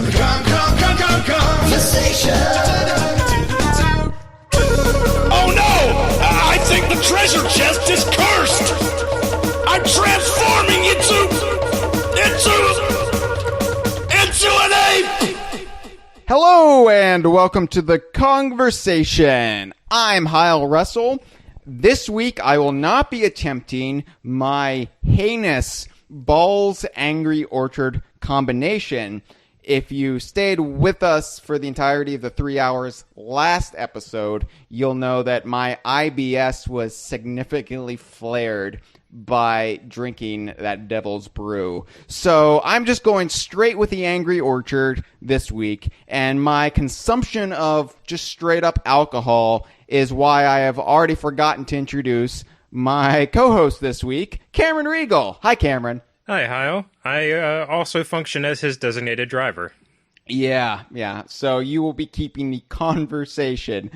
Kongversation. Oh no! I think the treasure chest is cursed! I'm transforming into an ape! Hello and welcome to the Kongversation. I'm Hyle Russell. This week I will not be attempting my heinous Balls Angry Orchard combination. If you stayed with us for the entirety of the 3 hours last episode, you'll know that my IBS was significantly flared by drinking that devil's brew. So I'm just going straight with the Angry Orchard this week, and my consumption of just straight up alcohol is why I have already forgotten to introduce my co-host this week, Cameron Reigle. Hi, Cameron. Hi, Hyle. I also function as his designated driver. Yeah. So you will be keeping the conversation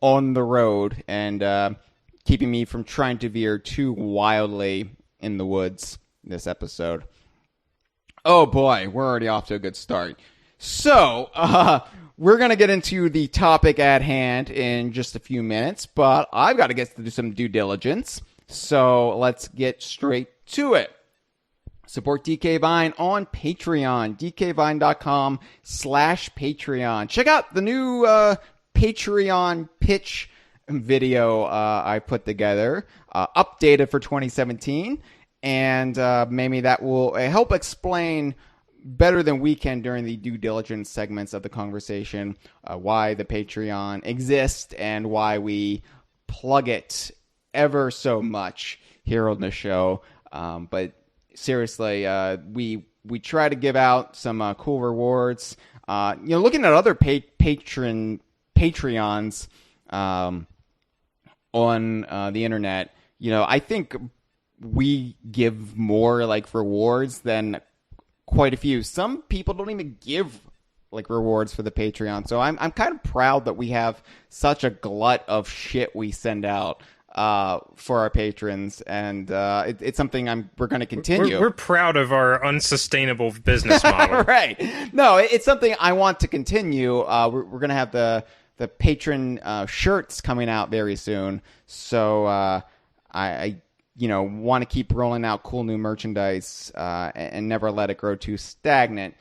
on the road and keeping me from trying to veer too wildly in the woods this episode. Oh boy, we're already off to a good start. So, we're going to get into the topic at hand in just a few minutes, but I've got to get to do some due diligence. So let's get straight to it. Support DK Vine on Patreon, dkvine.com/Patreon. Check out the new Patreon pitch video I put together, updated for 2017, and maybe that will help explain better than we can during the due diligence segments of the conversation why the Patreon exists and why we plug it ever so much here on the show. But seriously, we try to give out some cool rewards. Looking at other Patreons on the internet, I think we give more like rewards than quite a few. Some people don't even give like rewards for the Patreon. So I'm kind of proud that we have such a glut of shit we send out for our patrons, and it's something we're going to continue. We're proud of our unsustainable business model. Right. No, it's something I want to continue. We're going to have the patron shirts coming out very soon. So I want to keep rolling out cool new merchandise and never let it grow too stagnant.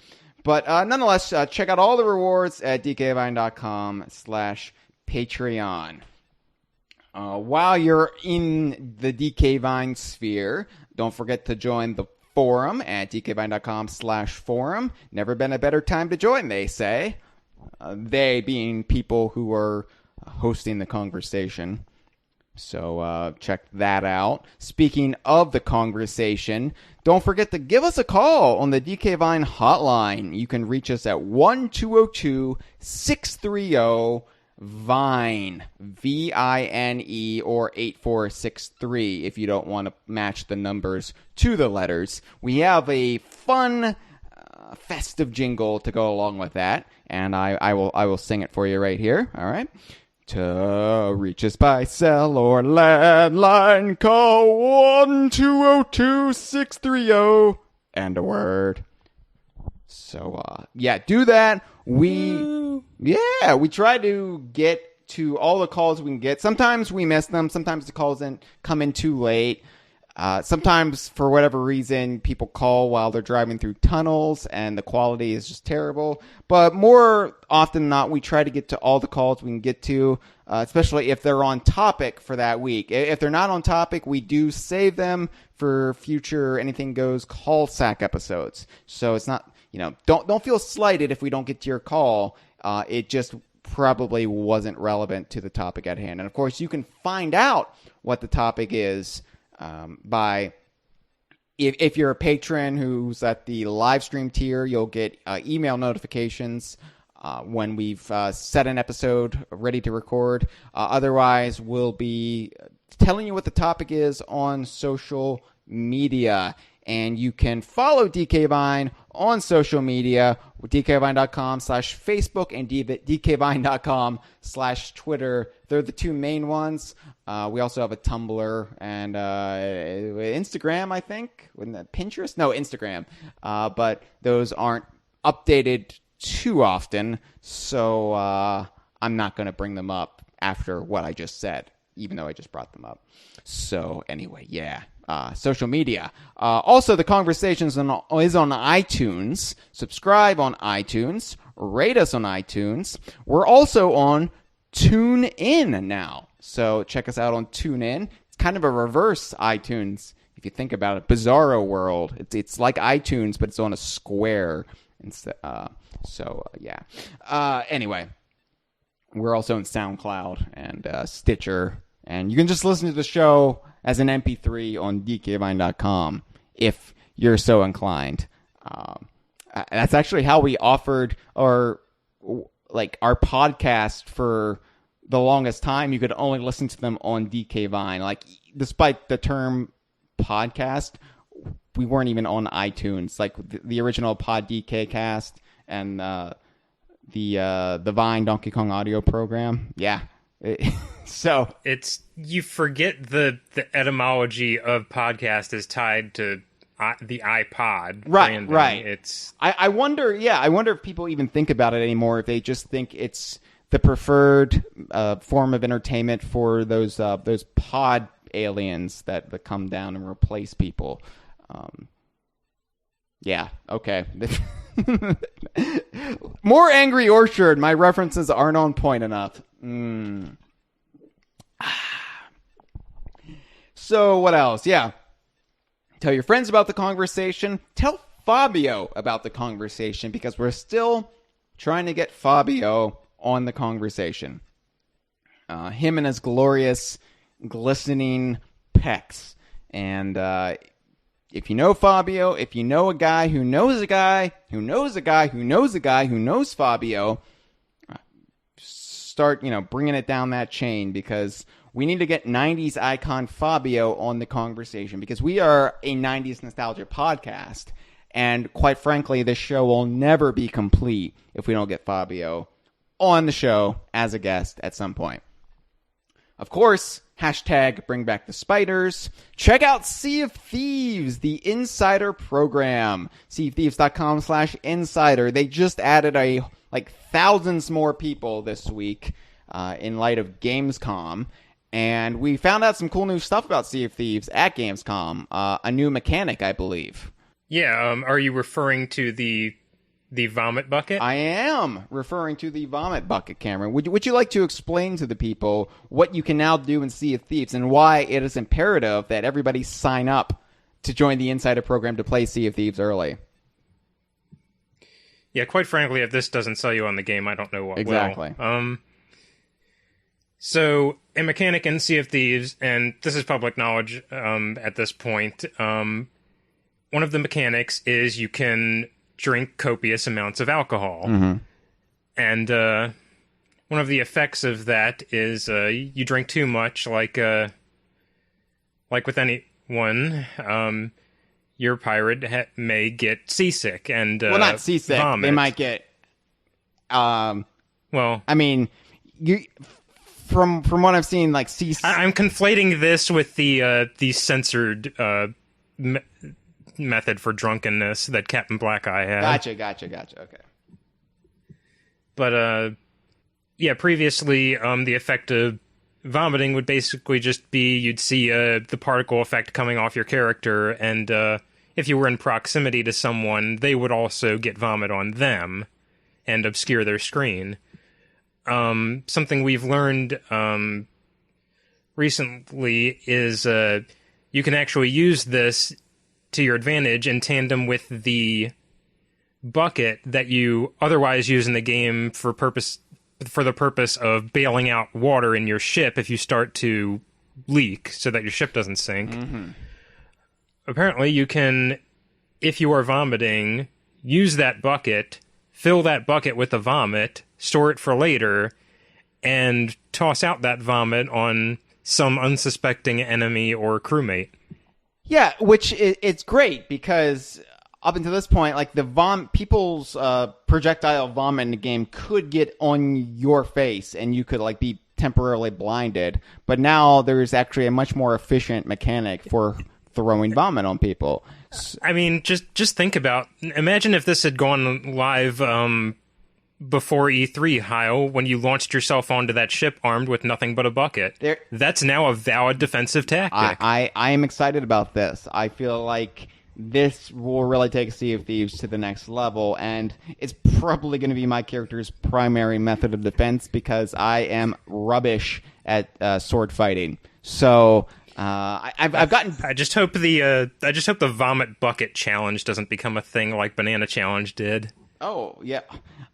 But nonetheless, check out all the rewards at dkvine.com/Patreon. While you're in the DK Vine sphere, don't forget to join the forum at dkvine.com/forum. Never been a better time to join, they say. They being people who are hosting the conversation. So check that out. Speaking of the conversation, don't forget to give us a call on the DK Vine hotline. You can reach us at 1-202-630-VINE, VINE, or 8463 if you don't want to match the numbers to the letters. We have a fun, festive jingle to go along with that, and I will sing it for you right here. All right. To reach us by cell or landline, call 1-202-630 and a word. So, do that. We try to get to all the calls we can get. Sometimes we miss them. Sometimes the calls come in too late. Sometimes, for whatever reason, people call while they're driving through tunnels and the quality is just terrible. But more often than not, we try to get to all the calls we can get to, especially if they're on topic for that week. If they're not on topic, we do save them for future Anything Goes call sack episodes. So it's not, don't feel slighted if we don't get to your call. It just probably wasn't relevant to the topic at hand. And of course, you can find out what the topic is by if you're a patron who's at the live stream tier, you'll get email notifications when we've set an episode ready to record. Otherwise, we'll be telling you what the topic is on social media. And you can follow DK Vine on social media with dkvine.com/Facebook and dkvine.com/Twitter. They're the two main ones. We also have a Tumblr and Instagram, I think. Wasn't that Pinterest? No, Instagram. But those aren't updated too often, so I'm not going to bring them up after what I just said, even though I just brought them up. So anyway, yeah. Social media. Also, the Kongversation is on iTunes. Subscribe on iTunes. Rate us on iTunes. We're also on TuneIn now. So check us out on TuneIn. It's kind of a reverse iTunes, if you think about it. Bizarro world. It's like iTunes, but it's on a square instead. Anyway, we're also in SoundCloud and Stitcher. And you can just listen to the show as an MP3 on dkvine.com if you're so inclined. That's actually how we offered our podcast for the longest time. You could only listen to them on DKVine. Like, despite the term podcast, we weren't even on iTunes. Like the original Pod DK cast and the Vine Donkey Kong audio program. Yeah. So it's, you forget the etymology of podcast is tied to the iPod. Right, right. It's I wonder if people even think about it anymore, if they just think it's the preferred form of entertainment for those pod aliens that come down and replace people. Yeah, okay. More Angry Orchard. My references aren't on point enough. So what else? Yeah. Tell your friends about the Kongversation. Tell Fabio about the Kongversation, because we're still trying to get Fabio on the Kongversation. Him and his glorious, glistening pecs. And if you know Fabio, if you know a guy who knows a guy who knows a guy who knows a guy who knows Fabio, start, bringing it down that chain, because we need to get 90s icon Fabio on the Kongversation, because we are a 90s nostalgia podcast. And quite frankly, this show will never be complete if we don't get Fabio on the show as a guest at some point. Of course, hashtag bring back the spiders. Check out Sea of Thieves, the Insider program. SeaofThieves.com/insider. They just added thousands more people this week in light of Gamescom. And we found out some cool new stuff about Sea of Thieves at Gamescom. A new mechanic, I believe. Yeah, are you referring to the vomit bucket? I am referring to the vomit bucket, Cameron. Would you like to explain to the people what you can now do in Sea of Thieves and why it is imperative that everybody sign up to join the Insider program to play Sea of Thieves early? Yeah, quite frankly, if this doesn't sell you on the game, I don't know what exactly will. So, a mechanic in Sea of Thieves, and this is public knowledge at this point, one of the mechanics is you can drink copious amounts of alcohol. Mm-hmm. And one of the effects of that is you drink too much, like with anyone, your pirate may get seasick and well, not seasick. Vomit. They might get. Well, I mean, you. From what I've seen, like I'm conflating this with the censored method for drunkenness that Captain Blackeye had. Gotcha. Okay. But yeah, previously, the effect of vomiting would basically just be you'd see the particle effect coming off your character, and if you were in proximity to someone, they would also get vomit on them and obscure their screen. Something we've learned recently is you can actually use this to your advantage in tandem with the bucket that you otherwise use in the game for the purpose of bailing out water in your ship if you start to leak so that your ship doesn't sink. Mm-hmm. Apparently you can, if you are vomiting, use that bucket, fill that bucket with the vomit, store it for later, and toss out that vomit on some unsuspecting enemy or crewmate. Yeah, which it's great, because up until this point, like people's projectile vomit in the game could get on your face, and you could be temporarily blinded. But now there's actually a much more efficient mechanic for throwing vomit on people. I mean, just think about. Imagine if this had gone live before E3, Hyle, when you launched yourself onto that ship armed with nothing but a bucket. That's now a valid defensive tactic. I am excited about this. I feel like this will really take Sea of Thieves to the next level, and it's probably going to be my character's primary method of defense because I am rubbish at sword fighting. So I've gotten. I just hope the vomit bucket challenge doesn't become a thing like Banana Challenge did. Oh yeah,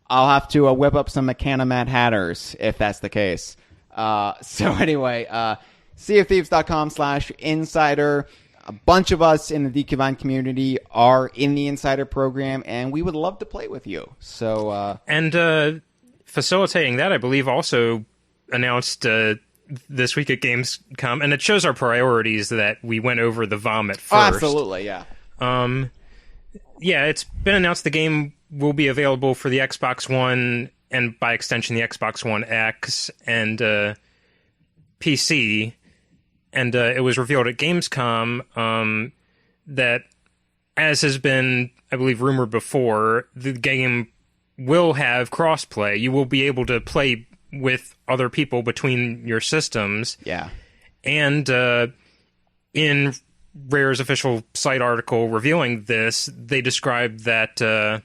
I'll have to whip up some Mechana Mad Hatters if that's the case. So anyway, seaofthieves.com/insider. A bunch of us in the DK Vine community are in the Insider program, and we would love to play with you. So and facilitating that, I believe, also announced this week at Gamescom, and it shows our priorities that we went over the vomit first. Oh, absolutely, yeah. Yeah, it's been announced the game will be available for the Xbox One, and by extension, the Xbox One X and PC. And it was revealed at Gamescom that, as has been, I believe, rumored before, the game will have crossplay. You will be able to play with other people between your systems. Yeah. And in Rare's official site article revealing this, they described that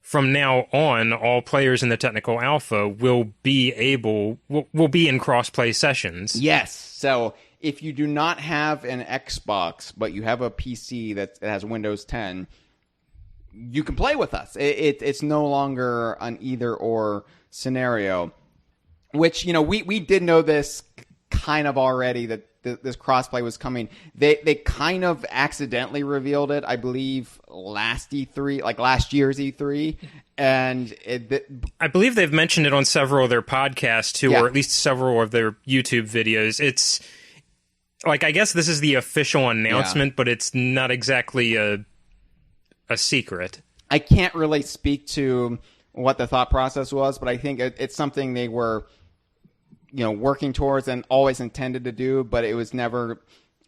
from now on, all players in the technical alpha will be in crossplay sessions. Yes. So if you do not have an Xbox, but you have a PC that has Windows 10, you can play with us. It's no longer an either-or scenario, which, we did know this kind of already, that this crossplay was coming. They kind of accidentally revealed it, I believe, last E3, like last year's E3, and I believe they've mentioned it on several of their podcasts too, or at least several of their YouTube videos. It's like, I guess this is the official announcement, but it's not exactly a secret. I can't really speak to what the thought process was, but I think it's something they were working towards and always intended to do, but it was never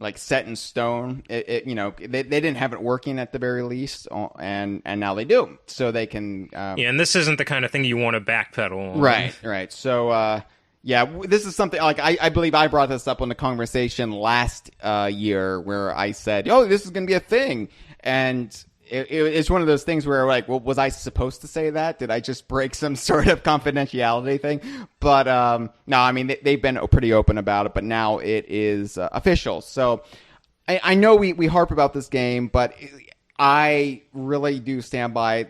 like set in stone. They didn't have it working at the very least, and now they do, so they can. And this isn't the kind of thing you want to backpedal on. Right. So, this is something like I believe I brought this up on the Kongversation last year, where I said, "Oh, this is going to be a thing," and it's one of those things where, like, well, was I supposed to say that? Did I just break some sort of confidentiality thing? But no, I mean, they've been pretty open about it, but now it is official. So I know we harp about this game, but I really do stand by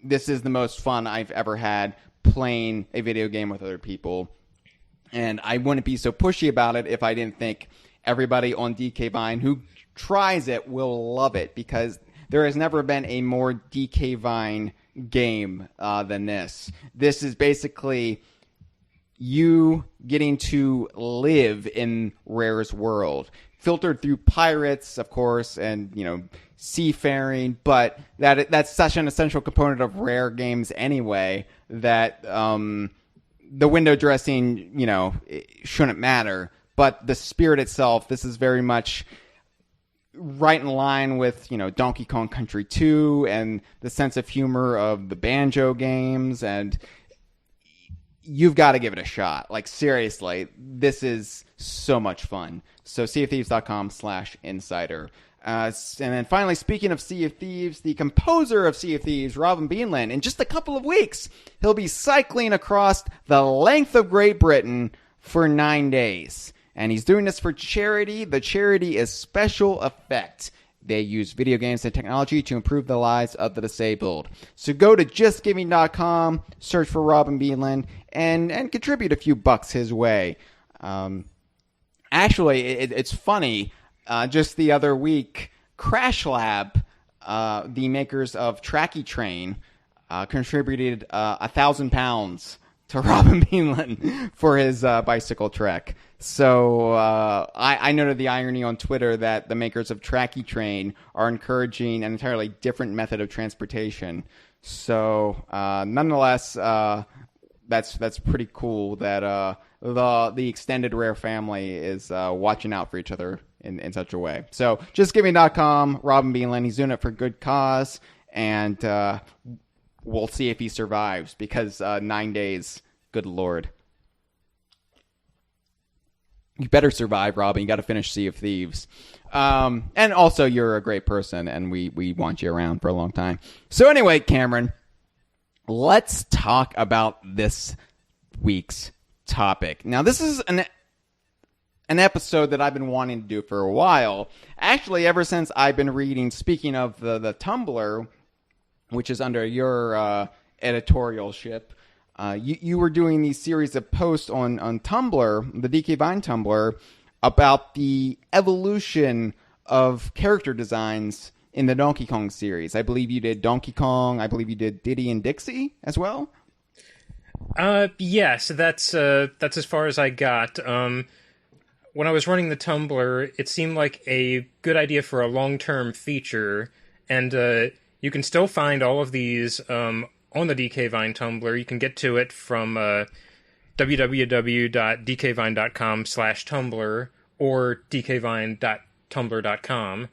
this is the most fun I've ever had playing a video game with other people. And I wouldn't be so pushy about it if I didn't think everybody on DK Vine who tries it will love it, because there has never been a more DK Vine game than this. This is basically you getting to live in Rare's world, filtered through pirates, of course, and seafaring. But that's such an essential component of Rare games anyway that the window dressing, it shouldn't matter. But the spirit itself, this is very much right in line with, Donkey Kong Country 2 and the sense of humor of the Banjo games, and you've got to give it a shot. Like, seriously, this is so much fun. So seaofthieves.com/insider. And then finally, speaking of Sea of Thieves, the composer of Sea of Thieves, Robin Beanland, in just a couple of weeks, he'll be cycling across the length of Great Britain for 9 days. And he's doing this for charity. The charity is Special Effect. They use video games and technology to improve the lives of the disabled. So go to justgiving.com, search for Robin Beanland, and contribute a few bucks his way. Actually, it's funny. Just the other week, Crash Lab, the makers of Tracky Train, contributed £1,000 to Robin Beanland for his bicycle trek. So I noted the irony on Twitter that the makers of Tracky Train are encouraging an entirely different method of transportation. So nonetheless, that's pretty cool that the extended Rare family is watching out for each other in such a way. So justgiving.com, Robin Beanland, he's doing it for good cause, and we'll see if he survives, because 9 days, good Lord. You better survive, Robin. You got to finish Sea of Thieves. And also, you're a great person, and we want you around for a long time. So anyway, Cameron, let's talk about this week's topic. Now, this is an episode that I've been wanting to do for a while. Actually, ever since I've been reading, speaking of the Tumblr, which is under your editorialship, you were doing these series of posts on Tumblr, the DK Vine Tumblr, about the evolution of character designs in the Donkey Kong series. I believe you did Donkey Kong. I believe you did Diddy and Dixie as well. Yes, that's as far as I got. When I was running the Tumblr, it seemed like a good idea for a long-term feature, and you can still find all of these on the DK Vine Tumblr. You can get to it from www.dkvine.com/Tumblr or dkvine.tumblr.com.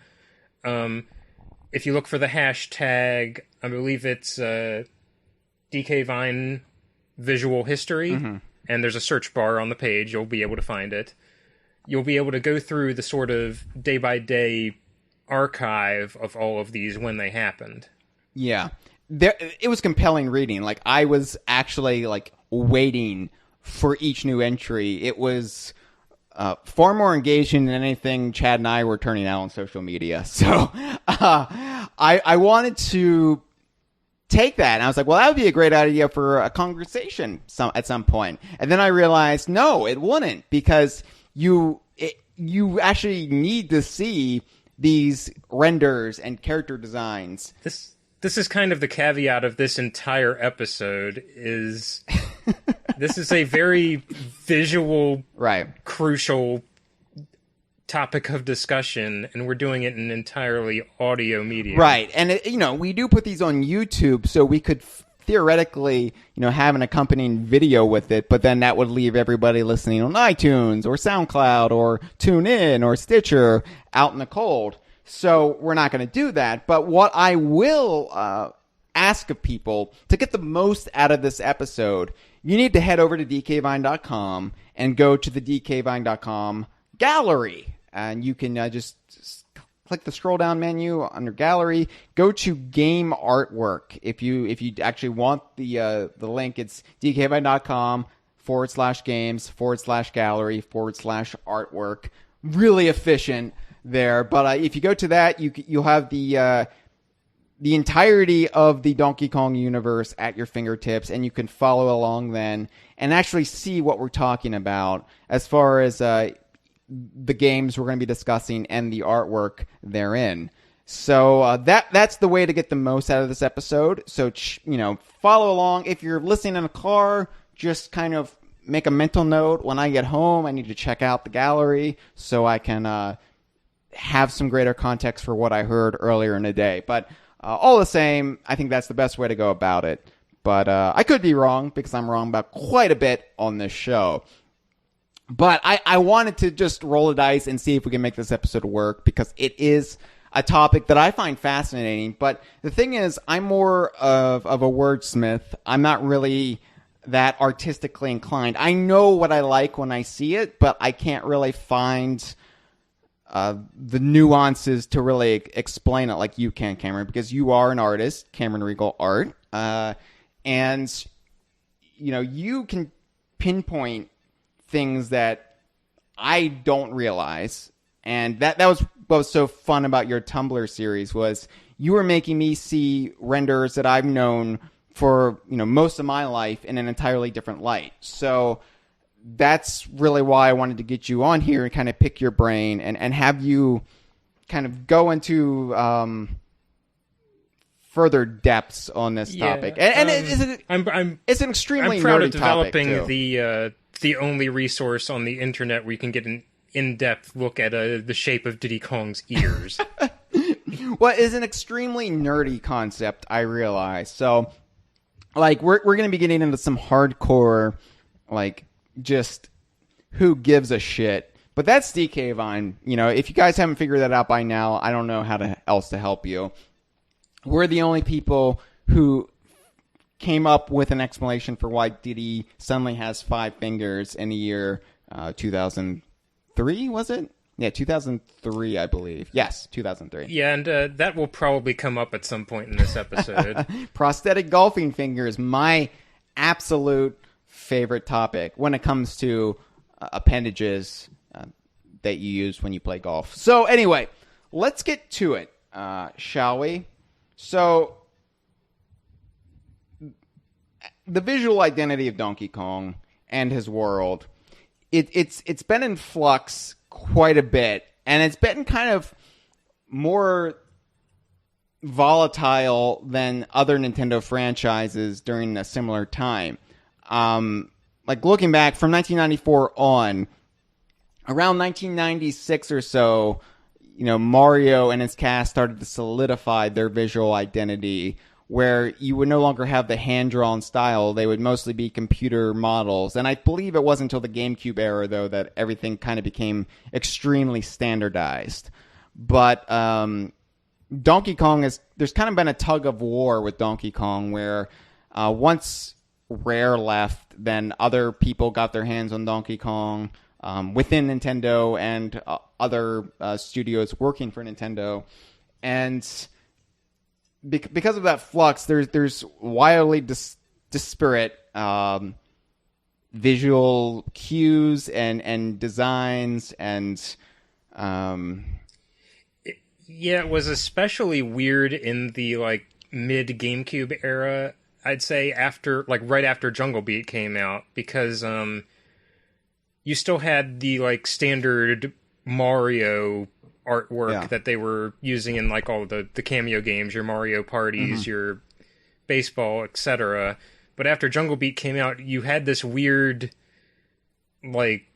If you look for the hashtag, I believe it's DK Vine Visual History, and there's a search bar on the page. You'll be able to find it. You'll be able to go through the sort of day-by-day archive of all of these when they happened. Yeah. It was compelling reading. Like, I was actually, like, waiting for each new entry. It was far more engaging than anything Chad and I were turning out on social media. So, I wanted to take that, and I was like, well, that would be a great idea for a conversation at some point. And then I realized, no, it wouldn't, because you actually need to see these renders and character designs. This is kind of the caveat of this entire episode, is this is a very visual, crucial topic of discussion, and we're doing it in entirely audio medium. Right, and we do put these on YouTube, so we could theoretically, have an accompanying video with it, but then that would leave everybody listening on iTunes or SoundCloud or TuneIn or Stitcher out in the cold. So we're not going to do that. But what I will ask of people to get the most out of this episode, you need to head over to dkvine.com and go to the dkvine.com gallery. And you can just click the scroll down menu under gallery, go to game artwork. If you actually want the link, it's dkvine.com/games/gallery/artwork. Really efficient there. But if you go to that, you'll have the entirety of the Donkey Kong universe at your fingertips, and you can follow along then and actually see what we're talking about as far as the games we're going to be discussing and the artwork therein. So that's the way to get the most out of this episode. So, follow along. If you're listening in a car, just kind of make a mental note. When I get home, I need to check out the gallery so I can have some greater context for what I heard earlier in the day. But all the same, I think that's the best way to go about it. But I could be wrong, because I'm wrong about quite a bit on this show. But I wanted to just roll the dice and see if we can make this episode work, because it is a topic that I find fascinating. But the thing is, I'm more of a wordsmith. I'm not really that artistically inclined. I know what I like when I see it, but I can't really find the nuances to really explain it like you can, Cameron, because you are an artist, Cameron Reigle Art. And, you can pinpoint things that I don't realize, and that was what was so fun about your Tumblr series, was you were making me see renders that I've known for most of my life in an entirely different light. So that's really why I wanted to get you on here and kind of pick your brain and have you kind of go into further depths on this topic. And it's an extremely I'm proud nerdy of developing topic, the only resource on the internet where you can get an in-depth look at the shape of Diddy Kong's ears. Well, it's an extremely nerdy concept, I realize. So, like, we're going to be getting into some hardcore, like, just who gives a shit But that's DK Vine. You know, if you guys haven't figured that out by now, I don't know else to help you. We're the only people who came up with an explanation for why Diddy suddenly has 5 fingers in the year 2003, was it? Yeah, 2003, I believe. Yes, 2003. Yeah, and that will probably come up at some point in this episode. Prosthetic golfing fingers, my absolute favorite topic when it comes to appendages that you use when you play golf. So anyway, let's get to it, shall we? So the visual identity of Donkey Kong and his world, it's been in flux quite a bit, and it's been kind of more volatile than other Nintendo franchises during a similar time. Like looking back from 1994 on, around 1996 or so, you know, Mario and his cast started to solidify their visual identity, where you would no longer have the hand-drawn style. They would mostly be computer models. And I believe it wasn't until the GameCube era, though, that everything kind of became extremely standardized. But Donkey Kong there's kind of been a tug of war with Donkey Kong, where once Rare left, then other people got their hands on Donkey Kong within Nintendo and other studios working for Nintendo. And because of that flux, there's wildly disparate visual cues and designs, and it was especially weird in the like mid GameCube era. I'd say right after Jungle Beat came out, because you still had the like standard Mario artwork that they were using in like all the cameo games, your Mario parties, your baseball, etc. But after Jungle Beat came out, you had this weird like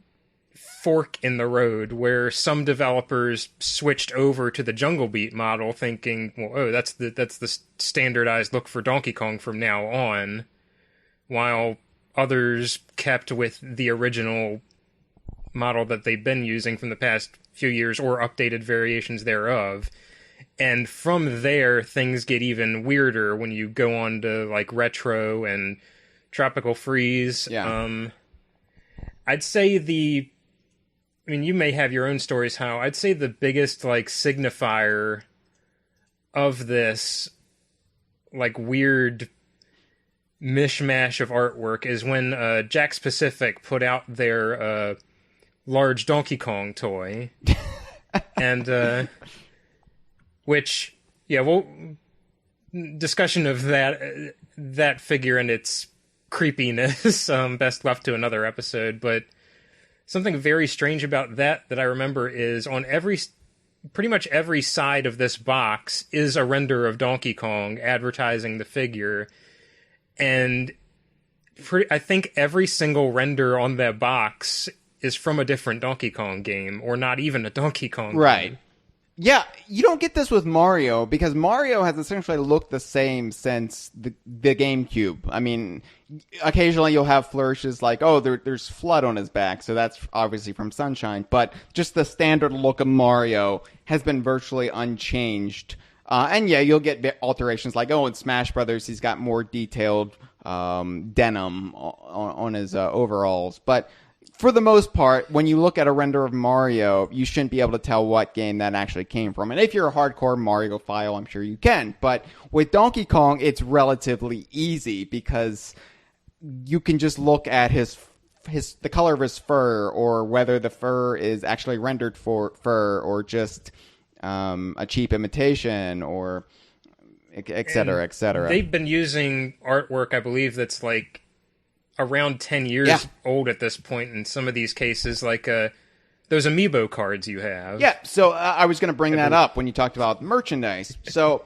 fork in the road where some developers switched over to the Jungle Beat model thinking, well, that's the standardized look for Donkey Kong from now on, while others kept with the original model that they've been using from the past few years, or updated variations thereof. And from there, things get even weirder when you go on to like Retro and Tropical Freeze. I'd say you may have your own stories, Hyle. I'd say the biggest like signifier of this like weird mishmash of artwork is when Jakks Pacific put out their large Donkey Kong toy. And which, discussion of that figure and its creepiness best left to another episode. But something very strange about that I remember is on pretty much every side of this box is a render of Donkey Kong advertising the figure. And I think every single render on that box is from a different Donkey Kong game, or not even a Donkey Kong game. Yeah, you don't get this with Mario, because Mario has essentially looked the same since the GameCube. I mean, occasionally you'll have flourishes like, there's FLUDD on his back, so that's obviously from Sunshine. But just the standard look of Mario has been virtually unchanged. And you'll get alterations like, in Smash Brothers he's got more detailed denim on his overalls. But for the most part, when you look at a render of Mario, you shouldn't be able to tell what game that actually came from. And if you're a hardcore Mario file, I'm sure you can. But with Donkey Kong, it's relatively easy, because you can just look at the color of his fur, or whether the fur is actually rendered for fur, or just a cheap imitation, or et cetera, et cetera. They've been using artwork, I believe, that's like around 10 years old at this point in some of these cases, like those amiibo cards you have. Yeah, so I was going to bring that up when you talked about merchandise. So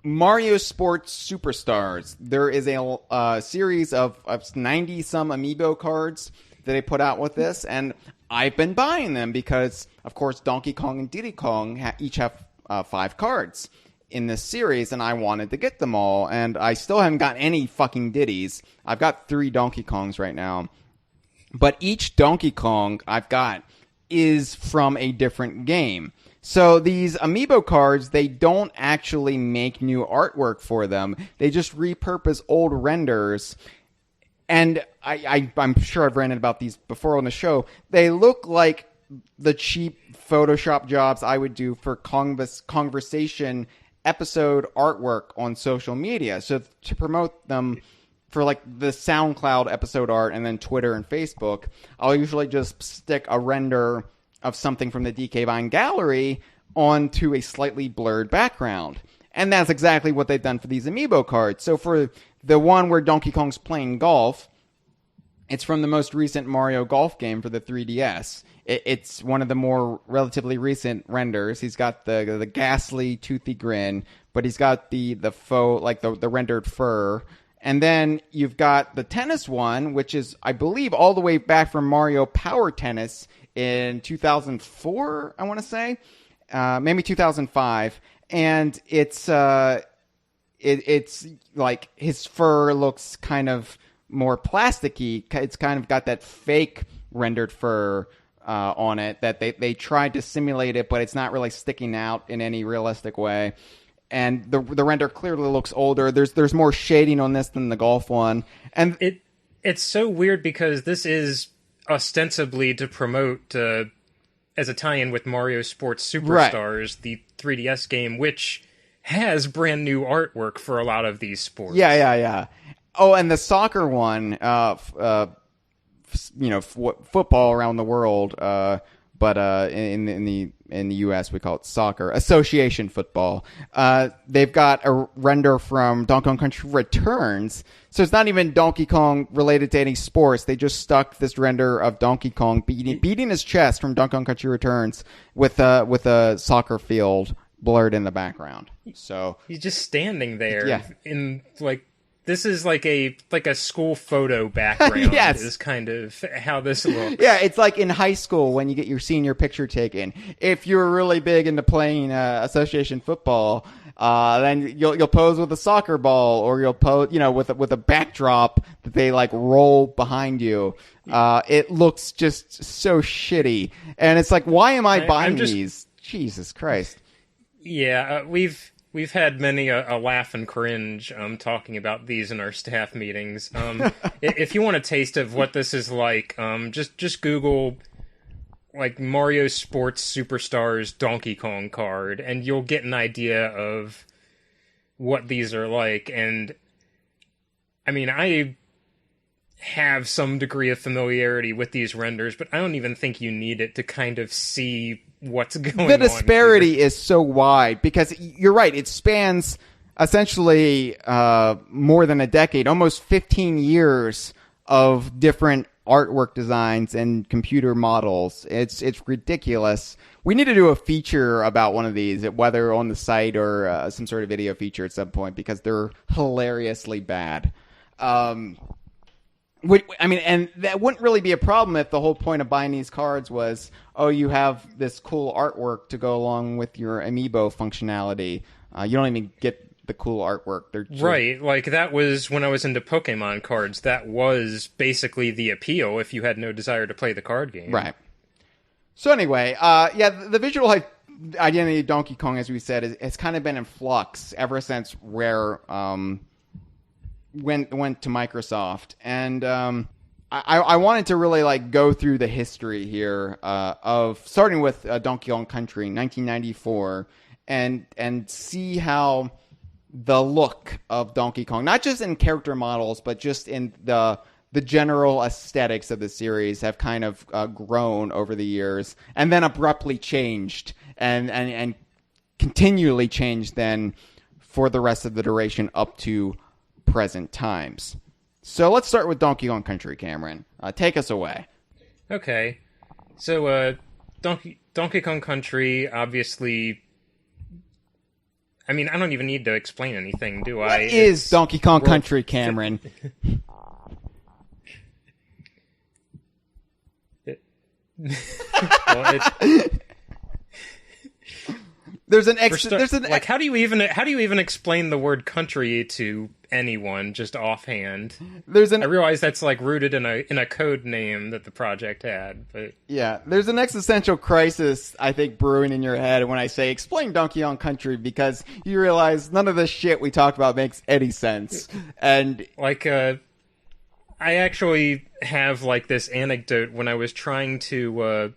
Mario Sports Superstars, there is a series of 90-some amiibo cards that they put out with this, and I've been buying them because, of course, Donkey Kong and Diddy Kong each have 5 cards in this series, and I wanted to get them all, and I still haven't got any fucking Diddies. I've got 3 Donkey Kongs right now, but each Donkey Kong I've got is from a different game. So these amiibo cards, they don't actually make new artwork for them. They just repurpose old renders. And I'm sure I've ranted about these before on the show. They look like the cheap Photoshop jobs I would do for Kongversation episode artwork on social media. So to promote them for like the SoundCloud episode art and then Twitter and Facebook, I'll usually just stick a render of something from the DK Vine gallery onto a slightly blurred background. And that's exactly what they've done for these amiibo cards. So for the one where Donkey Kong's playing golf, it's from the most recent Mario Golf game for the 3DS. It's one of the more relatively recent renders. He's got the ghastly, toothy grin, but he's got the faux, like the rendered fur. And then you've got the tennis one, which is, I believe, all the way back from Mario Power Tennis in 2004, I want to say. Maybe 2005. And it's like his fur looks kind of more plasticky. It's kind of got that fake rendered fur on it that they tried to simulate it, but it's not really sticking out in any realistic way. And the render clearly looks older. There's more shading on this than the golf one. And it's so weird because this is ostensibly to promote as a tie-in with Mario Sports Superstars, right, the 3DS game, which has brand new artwork for a lot of these sports. Yeah. Oh, and the soccer one, football around the world, but in the U.S. we call it soccer, association football. They've got a render from Donkey Kong Country Returns, so it's not even Donkey Kong related to any sports. They just stuck this render of Donkey Kong beating his chest from Donkey Kong Country Returns with a soccer field blurred in the background. So he's just standing there, yeah, in like. This is like a school photo background. Yes. Is kind of how this looks. Yeah, it's like in high school when you get your senior picture taken. If you're really big into playing association football, then you'll pose with a soccer ball, or you'll pose, with a backdrop that they like roll behind you. It looks just so shitty, and it's like, why am I buying these? Jesus Christ. Yeah, We've had many a laugh and cringe talking about these in our staff meetings. If you want a taste of what this is like, just Google like Mario Sports Superstars Donkey Kong card, and you'll get an idea of what these are like. And I mean, I have some degree of familiarity with these renders, but I don't even think you need it to kind of see what's going on. The disparity is so wide because you're right. It spans essentially more than a decade, almost 15 years of different artwork designs and computer models. It's ridiculous. We need to do a feature about one of these, whether on the site or some sort of video feature at some point, because they're hilariously bad. And that wouldn't really be a problem if the whole point of buying these cards was, oh, you have this cool artwork to go along with your amiibo functionality. You don't even get the cool artwork. Right, like that was when I was into Pokemon cards. That was basically the appeal if you had no desire to play the card game. Right. So anyway, the visual identity of Donkey Kong, as we said, has kind of been in flux ever since Rare went to Microsoft, and I wanted to really like go through the history here of starting with Donkey Kong Country 1994 and see how the look of Donkey Kong, not just in character models but just in the general aesthetics of the series, have kind of grown over the years and then abruptly changed and continually changed then for the rest of the duration up to present times. So let's start with Donkey Kong Country, Cameron. Take us away. Okay. So Donkey Kong Country, obviously, I mean, I don't even need to explain anything, do I? What is Donkey Kong Country, Cameron? There's an like how do you even explain the word country to anyone just offhand. There's I realize that's like rooted in a code name that the project had, but Yeah, there's an existential crisis, I think, brewing in your head when I say explain Donkey Kong Country, because you realize none of the shit we talked about makes any sense. And like I actually have like this anecdote when I was trying to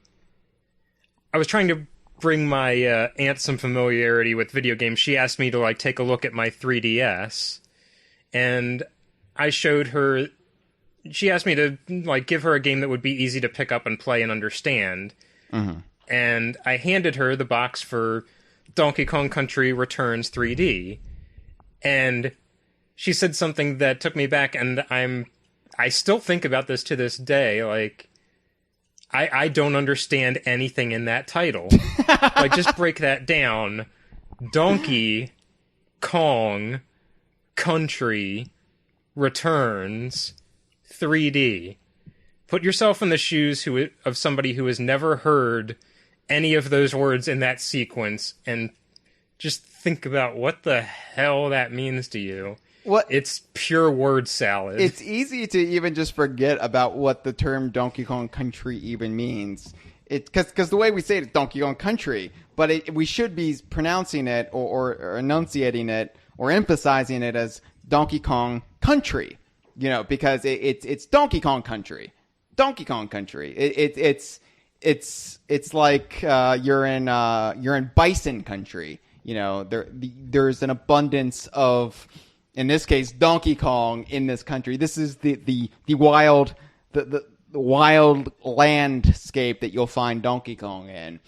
bring my aunt some familiarity with video games. She asked me to like take a look at my 3DS, and I showed her. She asked me to like give her a game that would be easy to pick up and play and understand. Mm-hmm. And I handed her the box for Donkey Kong Country Returns 3D, and she said something that took me back, and I still think about this to this day. Like, I don't understand anything in that title. Like, just break that down. Donkey Kong Country Returns 3D. Put yourself in the shoes of somebody who has never heard any of those words in that sequence, and just think about what the hell that means to you. What? It's pure word salad. It's easy to even just forget about what the term Donkey Kong Country even means. Because the way we say it is Donkey Kong Country, but we should be pronouncing it or enunciating it or emphasizing it as Donkey Kong Country. You know, because it's Donkey Kong Country, Donkey Kong Country. It's like you're in Bison Country. You know, there's an abundance of, in this case, Donkey Kong in this country. This is the wild the wild landscape that you'll find Donkey Kong in.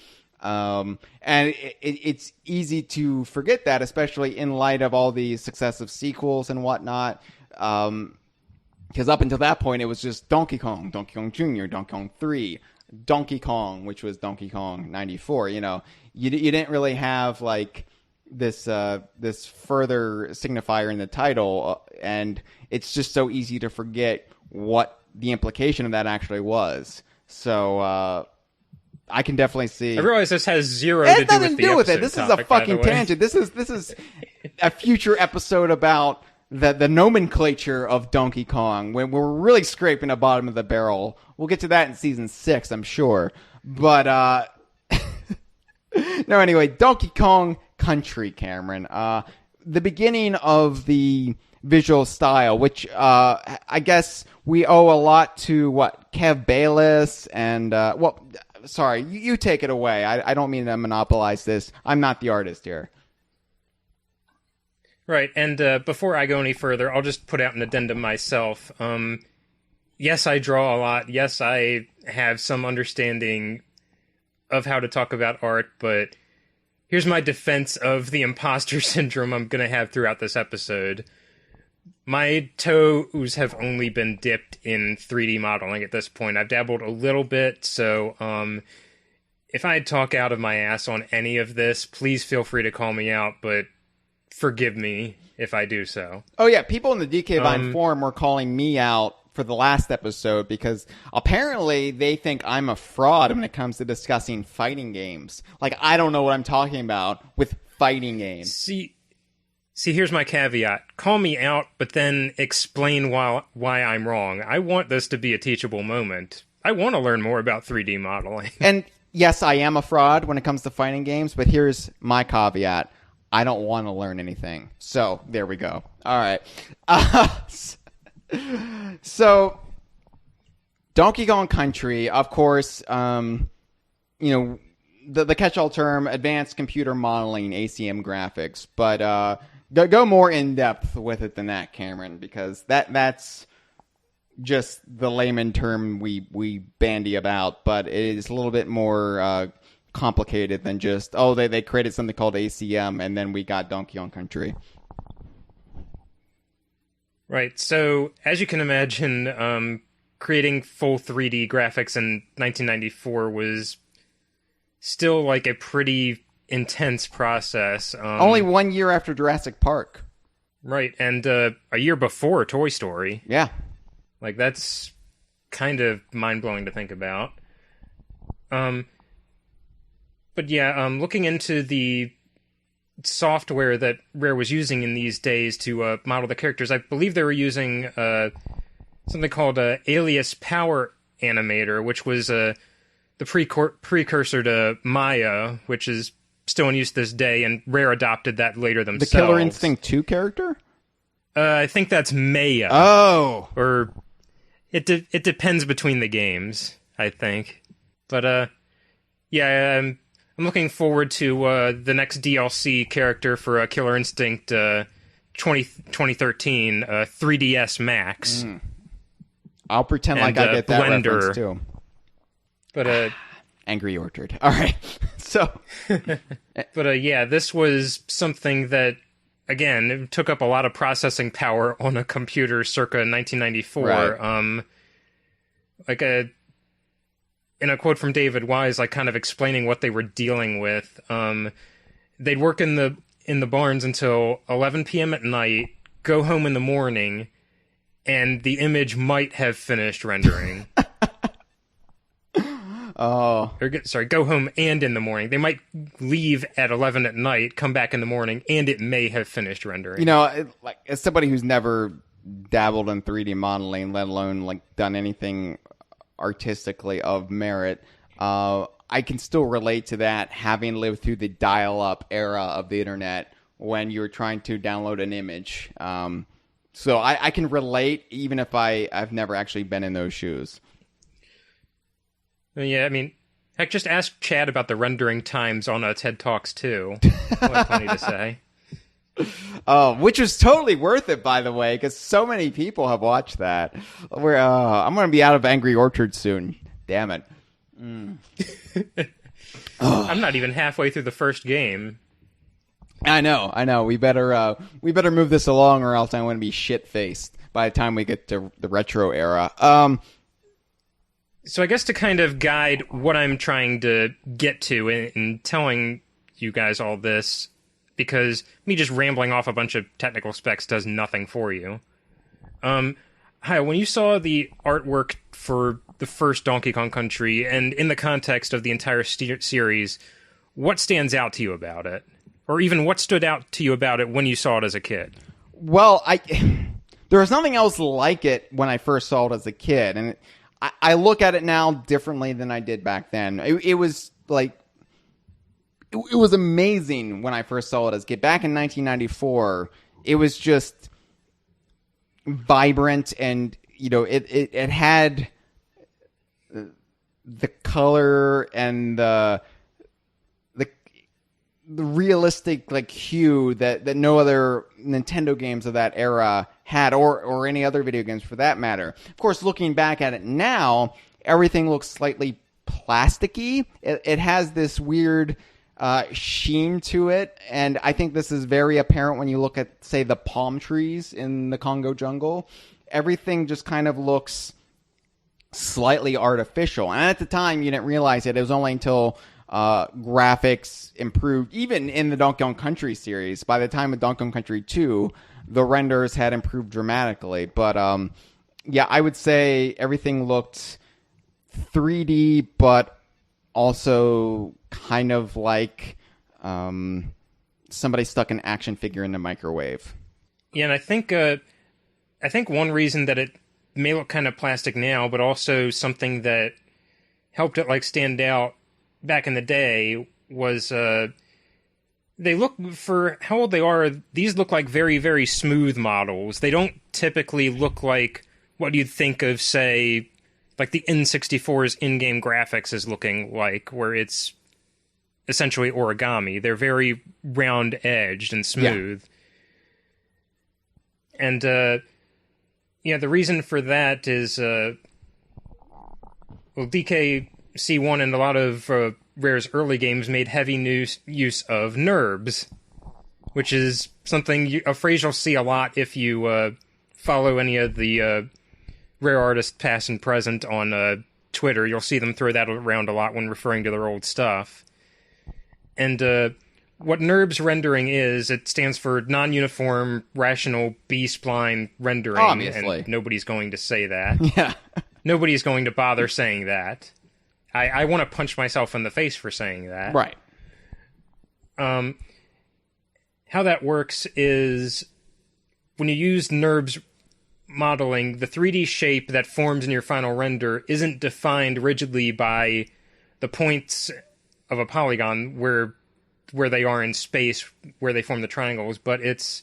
And it's easy to forget that, especially in light of all the successive sequels and whatnot. Because up until that point, it was just Donkey Kong Jr., Donkey Kong 3, Donkey Kong, which was Donkey Kong 94. You know, you didn't really have like this further signifier in the title, and it's just so easy to forget what the implication of that actually was. So I can definitely see. I realize this has zero it to has do nothing with to do with it. the This is a topic, by the fucking way. tangent. This is a future episode about the nomenclature of Donkey Kong, when we're really scraping the bottom of the barrel. We'll get to that in season 6, I'm sure. But no, anyway, Donkey Kong Country, Cameron. The beginning of the visual style, which I guess we owe a lot to Kev Bayless and sorry, you take it away. I don't mean to monopolize this. I'm not the artist here. Right, and before I go any further, I'll just put out an addendum myself. Yes, I draw a lot. Yes, I have some understanding of how to talk about art, but here's my defense of the imposter syndrome I'm going to have throughout this episode. My toes have only been dipped in 3D modeling at this point. I've dabbled a little bit, so if I talk out of my ass on any of this, please feel free to call me out, but forgive me if I do so. Oh yeah, people in the DK Vine forum were calling me out for the last episode because apparently they think I'm a fraud when it comes to discussing fighting games. Like, I don't know what I'm talking about with fighting games. See, here's my caveat. Call me out, but then explain why I'm wrong. I want this to be a teachable moment. I want to learn more about 3D modeling. And yes, I am a fraud when it comes to fighting games, but here's my caveat. I don't want to learn anything. So, there we go. All right. So, Donkey Kong Country, of course, the catch-all term, advanced computer modeling, ACM graphics. But go more in-depth with it than that, Cameron, because that's just the layman term we bandy about. But it is a little bit more complicated than just, they created something called ACM, and then we got Donkey Kong Country. Right, so as you can imagine, creating full 3D graphics in 1994 was still like a pretty intense process. Only 1 year after Jurassic Park. Right, and a year before Toy Story. Yeah. Like, that's kind of mind-blowing to think about. But yeah, looking into the software that Rare was using in these days to model the characters. I believe they were using something called Alias Power Animator, which was the precursor to Maya, which is still in use this day, and Rare adopted that later themselves. The Killer Instinct 2 character? I think that's Maya. Oh! Or it depends between the games, I think. But yeah, I'm looking forward to the next DLC character for Killer Instinct 2013, 3DS Max. I'll pretend like I get that Blender. reference too. But Angry Orchard. All right. So, but yeah, this was something that, again, it took up a lot of processing power on a computer circa 1994. Right. In a quote from David Wise, like kind of explaining what they were dealing with. They'd work in the barns until 11 p.m. at night, go home in the morning, and the image might have finished rendering. oh, Go home and in the morning. They might leave at 11 at night, come back in the morning, and it may have finished rendering. you know, like as somebody who's never dabbled in 3D modeling, let alone like done anything artistically of merit, I can still relate to that, having lived through the dial-up era of the internet when you're trying to download an image. So I can relate, even if I've never actually been in those shoes. Yeah, I mean, heck, just ask Chad about the rendering times on TED Talks, too. He'll have plenty to say. Oh, which was totally worth it, by the way, because so many people have watched that. I'm going to be out of Angry Orchard soon. Damn it. I'm not even halfway through the first game. I know. We better move this along, or else I'm going to be shit-faced by the time we get to the retro era. So I guess to kind of guide what I'm trying to get to in telling you guys all this, because me just rambling off a bunch of technical specs does nothing for you. Hyle, when you saw the artwork for the first Donkey Kong Country, and in the context of the entire series, what stands out to you about it? Or even what stood out to you about it when you saw it as a kid? Well, there was nothing else like it when I first saw it as a kid, and I look at it now differently than I did back then. It was like, it was amazing when I first saw it as a kid. Back in 1994, it was just vibrant, and you know, it had the color and the realistic like hue that no other Nintendo games of that era had, or any other video games for that matter. Of course, looking back at it now, everything looks slightly plasticky. It has this weird sheen to it, and I think this is very apparent when you look at, say, the palm trees in the Congo jungle. Everything just kind of looks slightly artificial, and at the time you didn't realize it. It was only until graphics improved, even in the Donkey Kong Country series. By the time of Donkey Kong Country 2, the renders had improved dramatically. But yeah, I would say everything looked 3D, but also kind of like somebody stuck an action figure in the microwave. Yeah, and I think one reason that it may look kind of plastic now, but also something that helped it like stand out back in the day was they look, for how old they are, these look like very, very smooth models. They don't typically look like what you'd think of, say, like the N64's in-game graphics is looking like, where it's essentially origami. They're very round-edged and smooth. Yeah. And, yeah, the reason for that is, well, DKC1 and a lot of Rare's early games made heavy use of NURBS, which is a phrase you'll see a lot if you follow any of the Rare artists past and present on Twitter. You'll see them throw that around a lot when referring to their old stuff. And what NURBS rendering is, it stands for non-uniform rational B-spline rendering. Obviously. And nobody's going to say that. Yeah. Nobody's going to bother saying that. I want to punch myself in the face for saying that. Right. how that works is when you use NURBS modeling, the 3D shape that forms in your final render isn't defined rigidly by the points of a polygon where they are in space, where they form the triangles, but it's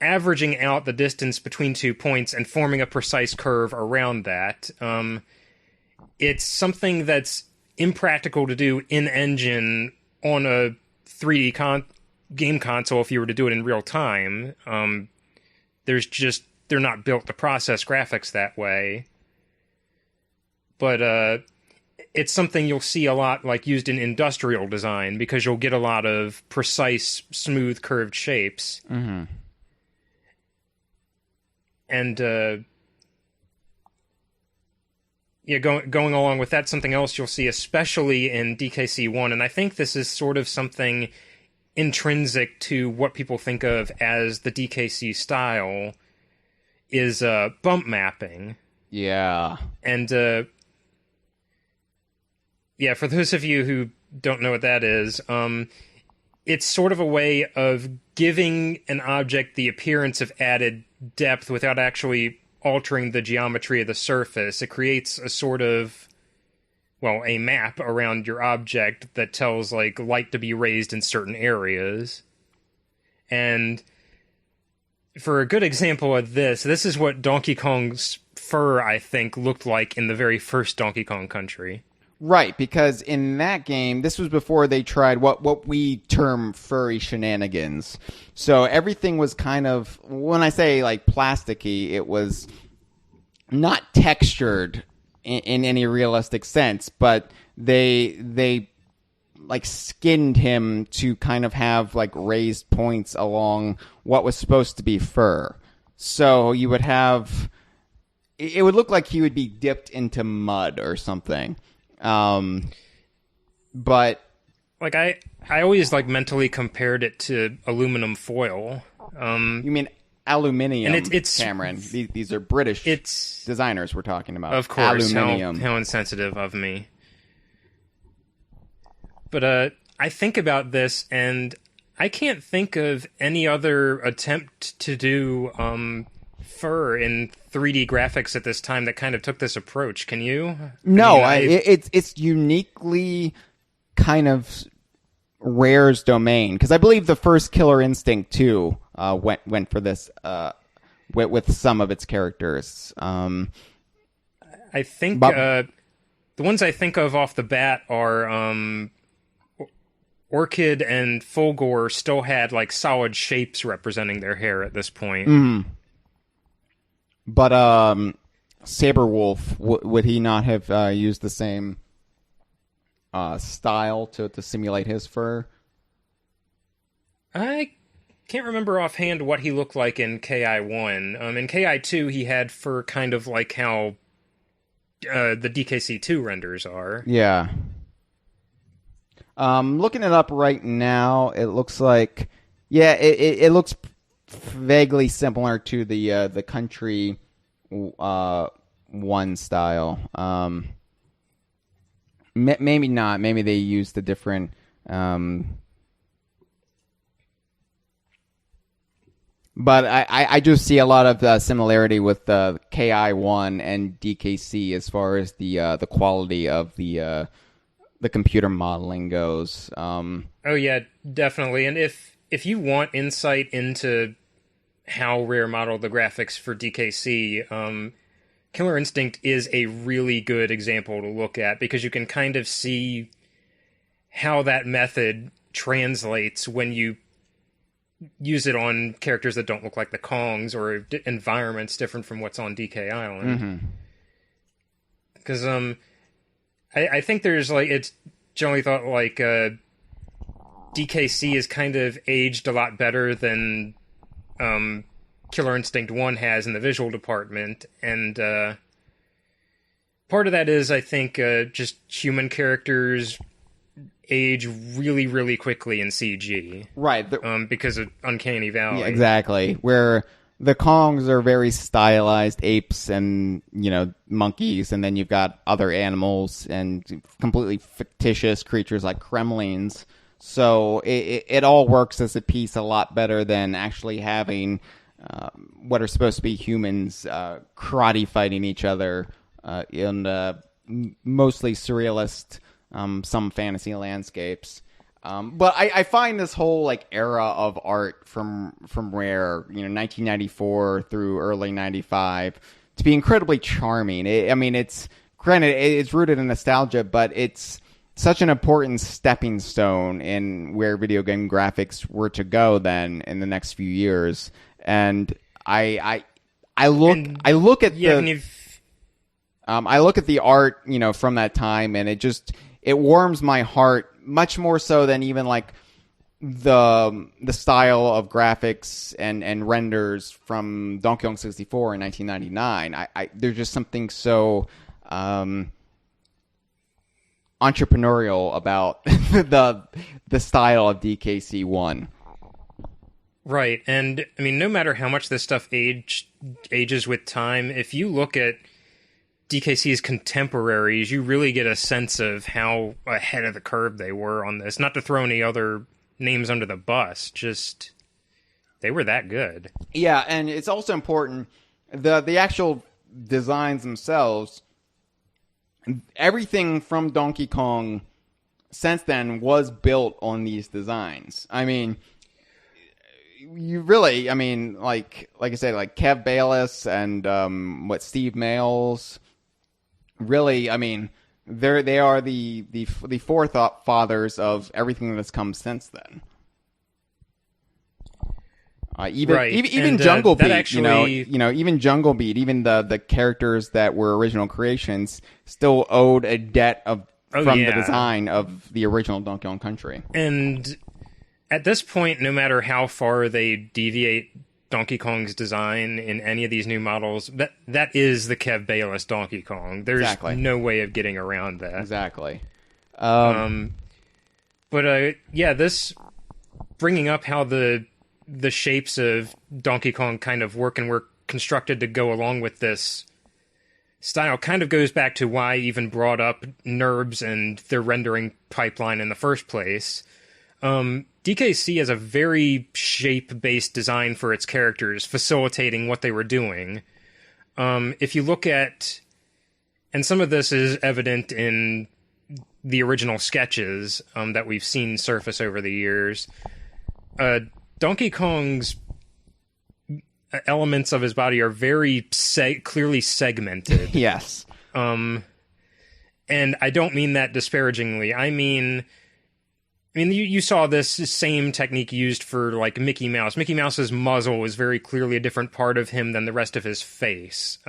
averaging out the distance between 2 points and forming a precise curve around that. It's something that's impractical to do in-engine on a 3D game console if you were to do it in real time. They're not built to process graphics that way. But it's something you'll see a lot like used in industrial design, because you'll get a lot of precise, smooth, curved shapes. Mm-hmm. And going along with that, something else you'll see, especially in DKC1, and I think this is sort of something intrinsic to what people think of as the DKC style, is bump mapping. Yeah. And for those of you who don't know what that is, it's sort of a way of giving an object the appearance of added depth without actually altering the geometry of the surface. It creates a sort of, a map around your object that tells, like, light to be raised in certain areas. And for a good example of this is what Donkey Kong's fur, I think, looked like in the very first Donkey Kong Country. Right, because in that game, this was before they tried what we term furry shenanigans. So everything was kind of, when I say like plasticky, it was not textured in any realistic sense, but they like skinned him to kind of have like raised points along what was supposed to be fur. So you would have, it would look like he would be dipped into mud or something. But like I always like mentally compared it to aluminum foil. You mean aluminium, and it's Cameron? These are British designers we're talking about. Of course, aluminium. How insensitive of me. But I think about this, and I can't think of any other attempt to do fur in 3D graphics at this time that kind of took this approach. Can you? No, it's uniquely kind of Rare's domain, because I believe the first Killer Instinct 2 went for this with some of its characters. I think the ones I think of off the bat are Orchid and Fulgore still had like solid shapes representing their hair at this point. Mm. But Saberwolf, would he not have used the same style to simulate his fur? I can't remember offhand what he looked like in KI1. In KI2, he had fur kind of like how the DKC2 renders are. Yeah. Looking it up right now, it looks like, it looks vaguely similar to the Country 1 style. Maybe not. Maybe they used a different. But I do see a lot of similarity with KI1 and DKC as far as the quality of the computer modeling goes. Oh yeah, definitely. And if you want insight into how Rare modeled the graphics for DKC, Killer Instinct is a really good example to look at, because you can kind of see how that method translates when you use it on characters that don't look like the Kongs, or environments different from what's on DK Island. Because I think there's like, it's generally thought like DKC is kind of aged a lot better than Killer Instinct 1 has in the visual department, and part of that is, I think, just human characters age really, really quickly in CG. Right. Because of Uncanny Valley. Yeah, exactly. Where the Kongs are very stylized apes and, monkeys, and then you've got other animals and completely fictitious creatures like Kremlins. So it all works as a piece a lot better than actually having what are supposed to be humans karate fighting each other in mostly surrealist, some fantasy landscapes. But I find this whole like era of art from Rare, 1994 through early 95, to be incredibly charming. It's granted it's rooted in nostalgia, but it's such an important stepping stone in where video game graphics were to go then in the next few years. And I look at the art, from that time, and it warms my heart much more so than even like the style of graphics and renders from Donkey Kong 64 in 1999. There's just something so entrepreneurial about the style of DKC 1. Right, and no matter how much this stuff ages with time, if you look at DKC's contemporaries, you really get a sense of how ahead of the curve they were on this. Not to throw any other names under the bus, just they were that good. Yeah, and it's also important, the actual designs themselves, everything from Donkey Kong since then was built on these designs. You really, like I said, like Kev Bayless and Steve Mails, really, they are the forefathers of everything that's come since then. Even Jungle Beat, even Jungle Beat, even the characters that were original creations still owed a debt from the design of the original Donkey Kong Country. And at this point, no matter how far they deviate Donkey Kong's design in any of these new models, that is the Kev Bayless Donkey Kong. There's no way of getting around that. Exactly. This bringing up how the shapes of Donkey Kong kind of work and were constructed to go along with this style kind of goes back to why I even brought up NURBS and their rendering pipeline in the first place. DKC has a very shape-based design for its characters, facilitating what they were doing. If you look at... And some of this is evident in the original sketches that we've seen surface over the years. Donkey Kong's elements of his body are very clearly segmented. Yes. And I don't mean that disparagingly. You saw this same technique used for, like, Mickey Mouse. Mickey Mouse's muzzle is very clearly a different part of him than the rest of his face.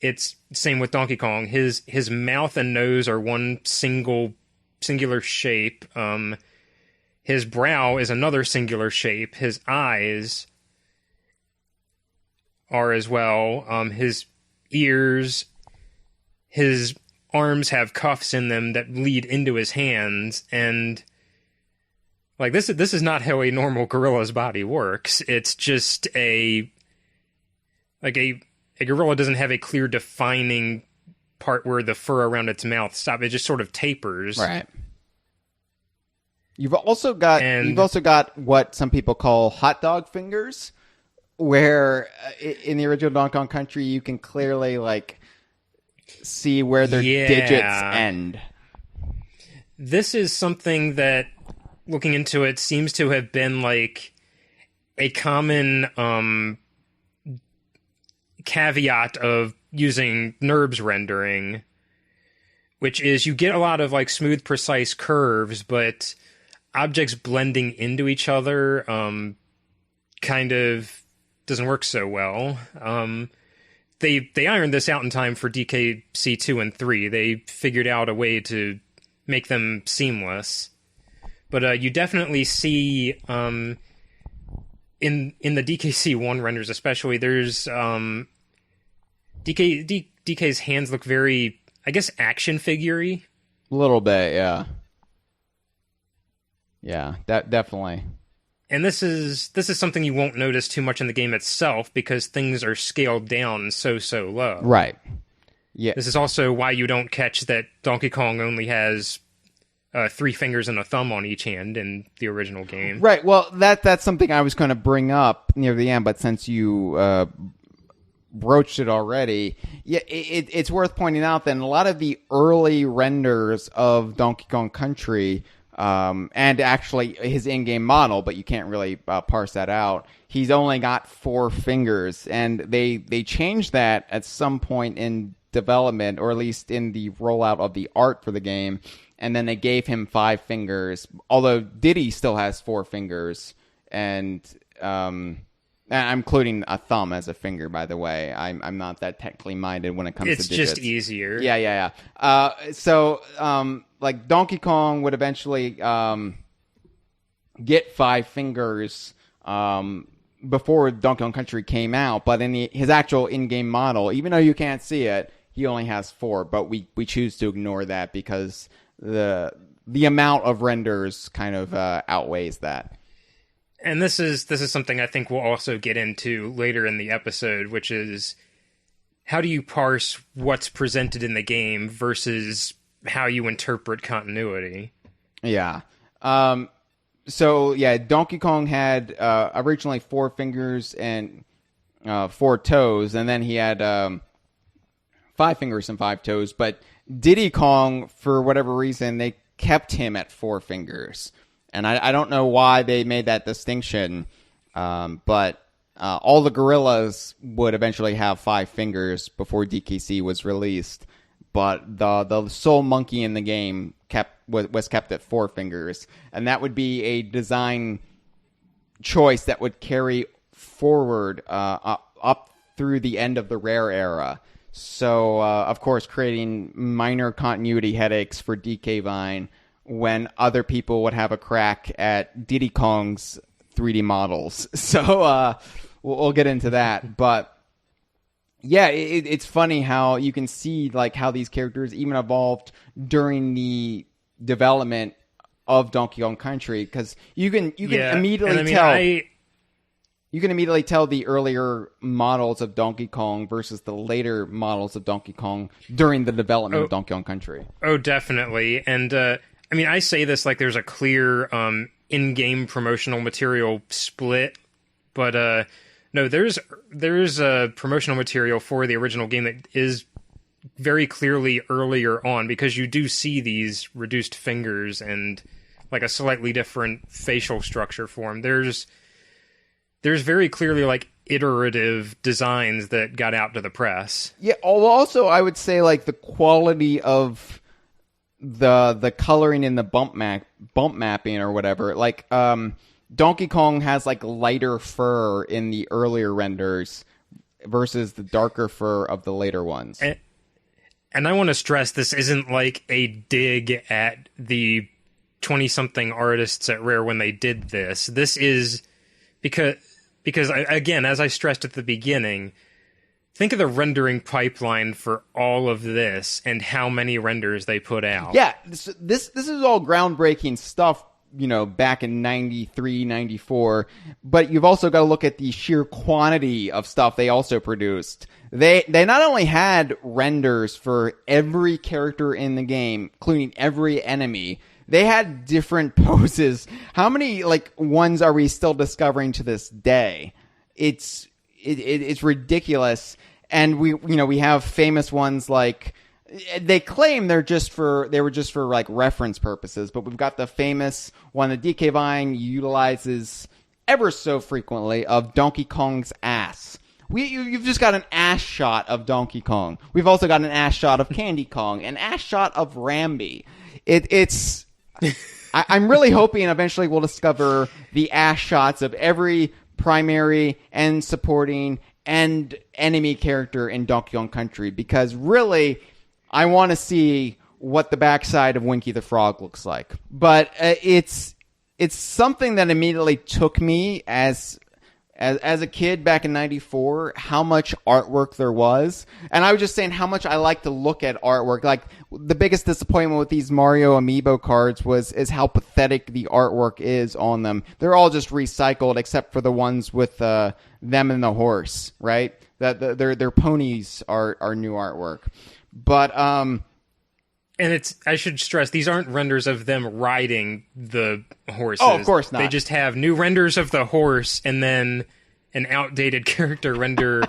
It's same with Donkey Kong. His mouth and nose are one singular shape. His brow is another singular shape. His eyes are as well. His ears, his arms have cuffs in them that lead into his hands, and like this is not how a normal gorilla's body works. It's just a gorilla doesn't have a clear defining part where the fur around its mouth stops. It just sort of tapers. Right. You've also got what some people call hot dog fingers, where in the original Donkey Kong Country you can clearly see where their digits end. This is something that, looking into it, seems to have been like a common caveat of using NURBS rendering, which is you get a lot of smooth, precise curves, but objects blending into each other kind of doesn't work so well. They ironed this out in time for DKC 2 and 3. They figured out a way to make them seamless. But you definitely see in the DKC 1 renders especially, there's DK's hands look very, I guess, action figure-y. A little bit, yeah. Yeah, definitely. And this is something you won't notice too much in the game itself because things are scaled down so low. Right. Yeah. This is also why you don't catch that Donkey Kong only has 3 fingers and a thumb on each hand in the original game. Right. Well, that's something I was going to bring up near the end, but since you broached it already, yeah, it's worth pointing out that in a lot of the early renders of Donkey Kong Country, and actually his in-game model, but you can't really parse that out, he's only got 4 fingers, and they changed that at some point in development, or at least in the rollout of the art for the game, and then they gave him 5 fingers, although Diddy still has 4 fingers, and I'm including a thumb as a finger, by the way. I'm not that technically minded when it comes to digits. It's just easier. Yeah. So, like, Donkey Kong would eventually get 5 fingers before Donkey Kong Country came out, but in his actual in-game model, even though you can't see it, he only has 4, but we choose to ignore that because the amount of renders kind of outweighs that. And this is something I think we'll also get into later in the episode, which is how do you parse what's presented in the game versus how you interpret continuity? Yeah. So, yeah, Donkey Kong had originally 4 fingers and 4 toes, and then he had 5 fingers and 5 toes, but Diddy Kong, for whatever reason, they kept him at 4 fingers. And I don't know why they made that distinction, but all the gorillas would eventually have 5 fingers before DKC was released. But the sole monkey in the game was kept at 4 fingers, and that would be a design choice that would carry forward up through the end of the Rare era. So, of course, creating minor continuity headaches for DK Vine when other people would have a crack at Diddy Kong's 3D models. So, we'll get into that. But, yeah, it's funny how you can see like how these characters even evolved during the development of Donkey Kong Country, because you can immediately tell. You can immediately tell the earlier models of Donkey Kong versus the later models of Donkey Kong during the development of Donkey Kong Country. Oh, definitely. And, I say this like there's a clear in-game promotional material split, but no, there's promotional material for the original game that is very clearly earlier on, because you do see these reduced fingers and like a slightly different facial structure for them. There's very clearly like iterative designs that got out to the press. Yeah, also I would say like the quality of the coloring in the bump mapping or whatever. Like Donkey Kong has like lighter fur in the earlier renders versus the darker fur of the later ones. And I want to stress this isn't like a dig at the 20-something artists at Rare when they did this. This is because again, as I stressed at the beginning, think of the rendering pipeline for all of this and how many renders they put out. Yeah, this is all groundbreaking stuff, back in 93, 94. But you've also got to look at the sheer quantity of stuff they also produced. They not only had renders for every character in the game, including every enemy, they had different poses. How many ones are we still discovering to this day? It's ridiculous. And we have famous ones like, they claim they were just for like reference purposes, but we've got the famous one that DK Vine utilizes ever so frequently of Donkey Kong's ass. You've just got an ass shot of Donkey Kong. We've also got an ass shot of Candy Kong, an ass shot of Rambi. I'm really hoping eventually we'll discover the ass shots of every primary and supporting and enemy character in Donkey Kong Country, because really, I want to see what the backside of Winky the Frog looks like. But it's something that immediately took me as a kid back in 94, how much artwork there was. And I was just saying how much I like to look at artwork. Like, the biggest disappointment with these Mario Amiibo cards is how pathetic the artwork is on them. They're all just recycled except for the ones with them and the horse, right? Their ponies are new artwork. But And I should stress, these aren't renders of them riding the horses. Oh, of course not. They just have new renders of the horse and then an outdated character render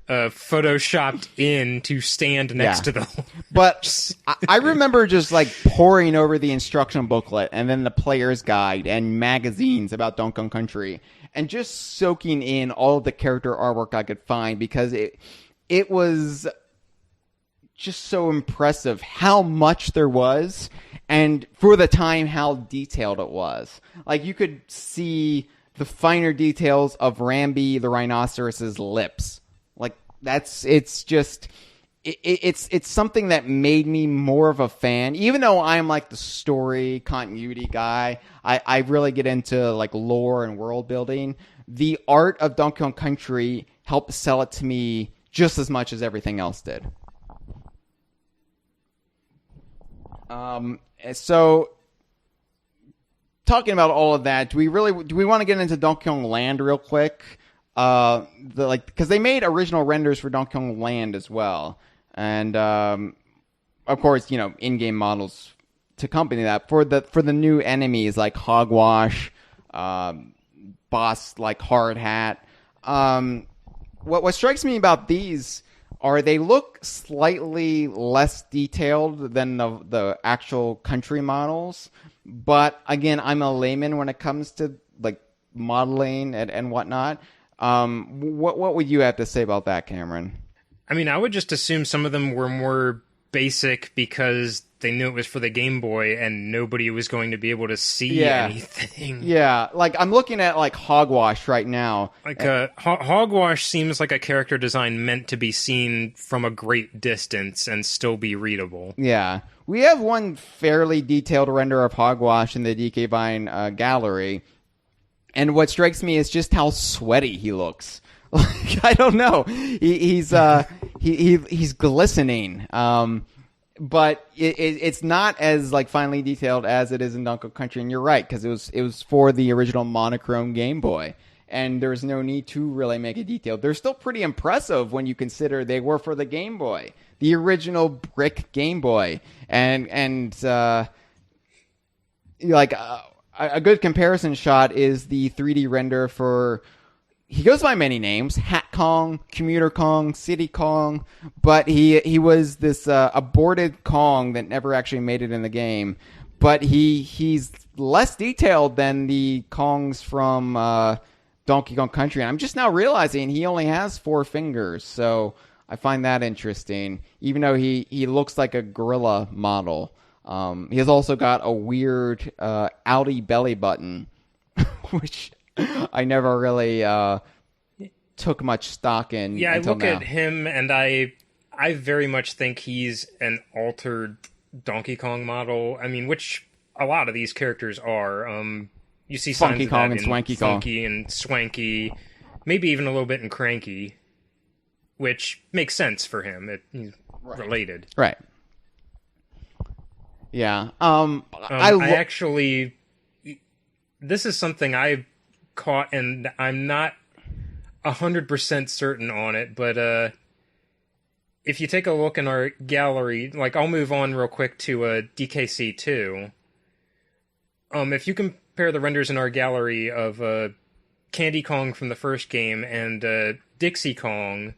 photoshopped in to stand next to the horse. But I remember just like poring over the instruction booklet and then the player's guide and magazines about Donkey Kong Country and just soaking in all of the character artwork I could find, because it was just so impressive how much there was, and for the time how detailed it was. Like, you could see the finer details of Rambi the rhinoceros's lips. Like, it's something that made me more of a fan. Even though I'm like the story continuity guy, I really get into like lore and world building. The art of Donkey Kong Country helped sell it to me just as much as everything else did. So talking about all of that, do we want to get into Donkey Kong Land real quick? Because they made original renders for Donkey Kong Land as well, and of course, in-game models to accompany that for the new enemies like Hogwash, boss like Hard Hat. What strikes me about these are they look slightly less detailed than the actual country models. But again, I'm a layman when it comes to like modeling and whatnot. What would you have to say about that, Cameron? I mean, I would just assume some of them were more basic because they knew it was for the Game Boy and nobody was going to be able to see anything. Yeah, like I'm looking at like Hogwash right now. Like Hogwash seems like a character design meant to be seen from a great distance and still be readable. Yeah. We have one fairly detailed render of Hogwash in the DK Vine gallery. And what strikes me is just how sweaty he looks. Like, I don't know. He's glistening. But it's not as like finely detailed as it is in Donkey Kong Country, and you're right, because it was for the original monochrome Game Boy, and there's no need to really make it detailed. They're still pretty impressive when you consider they were for the Game Boy, the original brick Game Boy, and a good comparison shot is the 3D render for. He goes by many names: Hat Kong, Commuter Kong, City Kong. But he was this aborted Kong that never actually made it in the game. But he's less detailed than the Kongs from Donkey Kong Country. And I'm just now realizing he only has 4 fingers. So I find that interesting. Even though he looks like a gorilla model. He has also got a weird outie belly button, which I never really took much stock in. Yeah, I look now. at him and I very much think he's an altered Donkey Kong model. I mean, which a lot of these characters are. You see signs Funky of Kong that and in Swanky Kong. Funky and Swanky, maybe even a little bit in Cranky, which makes sense for him. He's related. Right. Yeah. I actually... This is something I caught, and I'm not 100% certain on it, but if you take a look in our gallery, like I'll move on real quick to DKC2. If you compare the renders in our gallery of Candy Kong from the first game and Dixie Kong,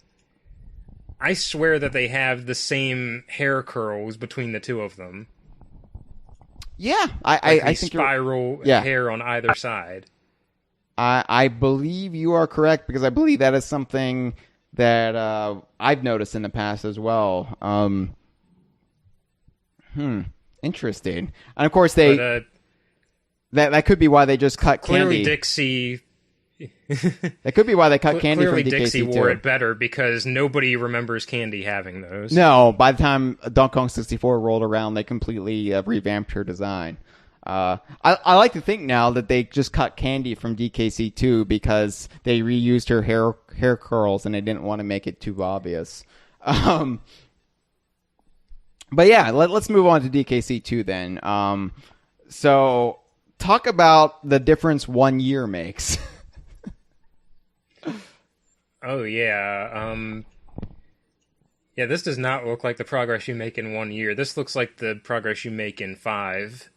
I swear that they have the same hair curls between the two of them. Yeah, I think spiral hair on either side. I believe you are correct, because I believe that is something that I've noticed in the past as well. Interesting. And of course that could be why they just cut clearly Candy. Dixie. That could be why they cut Candy clearly from DKC2. Dixie wore it better because nobody remembers Candy having those. No, by the time Donkey Kong 64 rolled around, they completely revamped her design. I like to think now that they just cut Candy from DKC2 because they reused her hair curls and they didn't want to make it too obvious. But yeah, let's move on to DKC2 then. So talk about the difference 1 year makes. Oh, yeah. Yeah, this does not look like the progress you make in 1 year. This looks like the progress you make in 5.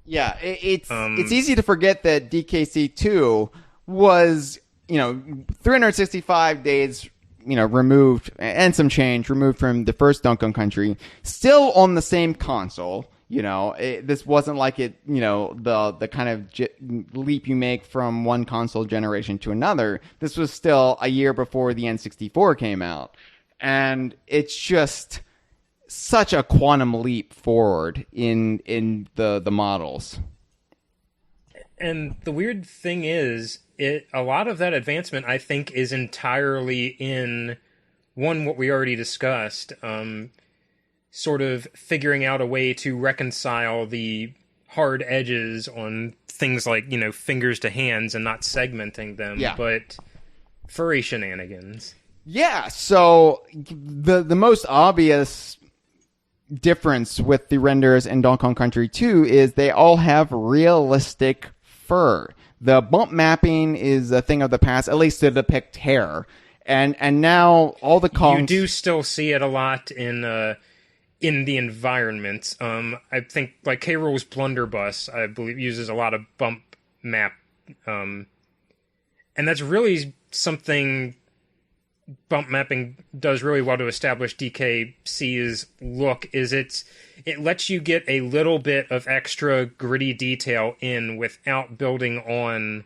Yeah, it's easy to forget that DKC2 was, 365 days, removed, and some change, removed from the first Donkey Kong Country, still on the same console. This wasn't like it, the kind of leap you make from one console generation to another. This was still a year before the N64 came out. And it's just such a quantum leap forward in the models. And the weird thing is, a lot of that advancement, I think, is entirely in, what we already discussed, sort of figuring out a way to reconcile the hard edges on things like, fingers to hands and not segmenting them, but furry shenanigans. Yeah, so the most obvious difference with the renders in Donkey Kong Country 2 is they all have realistic fur. The bump mapping is a thing of the past, at least to depict hair. And now all the Kongs... You do still see it a lot in the environments. I think, like, K-Rool's Blunderbuss, I believe, uses a lot of bump map. And that's really something bump mapping does really well to establish DKC's look, is it lets you get a little bit of extra gritty detail in without building on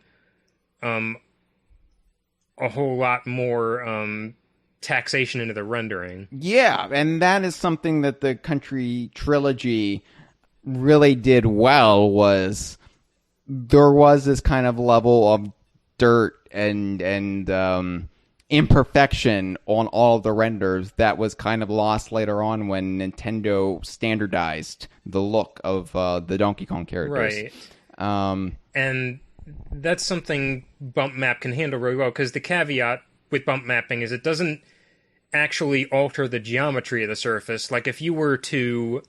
a whole lot more taxation into the rendering. Yeah, and that is something that the Country trilogy really did well, was there was this kind of level of dirt and imperfection on all of the renders that was kind of lost later on when Nintendo standardized the look of the Donkey Kong characters. Right. And that's something bump map can handle really well, because the caveat with bump mapping is it doesn't actually alter the geometry of the surface. Like, if you were to,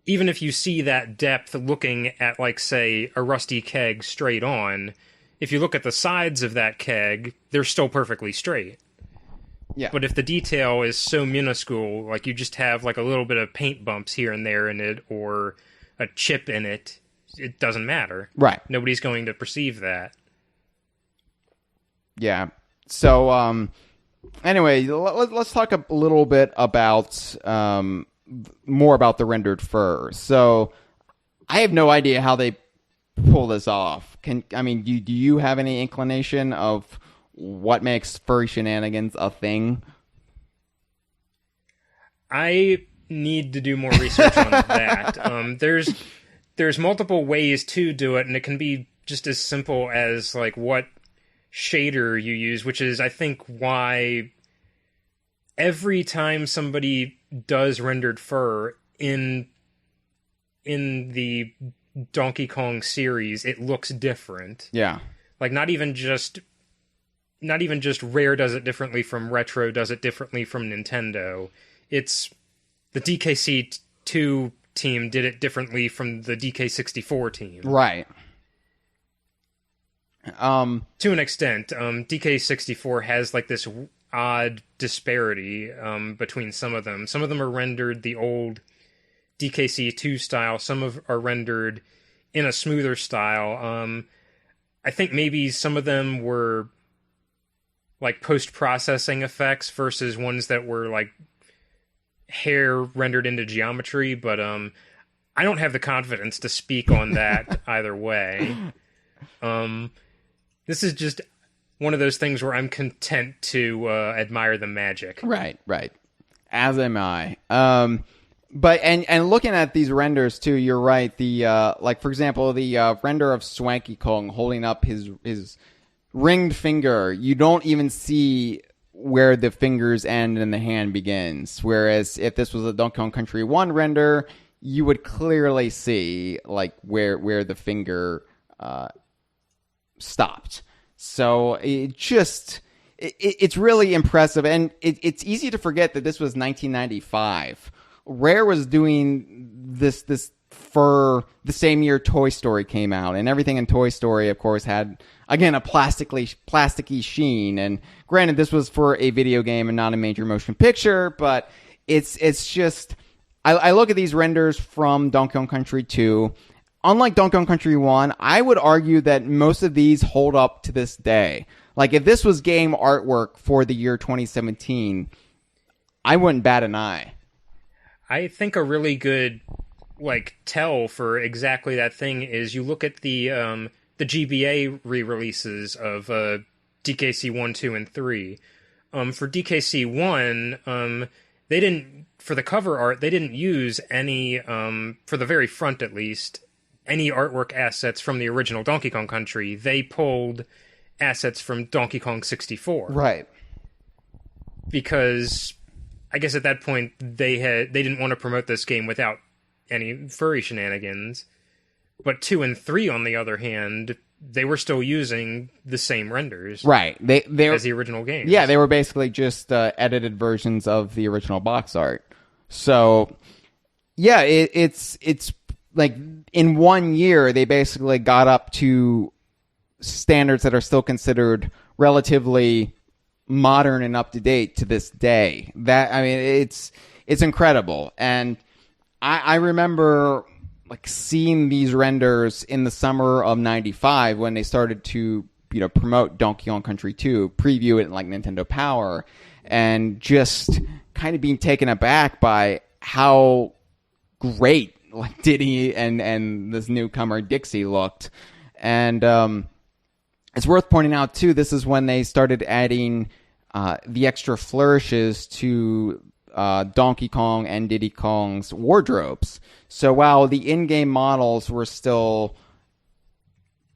even if you see that depth looking at, like, say, a rusty keg straight on, if you look at the sides of that keg, they're still perfectly straight. Yeah. But if the detail is so minuscule, like you just have like a little bit of paint bumps here and there in it, or a chip in it, it doesn't matter. Right. Nobody's going to perceive that. Yeah. So, anyway, let's talk a little bit about, more about the rendered fur. So, I have no idea how they pull this off. Do you have any inclination of what makes furry shenanigans a thing? I need to do more research on that. There's multiple ways to do it, and it can be just as simple as like what shader you use, which is, I think, why every time somebody does rendered fur in the Donkey Kong series, it looks different. Yeah. Like, not even just Rare does it differently from Retro does it differently from Nintendo. It's the DKC2 team did it differently from the DK64 team. Right. To an extent, DK64 has like this odd disparity between some of them. Some of them are rendered the old DKC2 style. Some are rendered in a smoother style. I think maybe some of them were like post-processing effects versus ones that were like hair rendered into geometry, but I don't have the confidence to speak on that either way. This is just one of those things where I'm content to admire the magic. Right. As am I. But and looking at these renders too, you're right. The like, for example, the render of Swanky Kong holding up his ringed finger, you don't even see where the fingers end and the hand begins. Whereas if this was a Donkey Kong Country 1 render, you would clearly see like where the finger stopped. So it's really impressive, and it's easy to forget that this was 1995. Rare was doing this for the same year Toy Story came out, and everything in Toy Story, of course, had, again, a plasticky sheen. And granted, this was for a video game and not a major motion picture, but it's just I look at these renders from Donkey Kong Country 2. Unlike Donkey Kong Country 1, I would argue that most of these hold up to this day. Like, if this was game artwork for the year 2017, I wouldn't bat an eye. I think a really good tell for exactly that thing is you look at the GBA re-releases of DKC 1, 2, and 3. For DKC 1, they didn't, for the cover art, they didn't use any, for the very front at least, any artwork assets from the original Donkey Kong Country. They pulled assets from Donkey Kong 64. Right. Because I guess at that point they didn't want to promote this game without any furry shenanigans. But 2 and 3, on the other hand, they were still using the same renders. Right. They as the original game. Yeah, they were basically just edited versions of the original box art. So, yeah, it's like in 1 year they basically got up to standards that are still considered relatively modern and up to date to this day. It's incredible. And I remember seeing these renders in the summer of '95 when they started to promote Donkey Kong Country 2, preview it in Nintendo Power, and just kind of being taken aback by how great Diddy and this newcomer Dixie looked. And it's worth pointing out too, this is when they started adding the extra flourishes to Donkey Kong and Diddy Kong's wardrobes. So while the in-game models were still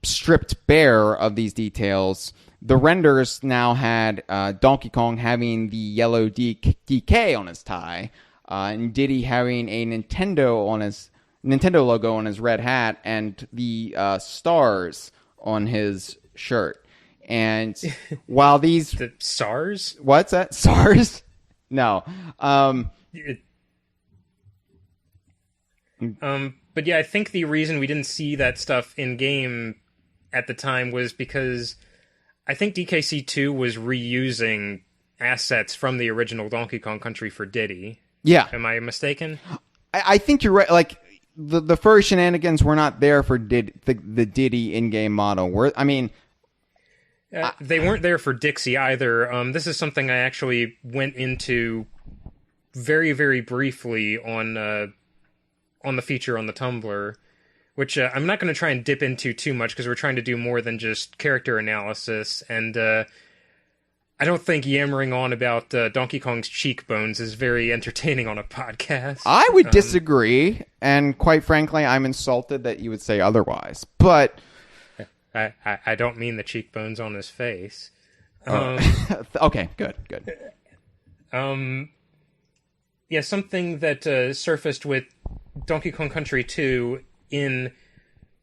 stripped bare of these details, the renders now had Donkey Kong having the yellow DK on his tie, and Diddy having a Nintendo logo on his red hat, and the stars on his shirt. And while these the SARS? What's that? SARS? No. But yeah, I think the reason we didn't see that stuff in game at the time was because I think DKC 2 was reusing assets from the original Donkey Kong Country for Diddy. Yeah. Am I mistaken? I think you're right. The first shenanigans were not there for the Diddy in-game model. They weren't there for Dixie either. This is something I actually went into very, very briefly on the feature on the Tumblr, which I'm not going to try and dip into too much because we're trying to do more than just character analysis, and I don't think yammering on about Donkey Kong's cheekbones is very entertaining on a podcast. I would disagree, and quite frankly, I'm insulted that you would say otherwise, but I don't mean the cheekbones on his face. Okay, good. Yeah, something that surfaced with Donkey Kong Country 2 in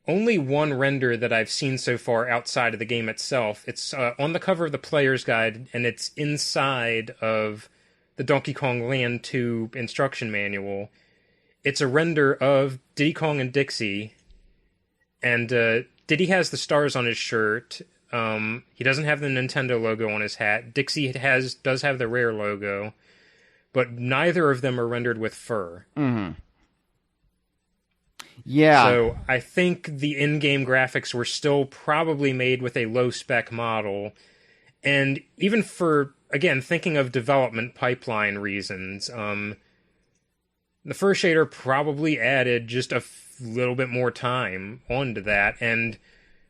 only one render that I've seen so far outside of the game itself. It's on the cover of the player's guide, and it's inside of the Donkey Kong Land 2 instruction manual. It's a render of Diddy Kong and Dixie, and Diddy has the stars on his shirt. He doesn't have the Nintendo logo on his hat. Dixie does have the Rare logo, but neither of them are rendered with fur. Mm-hmm. Yeah. So I think the in-game graphics were still probably made with a low-spec model. And even for, again, thinking of development pipeline reasons, the fur shader probably added just a little bit more time onto that. And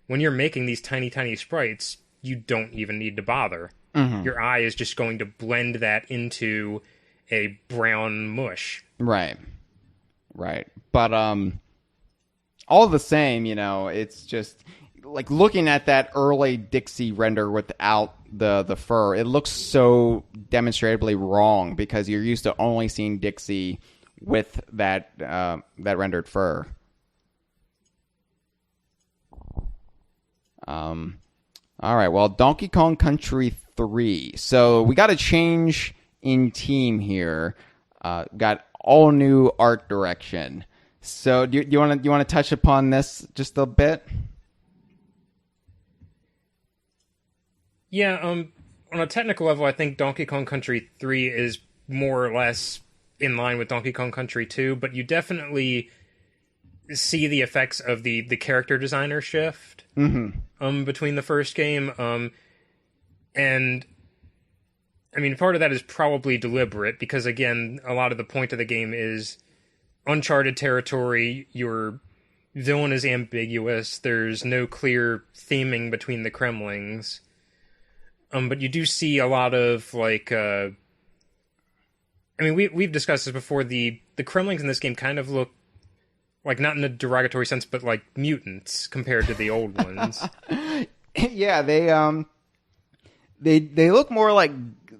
when you're making these tiny, tiny sprites, you don't even need to bother. Mm-hmm. Your eye is just going to blend that into a brown mush. Right. But, all the same, it's just looking at that early Dixie render without the fur, it looks so demonstrably wrong because you're used to only seeing Dixie with that rendered fur. All right, well, Donkey Kong Country 3. So we got a change in team here. Got all new art direction. So do you want to touch upon this just a bit? Yeah, on a technical level, I think Donkey Kong Country 3 is more or less in line with Donkey Kong Country 2, but you definitely see the effects of the character designer shift between the first game. And I mean, part of that is probably deliberate because, again, a lot of the point of the game is uncharted territory. Your villain is ambiguous. There's no clear theming between the Kremlings. But you do see a lot of, like, I mean, we've discussed this before. The Kremlings in this game kind of look like, not in a derogatory sense, but like mutants compared to the old ones. Yeah, they look more like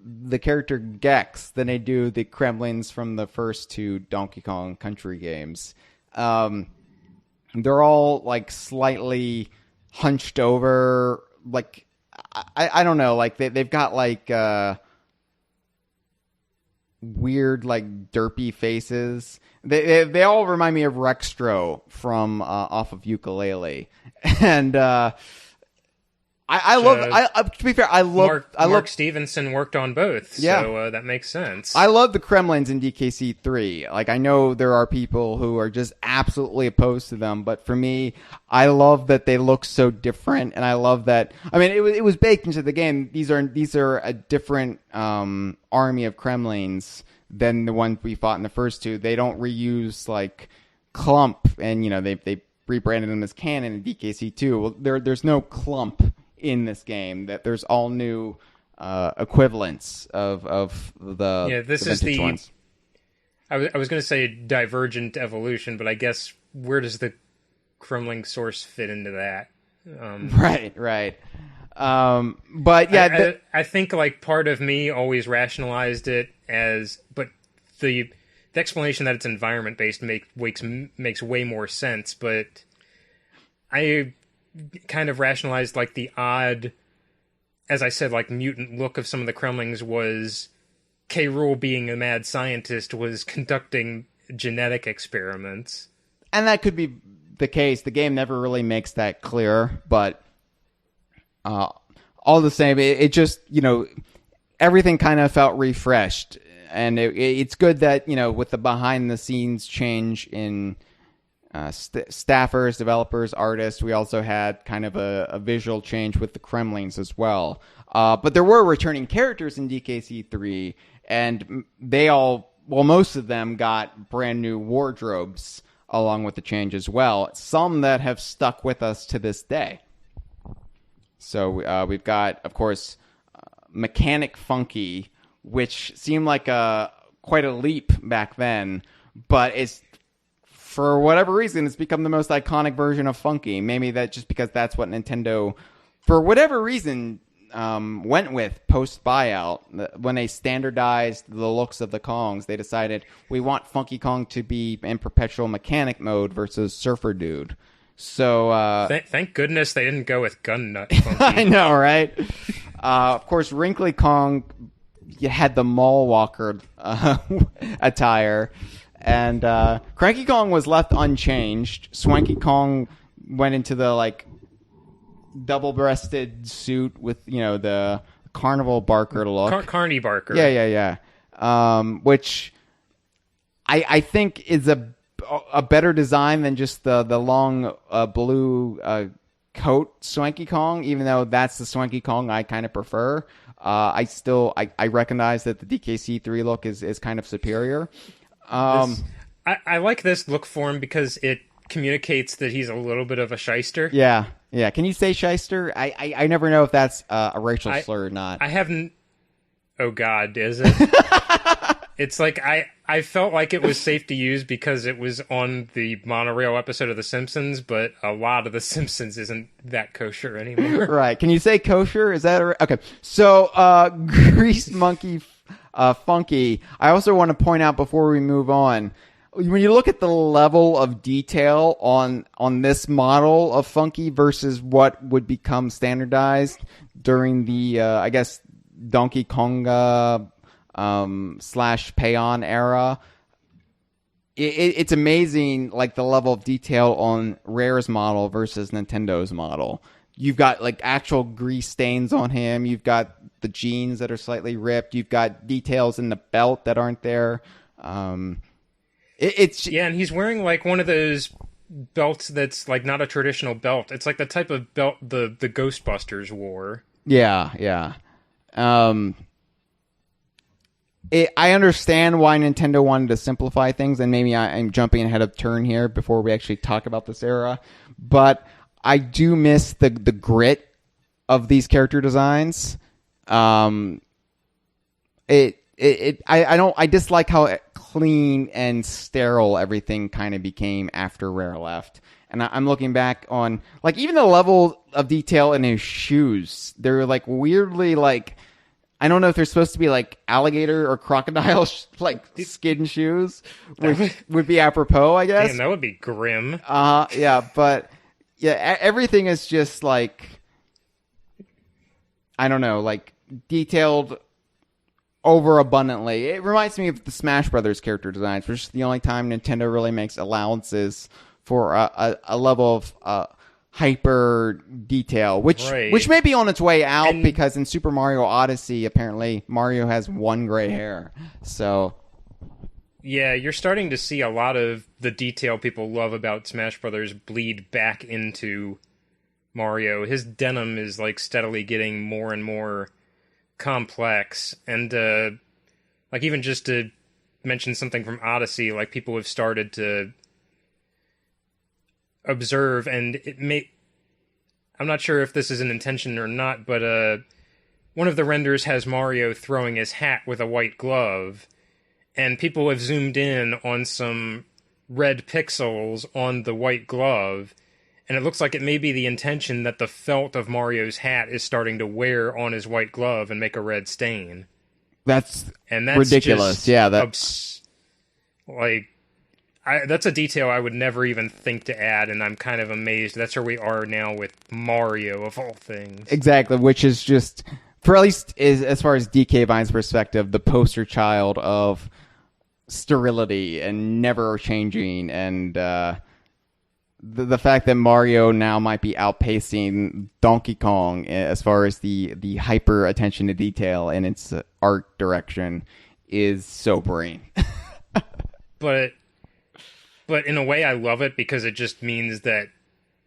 the character Gex than they do the Kremlings from the first two Donkey Kong Country games. They're all like slightly hunched over, like I don't know, like they've got like weird like derpy faces. They all remind me of Rextro from off of Ukulele, and to be fair, Mark Stevenson worked on both, so that makes sense. I love the Kremlins in DKC 3. Like, I know there are people who are just absolutely opposed to them, but for me, I love that they look so different, and I love that. I mean, it was baked into the game. These are a different army of Kremlins than the ones we fought in the first two. They don't reuse like Clump, and they rebranded them as Canon in DKC 2. Well, there's no Clump in this game. That there's all new equivalents of the this is the ones. I was going to say divergent evolution, but I guess where does the Kremling source fit into that? Right. But yeah, I think like part of me always rationalized it as, but the explanation that it's environment based makes way more sense. But I kind of rationalized like the odd, as I said, like mutant look of some of the Kremlings was K. Rool, being a mad scientist, was conducting genetic experiments, and that could be the case. The game never really makes that clear, but all the same, it just, everything kind of felt refreshed. And it's good that, with the behind the scenes change in staffers, developers, artists, we also had kind of a visual change with the Kremlings as well. But there were returning characters in DKC 3, and most of them got brand new wardrobes along with the change as well. Some that have stuck with us to this day. So we've got, of course, Mechanic Funky, which seemed like quite a leap back then, but it's, for whatever reason, it's become the most iconic version of Funky. Maybe that just because that's what Nintendo, for whatever reason, went with post-buyout. When they standardized the looks of the Kongs, they decided we want Funky Kong to be in perpetual mechanic mode versus Surfer Dude. So thank goodness they didn't go with Gun Nut Funky. I know, right? Of course, Wrinkly Kong, you had the Mall Walker attire, and Cranky Kong was left unchanged. Swanky Kong went into the like double-breasted suit with the Carnival Barker look. Carney Barker. Yeah. Which I think is a better design than just the long blue coat Swanky Kong, even though that's the Swanky Kong I kind of prefer. I recognize that the DKC 3 look is kind of superior. I like this look for him because it communicates that he's a little bit of a shyster. Yeah. Can you say shyster? I never know if that's a racial slur or not. I haven't. Oh God, is it? It's like I felt like it was safe to use because it was on the monorail episode of The Simpsons, but a lot of The Simpsons isn't that kosher anymore. Right. Can you say kosher? Is that okay? So, Grease Monkey Funky, I also want to point out before we move on, when you look at the level of detail on this model of Funky versus what would become standardized during the, I guess, Donkey Konga / Paon era, it's amazing, like the level of detail on Rare's model versus Nintendo's model. You've got like actual grease stains on him. You've got the jeans that are slightly ripped. You've got details in the belt that aren't there. It's Yeah, and he's wearing like one of those belts that's like not a traditional belt. It's like the type of belt the Ghostbusters wore. yeah. I understand why Nintendo wanted to simplify things, and maybe I'm jumping ahead of turn here before we actually talk about this era, but I do miss the grit of these character designs. I dislike how clean and sterile everything kind of became after Rare left. And I'm looking back on, like, even the level of detail in his shoes. They're, like, weirdly, like, I don't know if they're supposed to be, like, alligator or crocodile, like, skin shoes, which would be apropos, I guess. Damn, that would be grim. Yeah, but, yeah, everything is just, like, I don't know, like, detailed overabundantly. It reminds me of the Smash Brothers character designs, which is the only time Nintendo really makes allowances for a level of hyper detail, which may be on its way out, because in Super Mario Odyssey, apparently Mario has one gray hair. So yeah, you're starting to see a lot of the detail people love about Smash Brothers bleed back into Mario. His denim is like steadily getting more and more complex, and like, even just to mention something from Odyssey, like, people have started to observe, and I'm not sure if this is an intention or not, but one of the renders has Mario throwing his hat with a white glove, and people have zoomed in on some red pixels on the white glove, and it looks like it may be the intention that the felt of Mario's hat is starting to wear on his white glove and make a red stain. That's ridiculous. Yeah, that's a detail I would never even think to add, and I'm kind of amazed. That's where we are now with Mario, of all things. Exactly, which is just, for at least as far as DK Vine's perspective, the poster child of sterility and never changing, and the fact that Mario now might be outpacing Donkey Kong as far as the hyper attention to detail in its art direction is sobering. But in a way, I love it, because it just means that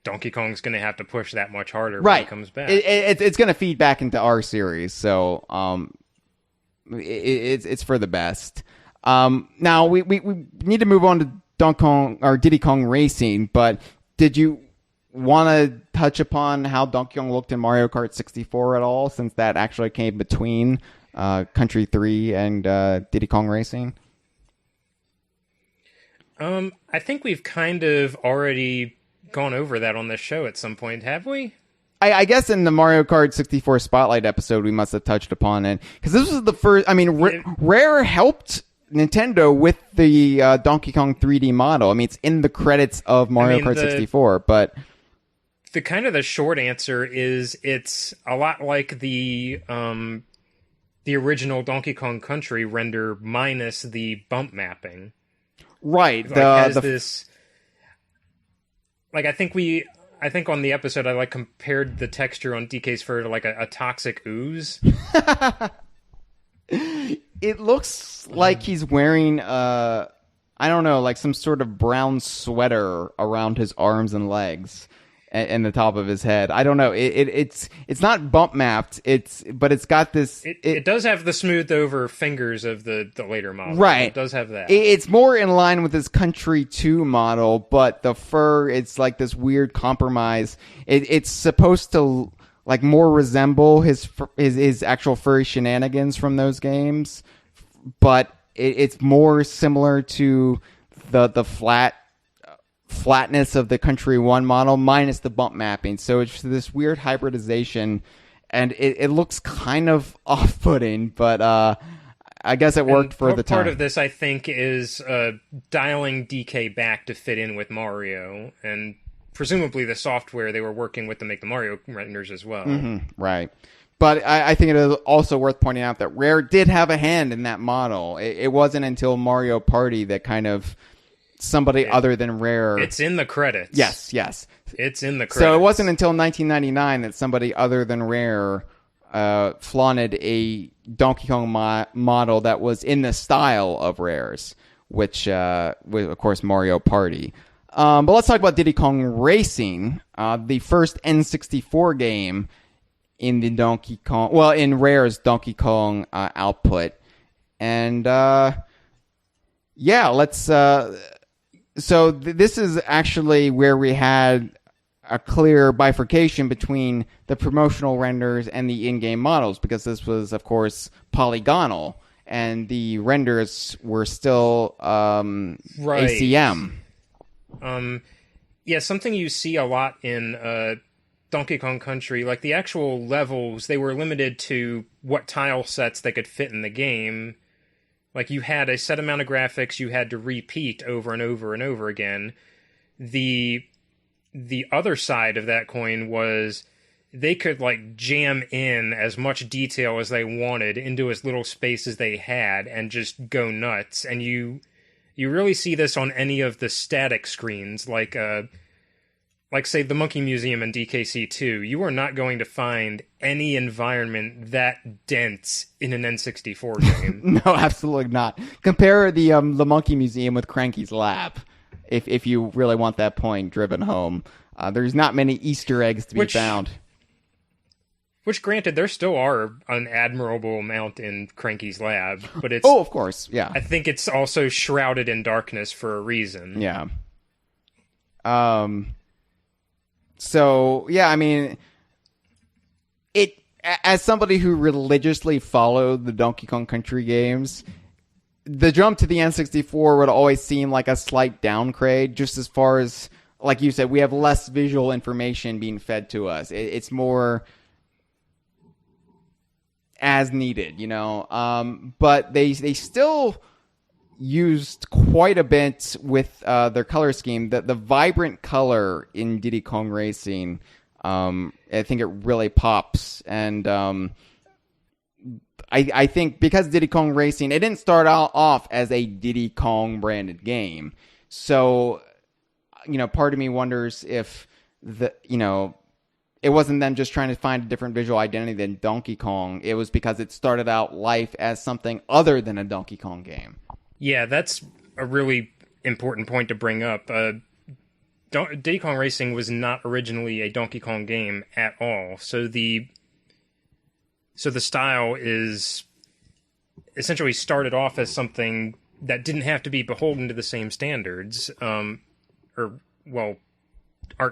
Donkey Kong's going to have to push that much harder when he comes back. It's going to feed back into our series, so it's for the best. Now we need to move on to Donkey Kong or Diddy Kong Racing, but did you want to touch upon how Donkey Kong looked in Mario Kart 64 at all, since that actually came between Country 3 and Diddy Kong Racing? I think we've kind of already gone over that on this show at some point, have we? I guess in the Mario Kart 64 Spotlight episode, we must have touched upon it, because this was the first. I mean, Rare helped Nintendo with the Donkey Kong 3D model. I mean, it's in the credits of Mario Kart 64, but the kind of the short answer is it's a lot like the original Donkey Kong Country render minus the bump mapping. Right. I think on the episode I compared the texture on DK's fur to like a toxic ooze. It looks like he's wearing I don't know, like some sort of brown sweater around his arms and legs and the top of his head. I don't know. It's not bump mapped. But it's got this. It does have the smoothed over fingers of the later model. Right. It does have that. It's more in line with his Country 2 model, but the fur, it's like this weird compromise. It's supposed to like more resemble his actual furry shenanigans from those games, but it's more similar to the flatness of the Country 1 model minus the bump mapping. So it's this weird hybridization, and it looks kind of off-putting, but I guess it worked for the time. Part of this, I think, is dialing DK back to fit in with Mario, and presumably the software they were working with to make the Mario renders as well. Mm-hmm, right. But I think it is also worth pointing out that Rare did have a hand in that model. It wasn't until Mario Party that kind of somebody other than Rare... It's in the credits. Yes. It's in the credits. So it wasn't until 1999 that somebody other than Rare flaunted a Donkey Kong model that was in the style of Rare's, which was, of course, Mario Party. But let's talk about Diddy Kong Racing, the first N64 game in the Donkey Kong, well, in Rare's Donkey Kong output. And yeah, let's. So this is actually where we had a clear bifurcation between the promotional renders and the in-game models, because this was, of course, polygonal, and the renders were still ACM. Yeah, something you see a lot in Donkey Kong Country, like the actual levels, they were limited to what tile sets they could fit in the game. Like, you had a set amount of graphics you had to repeat over and over and over again. The other side of that coin was they could, like, jam in as much detail as they wanted into as little space as they had and just go nuts. And you really see this on any of the static screens, like say, the Monkey Museum in DKC2. You are not going to find any environment that dense in an N64 game. No, absolutely not. Compare the Monkey Museum with Cranky's Lab, if you really want that point driven home. There's not many Easter eggs to be found. Which, granted, there still are an admirable amount in Cranky's Lab, but it's... Oh, of course, yeah. I think it's also shrouded in darkness for a reason. Yeah. So, yeah, I mean, as somebody who religiously followed the Donkey Kong Country games, the jump to the N64 would always seem like a slight downgrade, just as far as, like you said, we have less visual information being fed to us. It's more as needed, you know. But they still used quite a bit with their color scheme. The vibrant color in Diddy Kong Racing, I think it really pops. And I think because Diddy Kong Racing, it didn't start off as a Diddy Kong branded game. So, you know, part of me wonders if it wasn't them just trying to find a different visual identity than Donkey Kong. It was because it started out life as something other than a Donkey Kong game. Yeah, that's a really important point to bring up. Diddy Kong Racing was not originally a Donkey Kong game at all. So the style is essentially started off as something that didn't have to be beholden to the same standards, art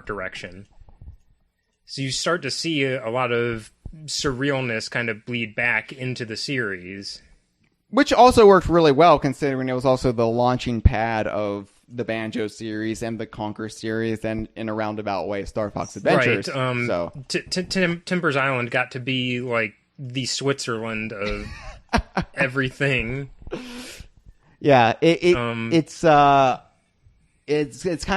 direction. So you start to see a lot of surrealness kind of bleed back into the series. Which also worked really well, considering it was also the launching pad of the Banjo series and the Conquer series, and in a roundabout way, Star Fox Adventures. Right. Timbers Island got to be like the Switzerland of everything. Yeah, it's kind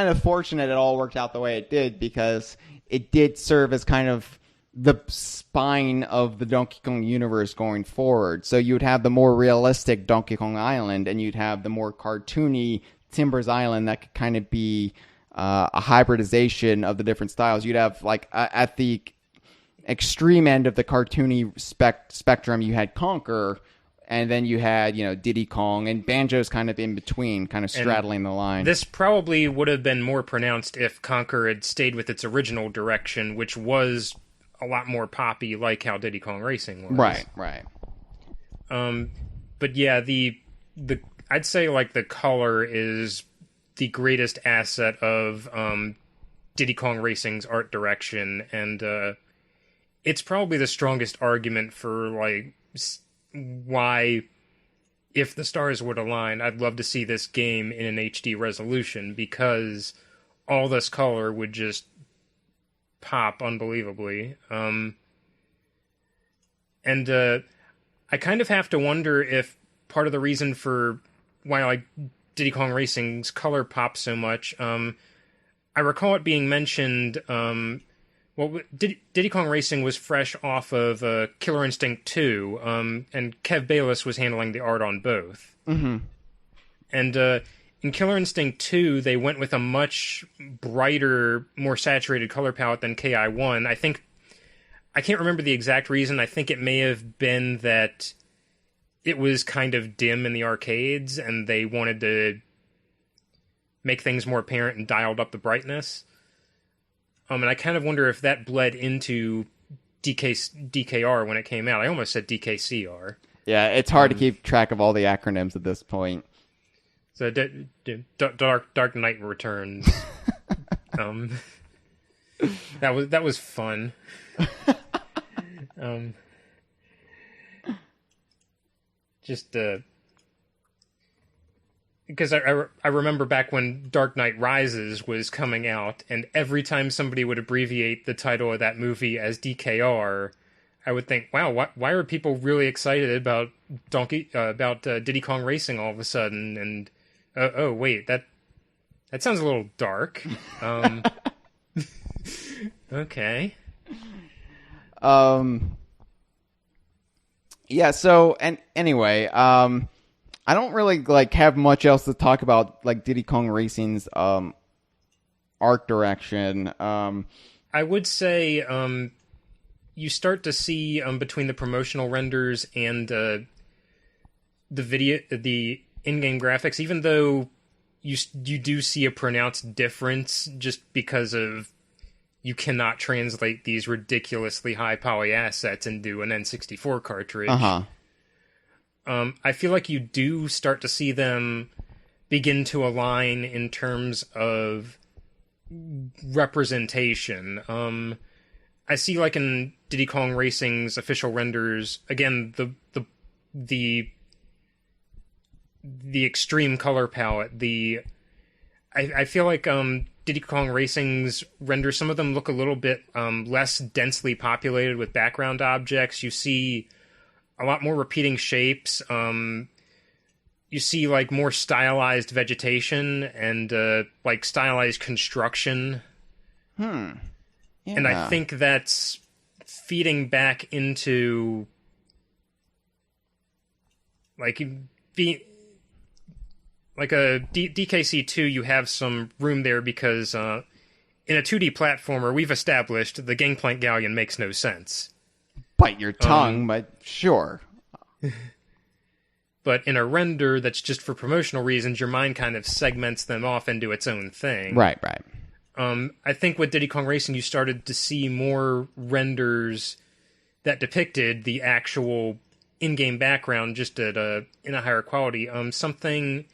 of fortunate it all worked out the way it did, because it did serve as kind of the spine of the Donkey Kong universe going forward. So you'd have the more realistic Donkey Kong Island, and you'd have the more cartoony Timbers Island that could kind of be a hybridization of the different styles. You'd have, like, at the extreme end of the cartoony spectrum, you had Conquer, and then you had, Diddy Kong, and Banjo's kind of in between, kind of straddling the line. This probably would have been more pronounced if Conquer had stayed with its original direction, which was a lot more poppy, like how Diddy Kong Racing was. Right. But yeah, the I'd say, like, the color is the greatest asset of Diddy Kong Racing's art direction, and it's probably the strongest argument for, like, why, if the stars would align, I'd love to see this game in an HD resolution, because all this color would just pop unbelievably. And I kind of have to wonder if part of the reason for why, like, Diddy Kong Racing's color pops so much, I recall it being mentioned, Diddy Kong Racing was fresh off of Killer Instinct 2, and Kev Bayless was handling the art on both. Mm-hmm. And in Killer Instinct 2, they went with a much brighter, more saturated color palette than KI1. I I can't remember the exact reason. I think it may have been that it was kind of dim in the arcades, and they wanted to make things more apparent and dialed up the brightness. And I kind of wonder if that bled into DKR when it came out. I almost said DKCR. Yeah, it's hard to keep track of all the acronyms at this point. So Dark Knight Returns. That was fun. Just because I remember back when Dark Knight Rises was coming out, and every time somebody would abbreviate the title of that movie as DKR, I would think, wow, why are people really excited about Diddy Kong Racing all of a sudden? And oh wait, that sounds a little dark. Okay. Yeah, so, and anyway, I don't really, have much else to talk about, Diddy Kong Racing's, art direction. I would say, you start to see, between the promotional renders and, the in-game graphics, even though you do see a pronounced difference just because of you cannot translate these ridiculously high poly assets into an N64 cartridge. Uh-huh. I feel like you do start to see them begin to align in terms of representation. I see, in Diddy Kong Racing's official renders, again, the extreme color palette, I feel like Diddy Kong Racing's renders, some of them look a little bit less densely populated with background objects. You see a lot more repeating shapes. You see more stylized vegetation and stylized construction. Yeah. And I think that's feeding back into DKC2, you have some room there because in a 2D platformer, we've established the Gangplank Galleon makes no sense. Bite your tongue, but sure. But in a render that's just for promotional reasons, your mind kind of segments them off into its own thing. Right. I think with Diddy Kong Racing, you started to see more renders that depicted the actual in-game background just in a higher quality. Something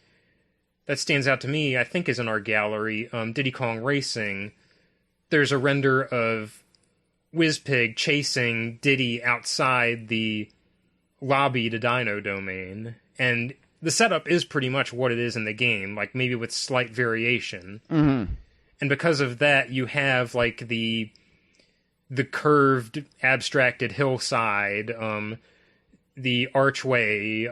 that stands out to me, I think, is in our gallery, Diddy Kong Racing. There's a render of Wizpig chasing Diddy outside the lobby to Dino Domain, and the setup is pretty much what it is in the game, maybe with slight variation. Mm-hmm. And because of that, you have the curved, abstracted hillside, the archway,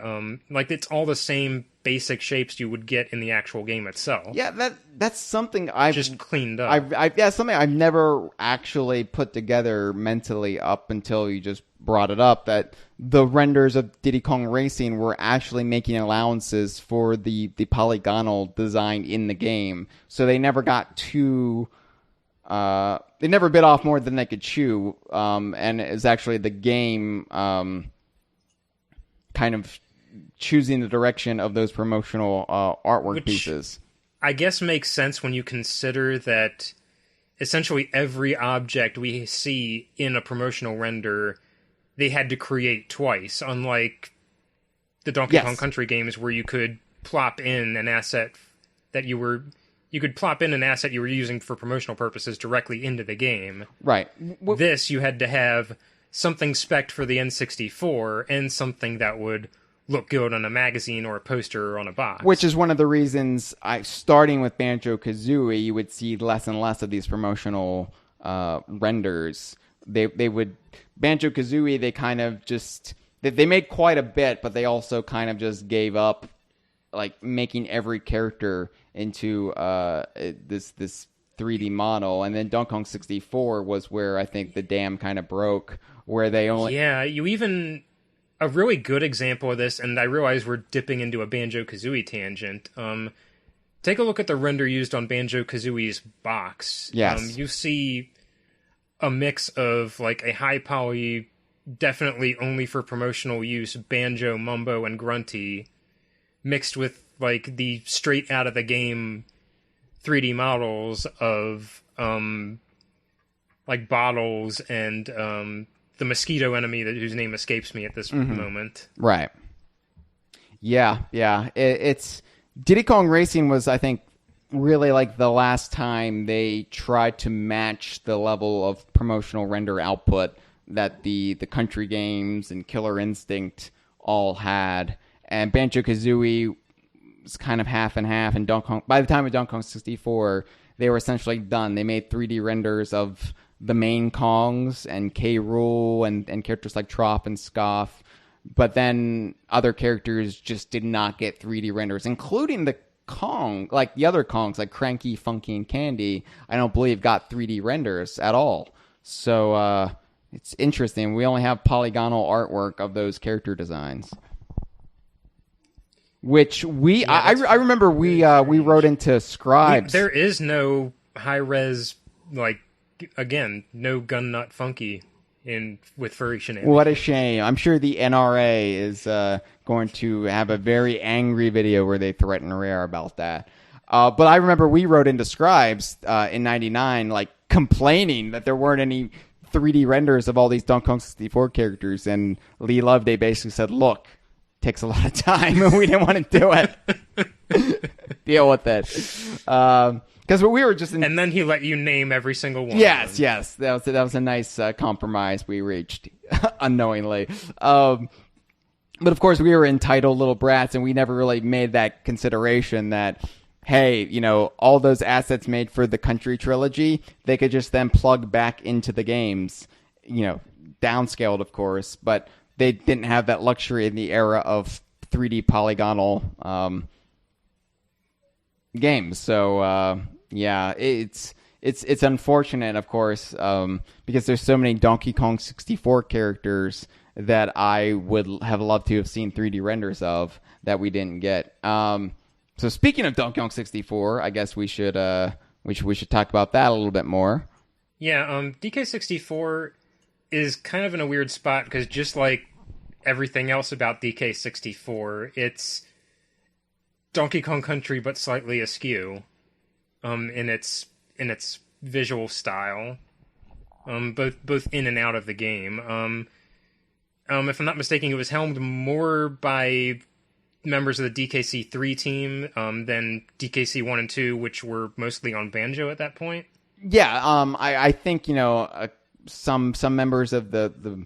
it's all the same basic shapes you would get in the actual game itself. Yeah, that's something I've just cleaned up. Something I've never actually put together mentally up until you just brought it up, that the renders of Diddy Kong Racing were actually making allowances for the polygonal design in the game. So they never got too... they never bit off more than they could chew, and it's actually the game kind of choosing the direction of those promotional artwork pieces. I guess makes sense when you consider that essentially every object we see in a promotional render, they had to create twice, unlike the Donkey Kong Country games where you could plop in an asset that you were using for promotional purposes directly into the game. Right. This, you had to have something spec'd for the N64 and something that would look good on a magazine or a poster or on a box. Which is one of the reasons, starting with Banjo-Kazooie, you would see less and less of these promotional renders. They would... Banjo-Kazooie, they kind of just... They made quite a bit, but they also kind of just gave up, making every character into this 3D model. And then Donkey Kong 64 was where I think the dam kind of broke, where they only... Yeah, you even... A really good example of this, and I realize we're dipping into a Banjo-Kazooie tangent. Take a look at the render used on Banjo-Kazooie's box. Yes. You see a mix of like a high poly, definitely only for promotional use, banjo, mumbo, and grunty, mixed with like the straight out of the game 3D models of like bottles and the mosquito enemy whose name escapes me at this moment. Right. Yeah. It's Diddy Kong Racing was, I think, really like the last time they tried to match the level of promotional render output that the country games and Killer Instinct all had. And Banjo-Kazooie was kind of half and half. And by the time of Donkey Kong 64, they were essentially done. They made 3D renders of the main Kongs and K. Rool and characters like Trop and Scoff. But then other characters just did not get 3D renders, including the Kong, like the other Kongs, like Cranky, Funky, and Candy, I don't believe got 3D renders at all. So it's interesting. We only have polygonal artwork of those character designs. Which I remember we wrote into Scribes. There is no high res, like, again, no Gun Nut Funky with furry shenanigans. What a shame. I'm sure the NRA is going to have a very angry video where they threaten Rare about that. But I remember we wrote into Scribes in 99, like, complaining that there weren't any 3D renders of all these Donkey Kong 64 characters, and Lee Loveday basically said, look, it takes a lot of time, and we didn't want to do it. Deal with it. Because we were just and then he let you name every single one. Yes. That was a nice compromise we reached unknowingly. But of course, we were entitled little brats, and we never really made that consideration that, hey, all those assets made for the Country trilogy, they could just then plug back into the games, downscaled, of course, but they didn't have that luxury in the era of 3D polygonal games. So yeah, it's unfortunate, of course, because there's so many Donkey Kong 64 characters that I would have loved to have seen 3D renders of that we didn't get. So speaking of Donkey Kong 64, I guess we should talk about that a little bit more. Yeah, DK64 is kind of in a weird spot because just like everything else about DK64, it's Donkey Kong Country but slightly askew in its visual style, both in and out of the game. If I'm not mistaken, it was helmed more by members of the DKC3 team than DKC 1 and 2, which were mostly on banjo at that point. Yeah, I think some members of the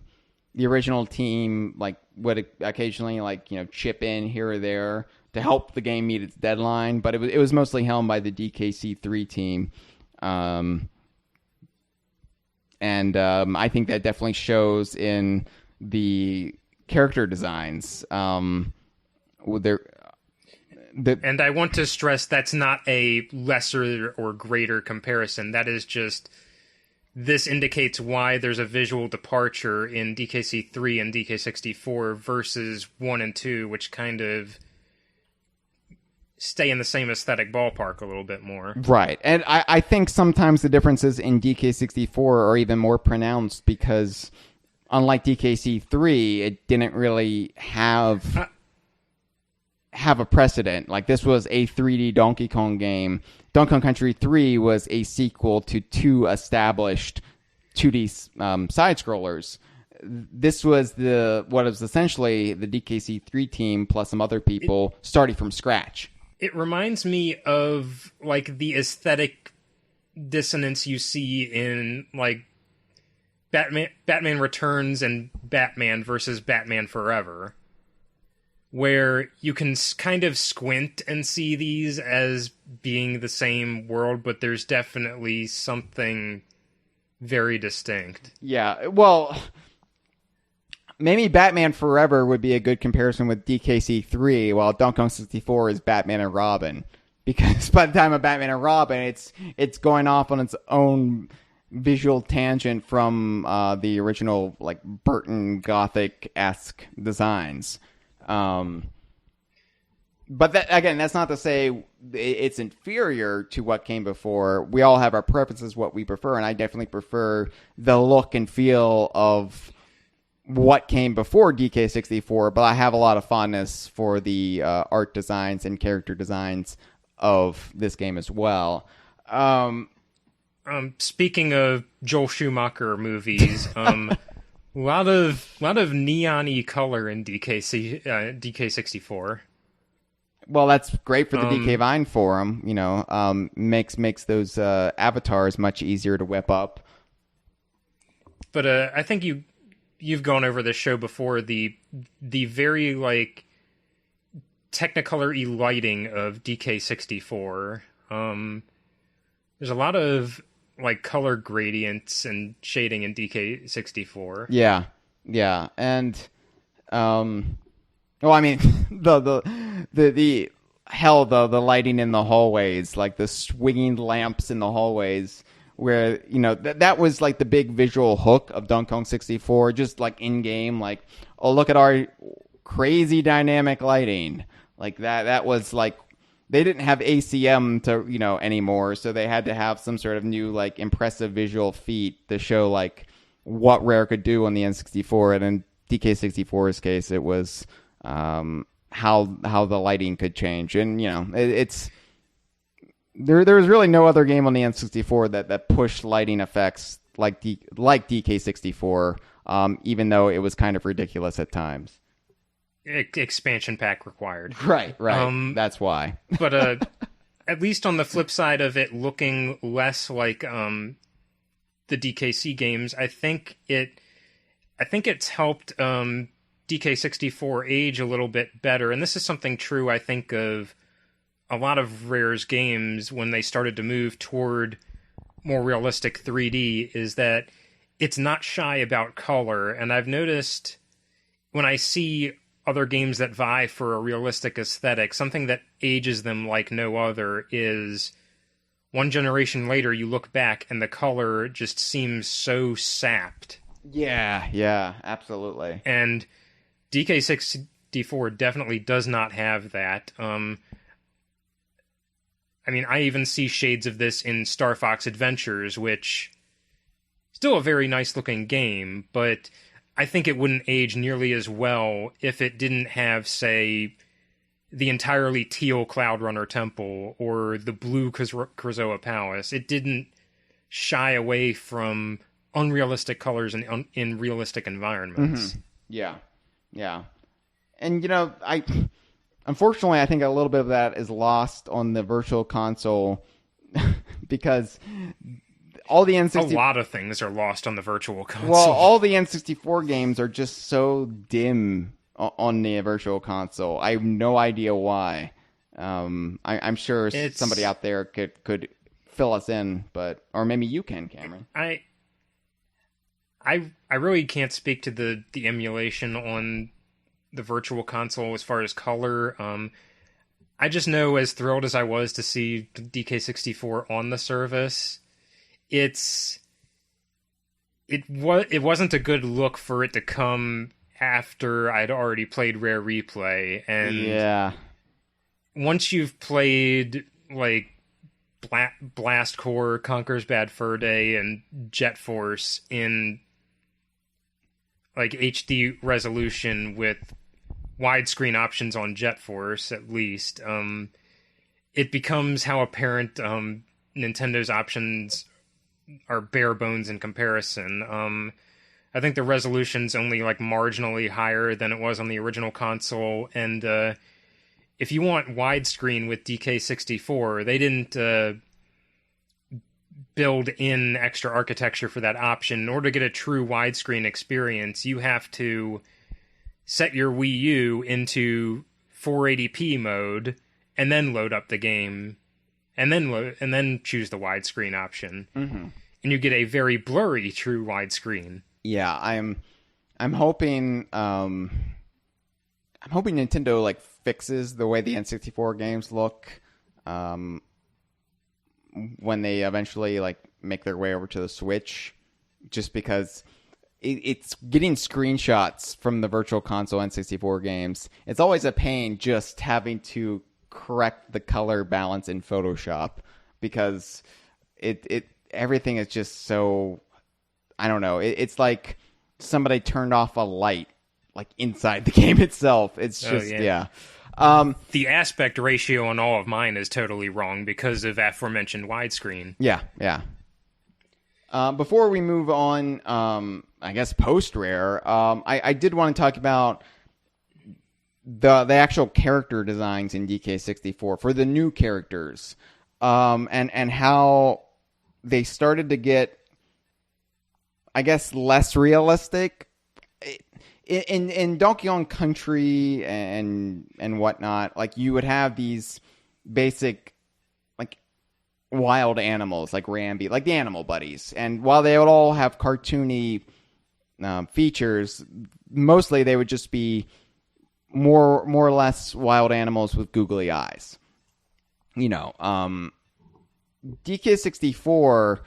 original team would occasionally chip in here or there to help the game meet its deadline, but it was mostly helmed by the DKC3 team, and I think that definitely shows in the character designs. And I want to stress that's not a lesser or greater comparison. That is just, this indicates why there's a visual departure in DKC 3 and DK64 versus 1 and 2, which kind of stay in the same aesthetic ballpark a little bit more. Right. And I think sometimes the differences in DK64 are even more pronounced because unlike DKC3, it didn't really have a precedent. Like, this was a 3D Donkey Kong game. Donkey Kong Country 3 was a sequel to two established 2D side-scrollers. This was what was essentially the DKC3 team plus some other people starting from scratch. It reminds me of, the aesthetic dissonance you see in, Batman Returns and Batman versus Batman Forever, where you can kind of squint and see these as being the same world, but there's definitely something very distinct. Yeah, well, maybe Batman Forever would be a good comparison with DKC3, while Donkey Kong 64 is Batman and Robin. Because by the time of Batman and Robin, it's going off on its own visual tangent from the original, Burton Gothic-esque designs. But that's not to say it's inferior to what came before. We all have our preferences, what we prefer, and I definitely prefer the look and feel of what came before DK64, but I have a lot of fondness for the art designs and character designs of this game as well. Speaking of Joel Schumacher movies, a lot of neon-y color in DK64. Well, that's great for the DK Vine forum. Makes those avatars much easier to whip up. But I think you've gone over this show before. The very like Technicolor-y lighting of DK64. There's a lot of like color gradients and shading in DK64. Yeah, and well, I mean, the lighting in the hallways, like the swinging lamps in the hallways, where that was like the big visual hook of Donkey Kong 64, just like in game, like, oh, look at our crazy dynamic lighting, like that was like they didn't have ACM to anymore, so they had to have some sort of new like impressive visual feat to show like what Rare could do on the N64, and in DK64's case, it was how the lighting could change, and it's there was really no other game on the N64 that pushed lighting effects like DK64, even though it was kind of ridiculous at times. Expansion pack required. Right. That's why. But at least on the flip side of it looking less like the DKC games, I think it's helped DK64 age a little bit better, and this is something true, I think, of a lot of Rare's games when they started to move toward more realistic 3D, is that it's not shy about color, and I've noticed when I see other games that vie for a realistic aesthetic, something that ages them like no other is one generation later you look back and the color just seems so sapped. Yeah, absolutely. And DK64 definitely does not have that. I mean, I even see shades of this in Star Fox Adventures, which still a very nice looking game, but I think it wouldn't age nearly as well if it didn't have, say, the entirely teal Cloud Runner Temple or the blue Krazoa Palace. It didn't shy away from unrealistic colors in realistic environments. Mm-hmm. Yeah. And, unfortunately, I think a little bit of that is lost on the Virtual Console because all the N64... A lot of things are lost on the Virtual Console. Well, all the N64 games are just so dim on the Virtual Console. I have no idea why. I'm sure somebody out there could fill us in, or maybe you can, Cameron. I really can't speak to the emulation on the Virtual Console as far as color. I just know, as thrilled as I was to see DK64 on the service, it wasn't a good look for it to come after I'd already played Rare Replay, and yeah, once you've played like Blast Corps, Conker's Bad Fur Day, and Jet Force in like HD resolution with widescreen options on Jet Force, at least, it becomes how apparent Nintendo's options are bare bones in comparison. I think the resolution's only like marginally higher than it was on the original console, and if you want widescreen with DK64, they didn't build in extra architecture for that option. In order to get a true widescreen experience, you have to set your Wii U into 480p mode and then load up the game and then choose the widescreen option. Mm-hmm. And you get a very blurry true widescreen. Yeah, I'm hoping Nintendo like fixes the way the N64 games look when they eventually like make their way over to the Switch, just because it's getting screenshots from the Virtual Console N64 games. It's always a pain just having to correct the color balance in Photoshop because it everything is just so, I don't know. It's like somebody turned off a light like inside the game itself. It's just the aspect ratio on all of mine is totally wrong because of aforementioned widescreen. Yeah. Before we move on, I guess post-Rare, I did want to talk about the actual character designs in DK64 for the new characters, and how they started to get, I guess, less realistic. In Donkey Kong Country and whatnot, like you would have these basic like wild animals like Rambi, like the animal buddies, and while they would all have cartoony features, mostly they would just be more or less wild animals with googly eyes. You know, DK64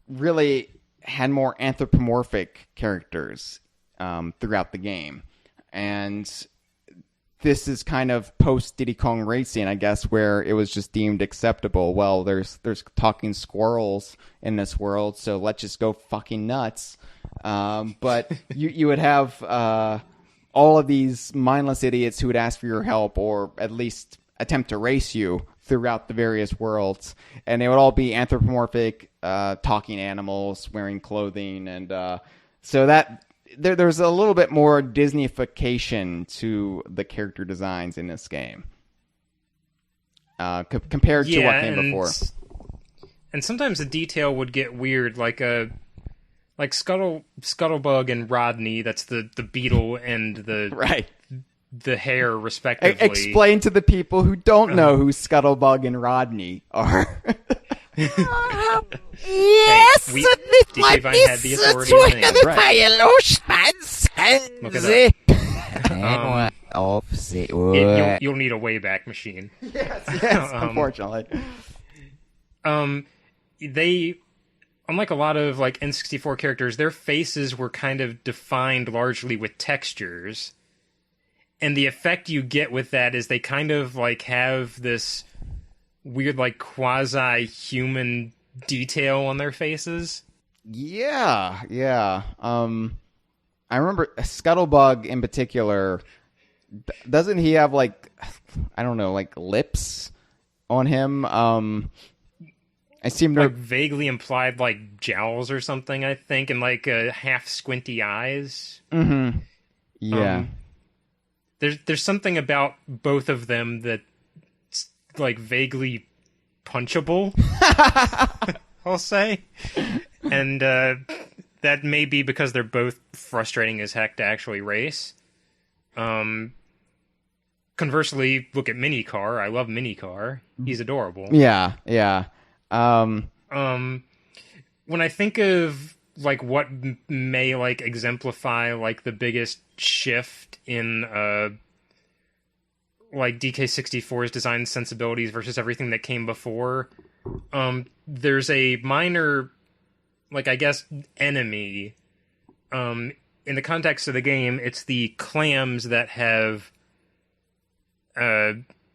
really had more anthropomorphic characters throughout the game, and this is kind of post Diddy Kong Racing, I guess, where it was just deemed acceptable. Well, there's talking squirrels in this world, so let's just go fucking nuts. But you would have all of these mindless idiots who would ask for your help, or at least attempt to race you throughout the various worlds, and they would all be anthropomorphic, talking animals, wearing clothing, and so that. There's a little bit more Disney-fication to the character designs in this game compared to what came before. And sometimes the detail would get weird, like Scuttlebug and Rodney. That's the beetle and the hare, respectively. Explain to the people who don't know who Scuttlebug and Rodney are. Yes, hey, DK Vine had the authority on You'll need a Wayback Machine. Yes, unfortunately. They, unlike a lot of like N64 characters, their faces were kind of defined largely with textures. And the effect you get with that is they kind of like have this weird like quasi-human detail on their faces. Yeah. I remember Scuttlebug in particular. Doesn't he have like, I don't know, like lips on him? I seem to like vaguely implied like jowls or something, I think, and like half squinty eyes. Mm-hmm. Yeah. There's something about both of them that's like vaguely punchable, I'll say. And that may be because they're both frustrating as heck to actually race. Conversely, look at Minicar. I love Minicar. He's adorable. Yeah. When I think of like what may like exemplify like the biggest shift in like DK64's design sensibilities versus everything that came before, there's a minor, like I guess, enemy. In the context of the game, it's the clams that have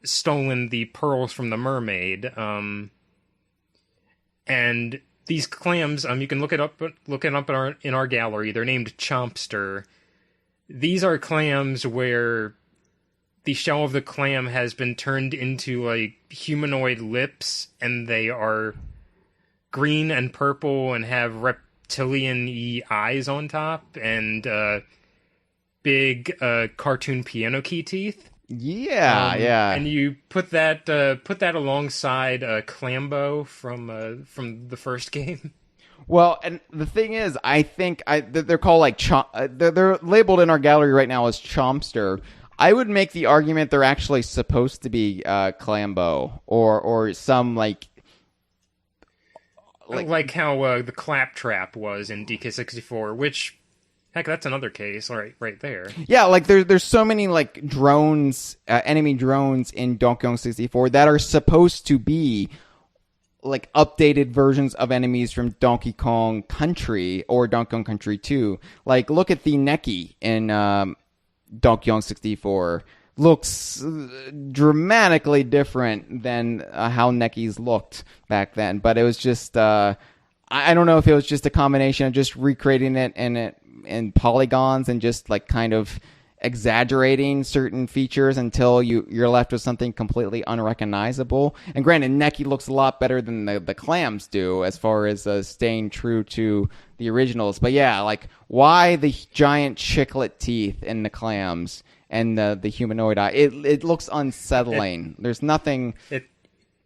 stolen the pearls from the mermaid. And these clams, you can look it up in our gallery. They're named Chompster. These are clams where the shell of the clam has been turned into like humanoid lips, and they are green and purple and have reptilian-y eyes on top, and big cartoon piano key teeth. Yeah. And you put that alongside Clambo from the first game. Well, and the thing is, I think they're called like they're labeled in our gallery right now as Chompster. I would make the argument they're actually supposed to be Clambo or some like how the Claptrap was in DK64, which. Heck, that's another case, right there. Yeah, like there's so many like drones, enemy drones in Donkey Kong 64 that are supposed to be like updated versions of enemies from Donkey Kong Country or Donkey Kong Country 2. Like, look at the Neki in Donkey Kong 64. Looks dramatically different than how Nekis looked back then. But it was just, I don't know if it was just a combination of just recreating it in polygons and just like kind of exaggerating certain features until you're left with something completely unrecognizable. And granted, Neki looks a lot better than the clams do as far as staying true to the originals. But yeah, like, why the giant chiclet teeth in the clams and the humanoid eye? It looks unsettling. There's nothing...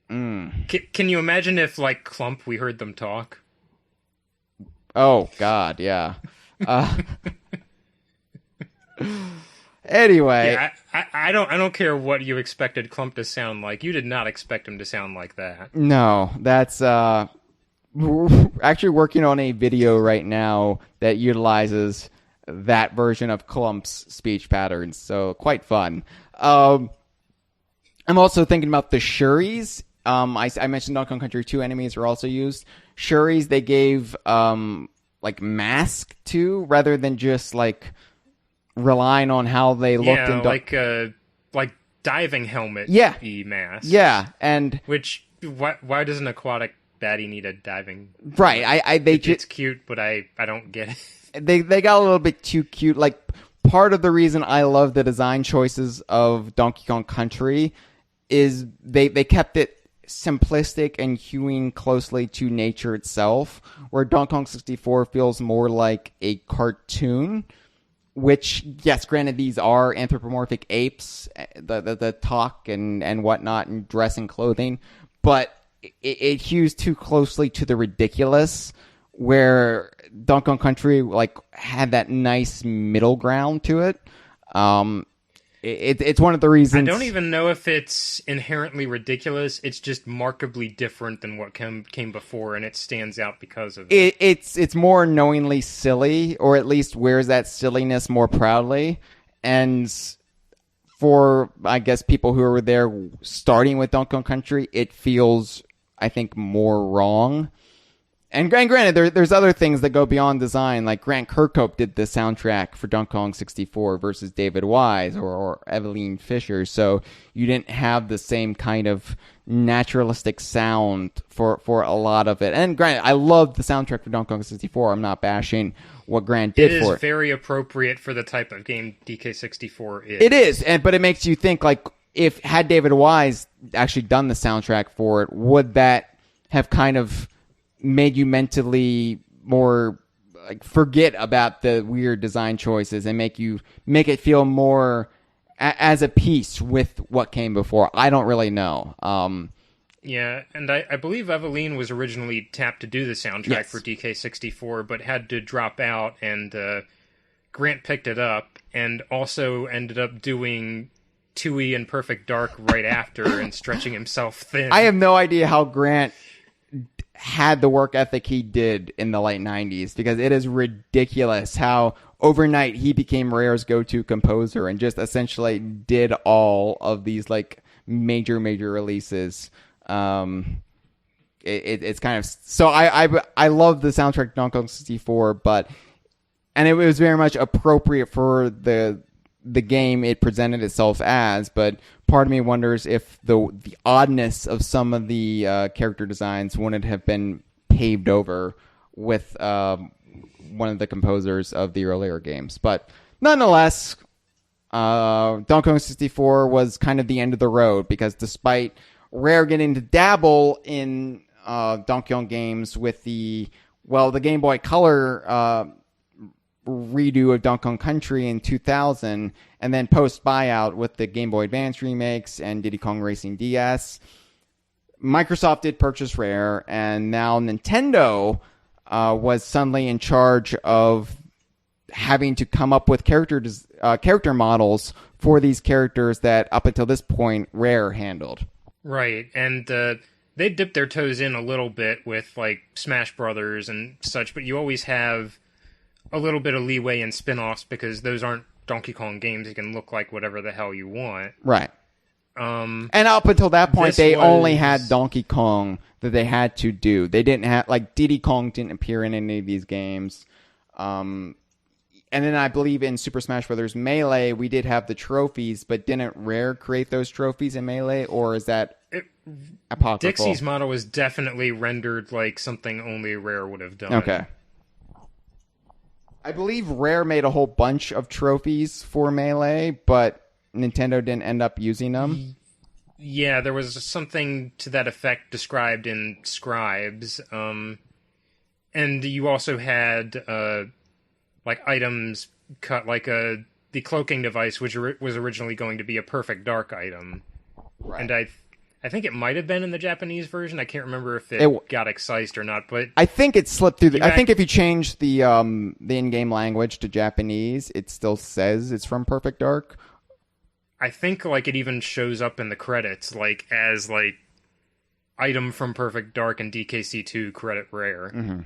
Can you imagine if, like, Clump, we heard them talk? Oh, God, yeah. Anyway, yeah, I don't care what you expected Clump to sound like. You did not expect him to sound like that. No, that's we're actually working on a video right now that utilizes that version of Clump's speech patterns. So quite fun. I'm also thinking about the Shuris. I mentioned Donkey Kong Country 2 enemies are also used. Shuris they gave like mask to rather than just like relying on how they looked in like diving helmet mask. Yeah, and which why does an aquatic baddie need a diving right it's cute, but I don't get it. They got a little bit too cute. Like, part of the reason I love the design choices of Donkey Kong Country is they kept it simplistic and hewing closely to nature itself, where Donkey Kong 64 feels more like a cartoon. Which, yes, granted, these are anthropomorphic apes, the talk and whatnot, and dress and clothing, but it hews too closely to the ridiculous, where Donkey Kong Country like had that nice middle ground to it. It's one of the reasons... I don't even know if it's inherently ridiculous. It's just markedly different than what came before, and it stands out because of it. It's more knowingly silly, or at least wears that silliness more proudly. And for, I guess, people who are there starting with Donkey Kong Country, it feels, I think, more wrong. And granted, there's other things that go beyond design, like Grant Kirkhope did the soundtrack for Donkey Kong 64 versus David Wise or Eveline Fisher, so you didn't have the same kind of naturalistic sound for a lot of it. And granted, I love the soundtrack for Donkey Kong 64. I'm not bashing what Grant did for it. It is very appropriate for the type of game DK64 is. It is, but it makes you think, like, had David Wise actually done the soundtrack for it, would that have kind of made you mentally more like forget about the weird design choices and make it feel more as a piece with what came before? I don't really know. Yeah, and I believe Eveline was originally tapped to do the soundtrack for DK64, but had to drop out, and Grant picked it up, and also ended up doing Tui and Perfect Dark right after and stretching himself thin. I have no idea how Grant had the work ethic he did in the late 90s, because it is ridiculous how overnight he became Rare's go-to composer and just essentially did all of these like major releases. It's kind of so I love the soundtrack to Donkey Kong 64, and it was very much appropriate for the game it presented itself as, but part of me wonders if the oddness of some of the character designs wouldn't have been paved over with one of the composers of the earlier games. But nonetheless, Donkey Kong 64 was kind of the end of the road, because despite Rare getting to dabble in Donkey Kong games with the Game Boy Color redo of Donkey Kong Country in 2000, and then post buyout with the Game Boy Advance remakes and Diddy Kong Racing DS, Microsoft did purchase Rare, and now Nintendo was suddenly in charge of having to come up with character models for these characters that up until this point Rare handled. Right, and they dipped their toes in a little bit with like Smash Brothers and such, but you always have a little bit of leeway in spin-offs, because those aren't Donkey Kong games. You can look like whatever the hell you want. Right. And up until that point, they only had Donkey Kong that they had to do. They didn't have, like, Diddy Kong didn't appear in any of these games. And then I believe in Super Smash Bros. Melee, we did have the trophies, but didn't Rare create those trophies in Melee, or is that apocryphal? Dixie's model was definitely rendered like something only Rare would have done. Okay. I believe Rare made a whole bunch of trophies for Melee, but Nintendo didn't end up using them. Yeah, there was something to that effect described in Scribes. And you also had like items cut, like the cloaking device, which was originally going to be a Perfect Dark item. Right. And I think it might have been in the Japanese version. I can't remember if it got excised or not, but I think it slipped through. I think if you change the in-game language to Japanese, it still says it's from Perfect Dark. I think like it even shows up in the credits, like as like item from Perfect Dark and DKC2 credit Rare. Mm-hmm.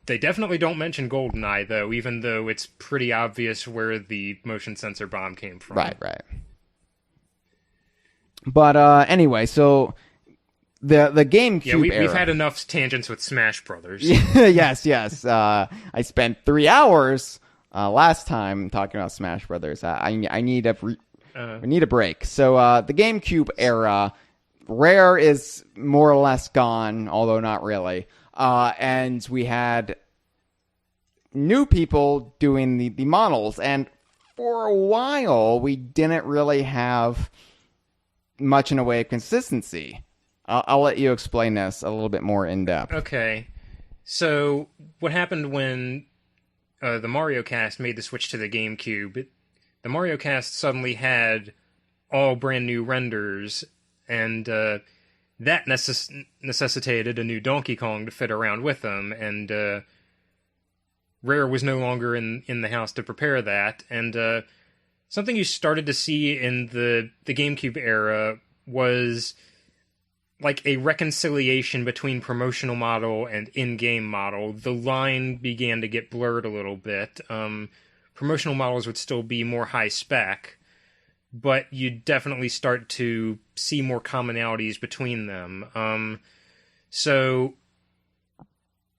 They definitely don't mention GoldenEye though, even though it's pretty obvious where the motion sensor bomb came from. Right. But anyway, so the GameCube era. We've had enough tangents with Smash Brothers. yes. I spent 3 hours last time talking about Smash Brothers. I need we need a break. So the GameCube era, Rare is more or less gone, although not really. And we had new people doing the models, and for a while we didn't really have much in the way of consistency. I'll let you explain this a little bit more in depth. Okay, so what happened when the Mario Cast made the switch to the GameCube? The Mario Cast suddenly had all brand new renders, and that necessitated a new Donkey Kong to fit around with them, and Rare was no longer in the house to prepare that, and something you started to see in the GameCube era was like a reconciliation between promotional model and in-game model. The line began to get blurred a little bit. Promotional models would still be more high-spec, but you definitely start to see more commonalities between them.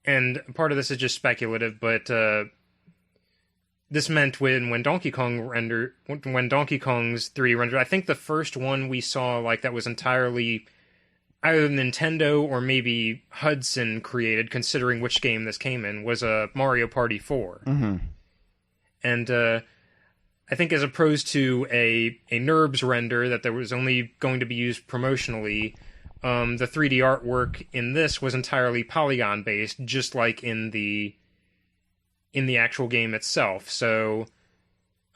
And part of this is just speculative, but this meant when Donkey Kong's 3D rendered, I think the first one we saw like that was entirely either Nintendo or maybe Hudson created, considering which game this came in, was Mario Party 4. Mm-hmm. And I think as opposed to a NURBS render that there was only going to be used promotionally, the 3D artwork in this was entirely polygon-based, just like in the actual game itself. So,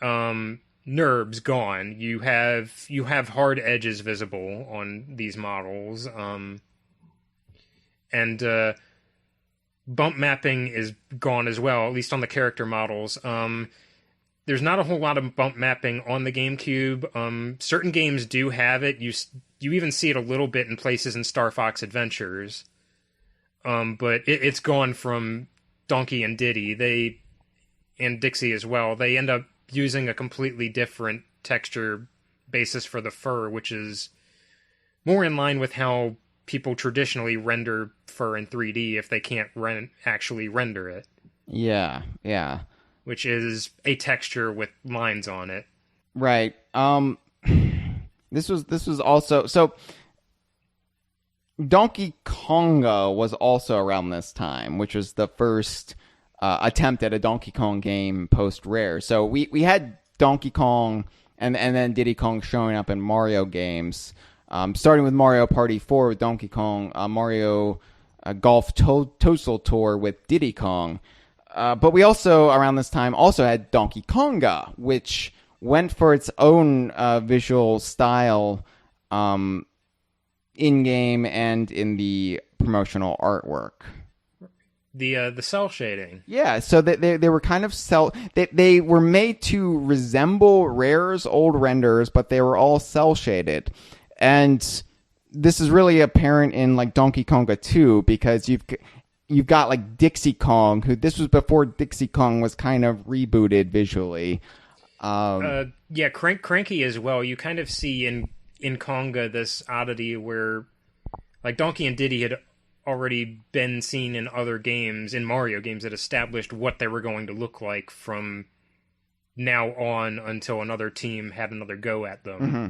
NURBS gone. You have hard edges visible on these models, and bump mapping is gone as well, at least on the character models. There's not a whole lot of bump mapping on the GameCube. Certain games do have it. You even see it a little bit in places in Star Fox Adventures. But it's gone from Donkey and Diddy. And Dixie as well. They end up using a completely different texture basis for the fur, which is more in line with how people traditionally render fur in 3D if they can't actually render it. Yeah. Which is a texture with lines on it. Right. This was also so. Donkey Konga was also around this time, which was the first attempt at a Donkey Kong game post Rare. So we had Donkey Kong and then Diddy Kong showing up in Mario games, starting with Mario Party 4 with Donkey Kong, Mario Golf Toadstool Tour with Diddy Kong. But we also, around this time, also had Donkey Konga, which went for its own visual style in-game and in the promotional artwork. The cell shading. Yeah, so they were kind of they were made to resemble Rare's old renders, but they were all cell shaded. And this is really apparent in like Donkey Konga 2, because you've got like Dixie Kong, who this was before Dixie Kong was kind of rebooted visually. Yeah, Cranky as well. You kind of see in Konga this oddity where, like, Donkey and Diddy had already been seen in other games, in Mario games, that established what they were going to look like from now on until another team had another go at them. Mm-hmm.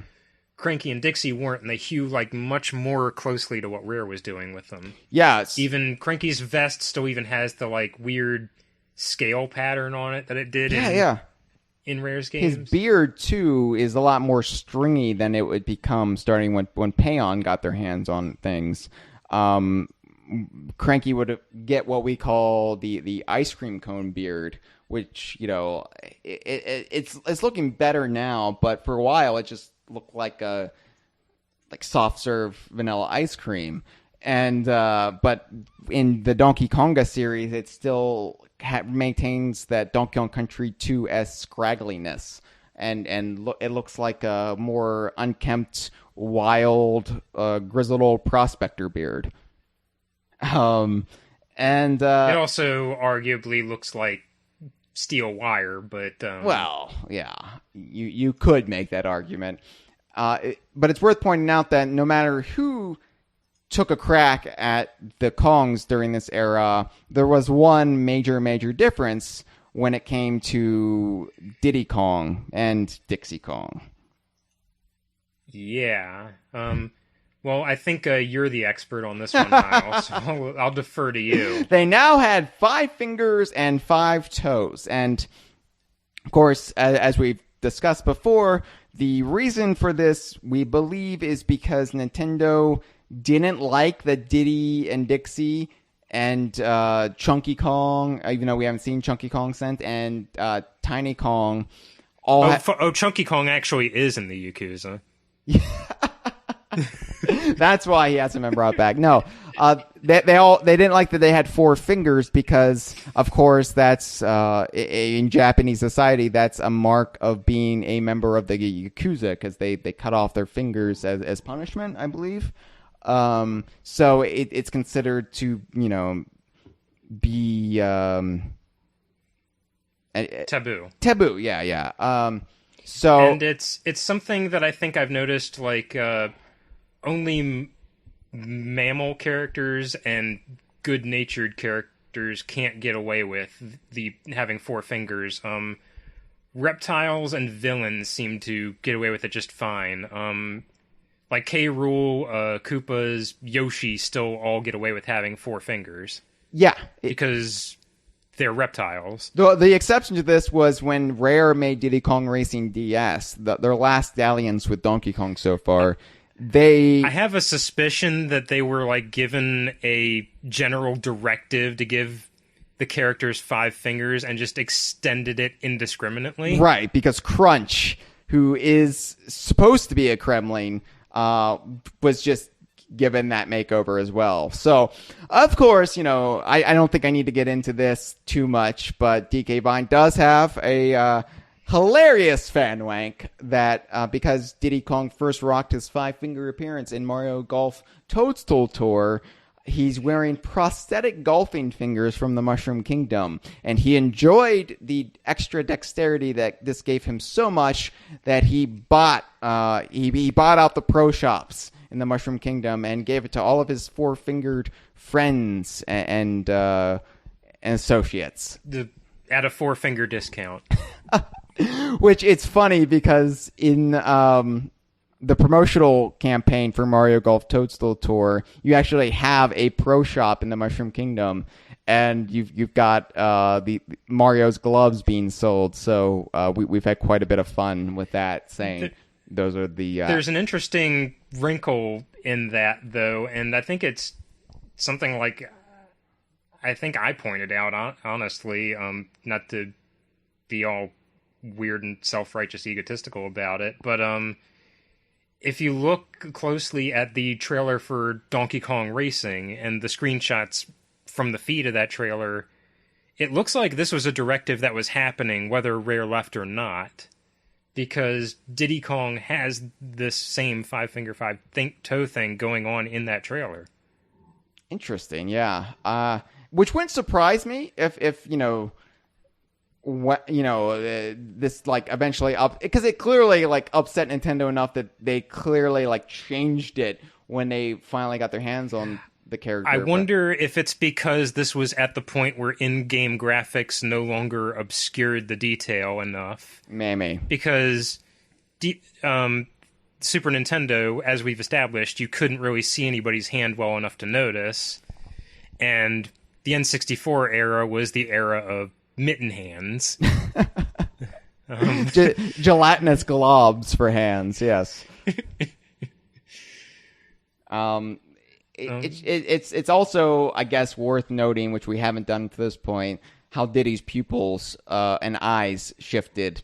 Cranky and Dixie weren't, and they hew like much more closely to what Rare was doing with them. Yeah. Even Cranky's vest still even has the like weird scale pattern on it that it did in Rare's games. His beard, too, is a lot more stringy than it would become starting when Paon got their hands on things. Cranky would get what we call the ice cream cone beard, which, you know, it's looking better now, but for a while it just looked like soft serve vanilla ice cream. And but in the Donkey Konga series, it still maintains that Donkey Kong Country 2's scraggliness, and it looks like a more unkempt, wild, grizzled old prospector beard. And it also arguably looks like steel wire, but well, yeah, you could make that argument. But it's worth pointing out that no matter who took a crack at the Kongs during this era, there was one major difference when it came to Diddy Kong and Dixie Kong. Yeah. Well, I think you're the expert on this one, Hyle, so I'll defer to you. They now had 5 fingers and 5 toes. And, of course, as we've discussed before, the reason for this, we believe, is because Nintendo didn't like the Diddy and Dixie and Chunky Kong, even though we haven't seen Chunky Kong since, and Tiny Kong. Chunky Kong actually is in the Yakuza. That's why he hasn't been brought back. No, they didn't like that they had 4 fingers because, of course, that's in Japanese society that's a mark of being a member of the Yakuza, because they cut off their fingers as punishment, I believe. So it's considered to, you know, be taboo. Taboo, yeah. So and it's something that I think I've noticed, like only mammal characters and good-natured characters can't get away with the having 4 fingers. Reptiles and villains seem to get away with it just fine. Like K. Rool, Koopas, Yoshi still all get away with having 4 fingers. Yeah. Because they're reptiles. The exception to this was when Rare made Diddy Kong Racing DS, their last dalliance with Donkey Kong so far. I have a suspicion that they were like given a general directive to give the characters 5 fingers and just extended it indiscriminately. Right, because Crunch, who is supposed to be a Kremling, was just given that makeover as well. So, of course, you know, I don't think I need to get into this too much, but DK Vine does have a hilarious fan wank that because Diddy Kong first rocked his 5-finger appearance in Mario Golf Toadstool Tour, he's wearing prosthetic golfing fingers from the Mushroom Kingdom, and he enjoyed the extra dexterity that this gave him so much that he bought out the pro shops in the Mushroom Kingdom and gave it to all of his 4-fingered friends and associates. At a 4-finger discount. Which it's funny because in the promotional campaign for Mario Golf Toadstool Tour, you actually have a pro shop in the Mushroom Kingdom, and you've got the Mario's gloves being sold. So we've had quite a bit of fun with that. Saying those are the. There's an interesting wrinkle in that, though, and I think it's something like I think I pointed out honestly, not to be all weird and self-righteous egotistical about it, but if you look closely at the trailer for Donkey Kong Racing and the screenshots from the feed of that trailer, it looks like this was a directive that was happening whether Rare left or not, because Diddy Kong has this same 5-finger 5-toe thing going on in that trailer. Interesting, yeah. Which wouldn't surprise me if you know, what this like eventually up because it clearly like upset Nintendo enough that they clearly like changed it when they finally got their hands on the character. I wonder if it's because this was at the point where in-game graphics no longer obscured the detail enough. Maybe Because Super Nintendo, as we've established, you couldn't really see anybody's hand well enough to notice. And the N64 era was the era of mitten hands. Gelatinous globs for hands, yes. It's also, I guess, worth noting, which we haven't done to this point, how Diddy's pupils and eyes shifted.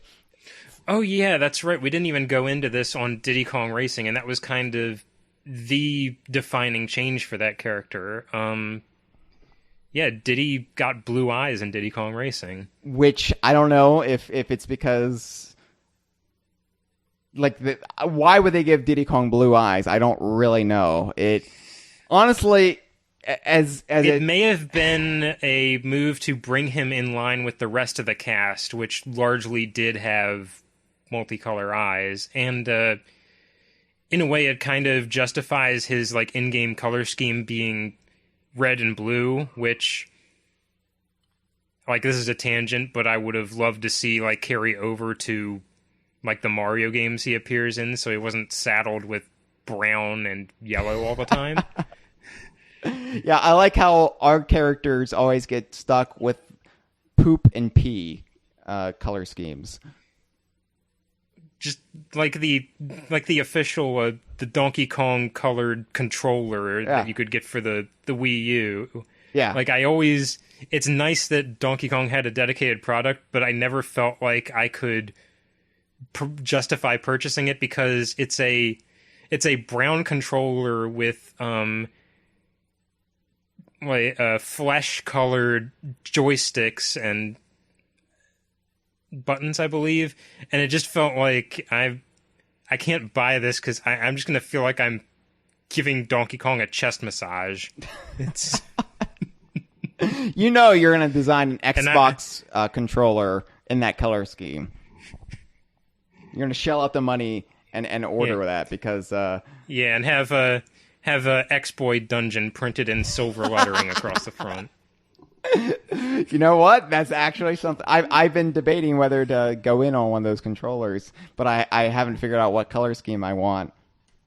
Oh, yeah, that's right. We didn't even go into this on Diddy Kong Racing, and that was kind of the defining change for that character. Yeah, Diddy got blue eyes in Diddy Kong Racing. Which, I don't know if it's because... why would they give Diddy Kong blue eyes? I don't really know. It... Honestly, it may have been a move to bring him in line with the rest of the cast, which largely did have multicolor eyes, and in a way, it kind of justifies his like in-game color scheme being red and blue, which, like, this is a tangent, but I would have loved to see like carry over to like the Mario games he appears in, so he wasn't saddled with brown and yellow all the time. Yeah, I like how our characters always get stuck with poop and pee color schemes. Just like the official the Donkey Kong colored controller that you could get for the Wii U. Yeah, like it's nice that Donkey Kong had a dedicated product, but I never felt like I could justify purchasing it because it's a brown controller with flesh-colored joysticks and buttons, I believe, and it just felt like I can't buy this because I'm just going to feel like I'm giving Donkey Kong a chest massage. It's you're going to design an Xbox controller in that color scheme. You're going to shell out the money and order that because and have a X-Boy Dungeon printed in silver lettering across the front. You know what? That's actually something I've been debating whether to go in on one of those controllers, but I haven't figured out what color scheme I want.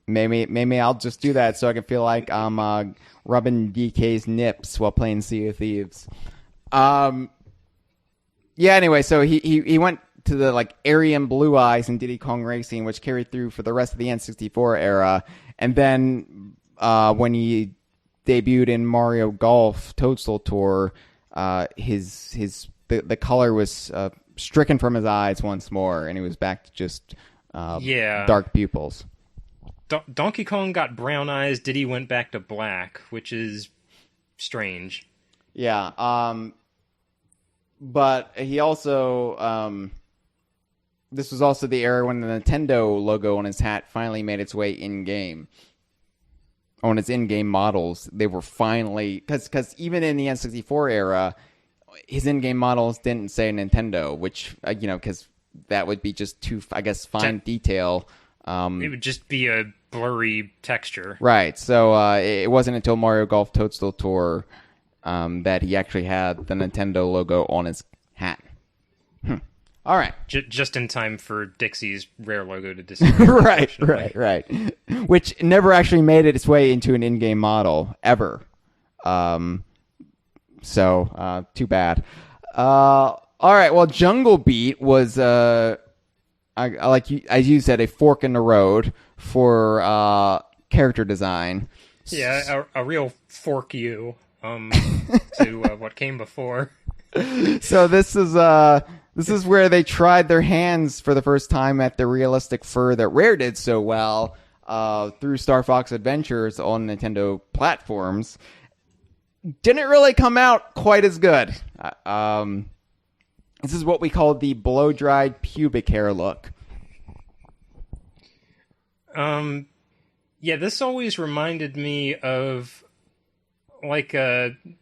Maybe I'll just do that so I can feel like I'm rubbing DK's nips while playing Sea of Thieves. Anyway, so he went to the like Aryan Blue Eyes in Diddy Kong Racing, which carried through for the rest of the N64 era, and then when he debuted in Mario Golf Toadstool Tour, the color was stricken from his eyes once more, and he was back to just dark pupils. Donkey Kong got brown eyes. Diddy went back to black, which is strange. Yeah, but he also this was also the era when the Nintendo logo on his hat finally made its way in-game. On its in-game models, they were finally... Because even in the N64 era, his in-game models didn't say Nintendo, which, because that would be just too, I guess, fine detail. It would just be a blurry texture. Right, so it wasn't until Mario Golf Toadstool Tour that he actually had the Nintendo logo on his hat. All right. Just in time for Dixie's rare logo to disappear. Right. Which never actually made its way into an in-game model, ever. So, too bad. All right, well, Jungle Beat was, as you said, a fork in the road for character design. Yeah, a real fork you to what came before. So this is where they tried their hands for the first time at the realistic fur that Rare did so well through Star Fox Adventures on Nintendo platforms. Didn't really come out quite as good. This is what we call the blow-dried pubic hair look. Yeah, this always reminded me of, like, I'm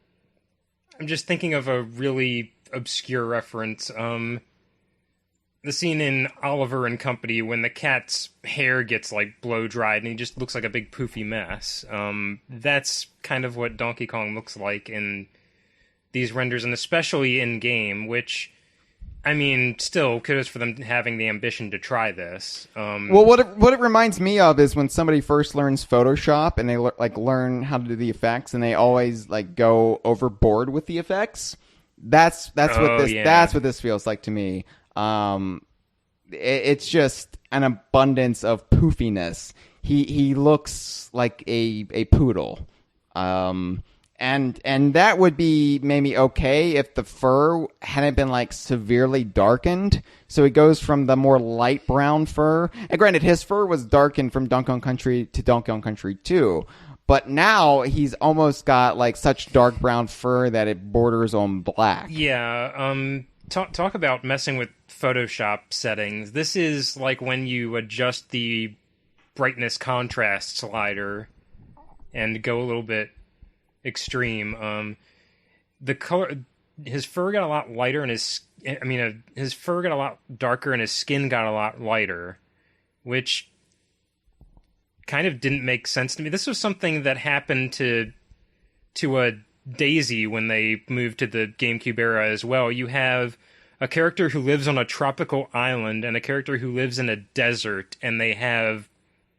just thinking of a really obscure reference. The scene in Oliver and Company when the cat's hair gets like blow dried and he just looks like a big poofy mess. That's kind of what Donkey Kong looks like in these renders, and especially in game, which, I mean, still kudos for them having the ambition to try this. Well, what it reminds me of is when somebody first learns Photoshop and they learn how to do the effects, and they always like go overboard with the effects. That's what this feels like to me. It's just an abundance of poofiness. He looks like a poodle. And that would be maybe okay if the fur hadn't been like severely darkened. So he goes from the more light brown fur. And granted, his fur was darkened from Donkey Kong Country to Donkey Kong Country 2. But now he's almost got like such dark brown fur that it borders on black. Yeah, talk about messing with Photoshop settings. This is like when you adjust the brightness contrast slider and go a little bit extreme. The color, his fur got a lot lighter, and his fur got a lot darker, and his skin got a lot lighter, which kind of didn't make sense to me. This was something that happened to a Daisy when they moved to the GameCube era as well. You have a character who lives on a tropical island and a character who lives in a desert, and they have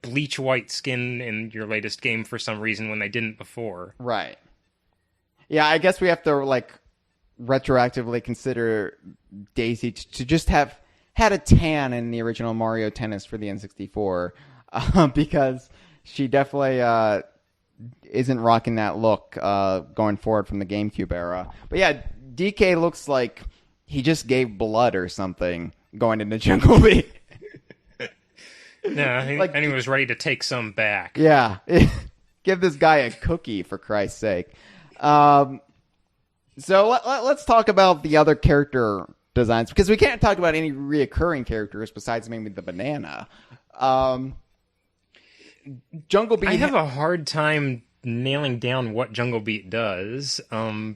bleach white skin in your latest game for some reason when they didn't before. Right. Yeah, I guess we have to like retroactively consider Daisy to just have had a tan in the original Mario Tennis for the N64, because she definitely isn't rocking that look going forward from the GameCube era. But yeah, DK looks like he just gave blood or something going into Jungle Beat. No, and he was ready to take some back. Yeah. Give this guy a cookie, for Christ's sake. So let's talk about the other character designs, because we can't talk about any reoccurring characters besides maybe the banana. Jungle Beat... I have a hard time nailing down what Jungle Beat does. I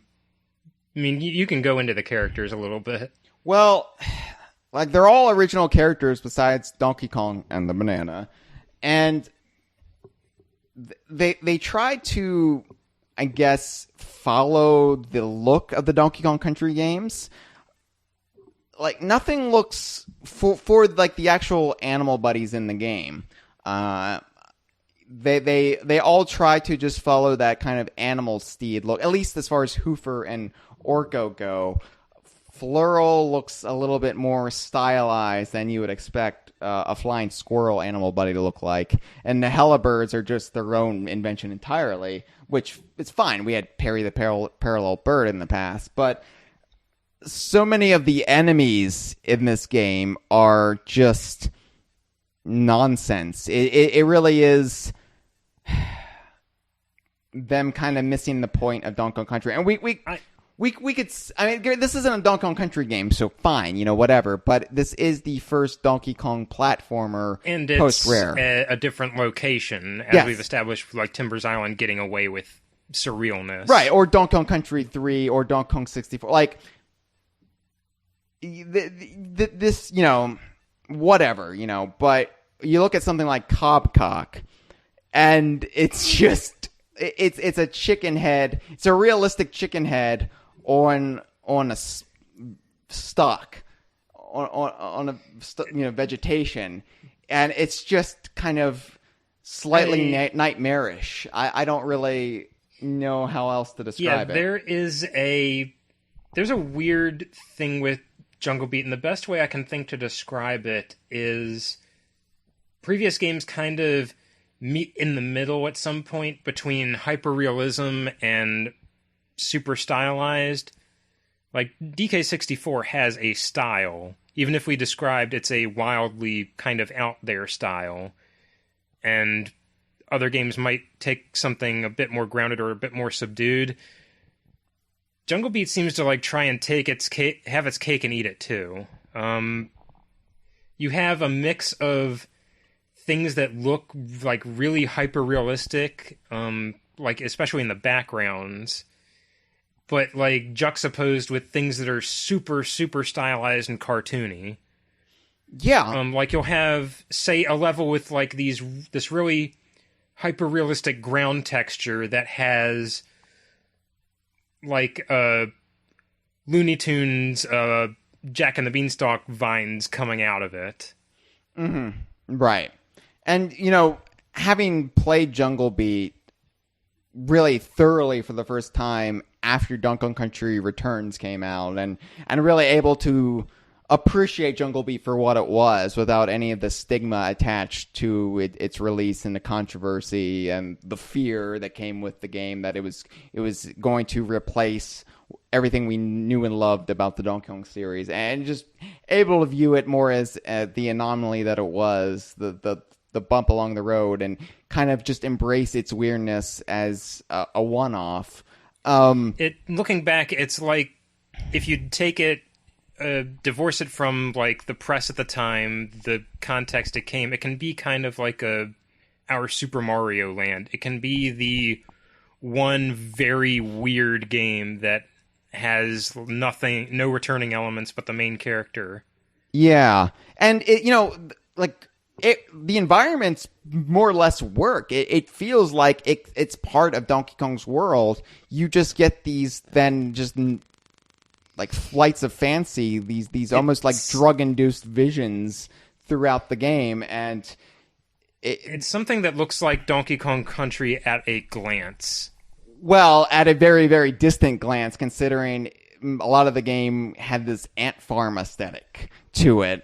mean, you can go into the characters a little bit. Well... like, they're all original characters besides Donkey Kong and the banana. And they tried to, I guess, follow the look of the Donkey Kong Country games. Like, nothing looks... For like, the actual animal buddies in the game. They all try to just follow that kind of animal steed look, at least as far as Hoofer and Orko go. Flurl looks a little bit more stylized than you would expect a flying squirrel animal buddy to look like. And the Hellebirds are just their own invention entirely, which is fine. We had Perry the Parallel Bird in the past. But so many of the enemies in this game are just nonsense. It really is them kind of missing the point of Donkey Kong Country. And we could, I mean, this isn't a Donkey Kong Country game, so fine, whatever. But this is the first Donkey Kong platformer and it's post-Rare. A different location, as yes. we've established, like Timbers Island getting away with surrealness. Right, or Donkey Kong Country 3, or Donkey Kong 64. Like, this, whatever, But you look at something like Cobcock, and it's just, it's a chicken head. It's a realistic chicken head on a stalk, on a vegetation, and it's just kind of slightly nightmarish. I don't really know how else to describe it. There's a weird thing with Jungle Beat, and the best way I can think to describe it is previous games kind of meet in the middle at some point between hyperrealism and super stylized. Like, DK64 has a style, even if we described it's a wildly kind of out there style. And other games might take something a bit more grounded or a bit more subdued. Jungle Beat seems to like try and have its cake and eat it too. You have a mix of things that look like really hyper realistic, like especially in the backgrounds, but like juxtaposed with things that are super, super stylized and cartoony. Yeah. Like you'll have, say, a level with like this really hyper-realistic ground texture that has like Looney Tunes Jack and the Beanstalk vines coming out of it. Mm-hmm. Right. And, you know, having played Jungle Beat really thoroughly for the first time after Donkey Kong Country Returns came out, and really able to appreciate Jungle Beat for what it was without any of the stigma attached to its release and the controversy and the fear that came with the game that it was going to replace everything we knew and loved about the Donkey Kong series, and just able to view it more as the anomaly that it was, the bump along the road, and kind of just embrace its weirdness as a one-off. Looking back, it's like if you take it, divorce it from like the press at the time, the context it can be kind of like our Super Mario Land. It can be the one very weird game that has no returning elements but the main character. Yeah, and the environments more or less work. It feels like it's part of Donkey Kong's world. You just get these then just like flights of fancy, these almost like drug-induced visions throughout the game, and it's something that looks like Donkey Kong Country at a glance. Well, at a very, very distant glance, considering a lot of the game had this ant farm aesthetic to it,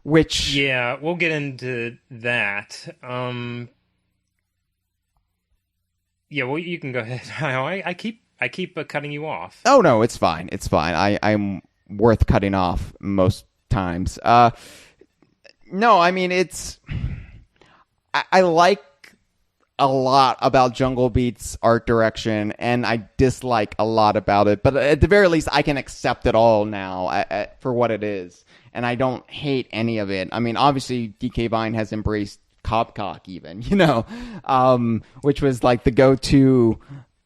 which... Yeah, we'll get into that. Yeah, well, you can go ahead. I keep cutting you off. Oh, no, it's fine. It's fine. I'm worth cutting off most times. No, I mean, it's... I like a lot about Jungle Beat's art direction, and I dislike a lot about it. But at the very least, I can accept it all now for what it is. And I don't hate any of it. I mean, obviously, DK Vine has embraced Copcock even, which was like the go-to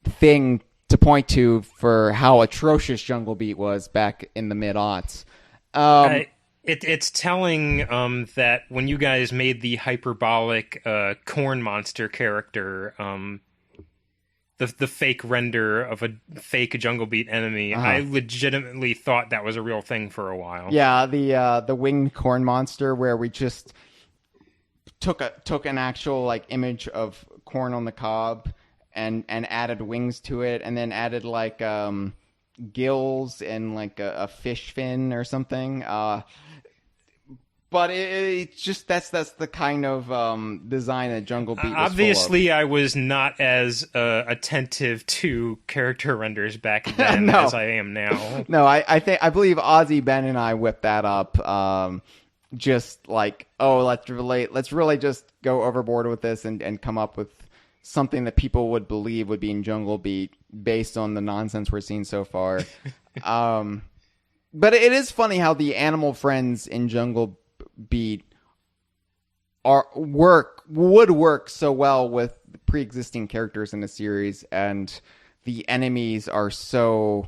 thing to point to for how atrocious Jungle Beat was back in the mid-aughts. It's telling that when you guys made the hyperbolic corn monster character, the fake render of a fake Jungle Beat enemy, I legitimately thought that was a real thing for a while. Yeah, the winged corn monster, where we just took an actual like image of corn on the cob and added wings to it, and then added like gills and like a fish fin or something. But it's just that's the kind of design that Jungle Beat was obviously full of. I was not as attentive to character renders back then as I am now. No, I believe Ozzy, Ben, and I whipped that up. Just like, let's really just go overboard with this and come up with something that people would believe would be in Jungle Beat based on the nonsense we're seeing so far. But it is funny how the animal friends in Jungle Beat would work so well with pre-existing characters in the series, and the enemies are so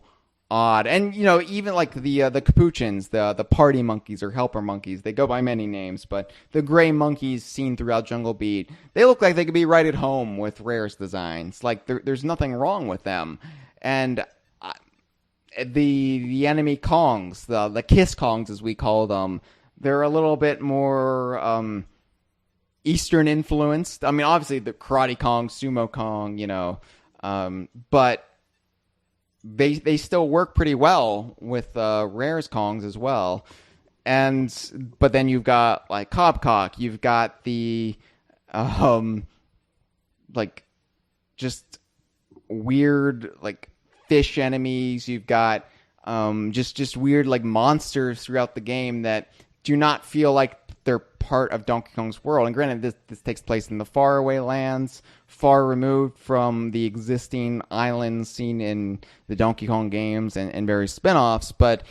odd. And even like the capuchins, the party monkeys or helper monkeys, they go by many names, but the gray monkeys seen throughout Jungle Beat, they look like they could be right at home with Rare's designs. Like there's nothing wrong with them. And the enemy Kongs, the Kiss Kongs as we call them, they're a little bit more Eastern influenced. I mean, obviously the Karate Kong, Sumo Kong, but they still work pretty well with Rare's Kongs as well. But then you've got like Copcock, you've got the like just weird like fish enemies, you've got just weird like monsters throughout the game that do not feel like they're part of Donkey Kong's world. And granted, this takes place in the faraway lands, far removed from the existing islands seen in the Donkey Kong games and various spin-offs. But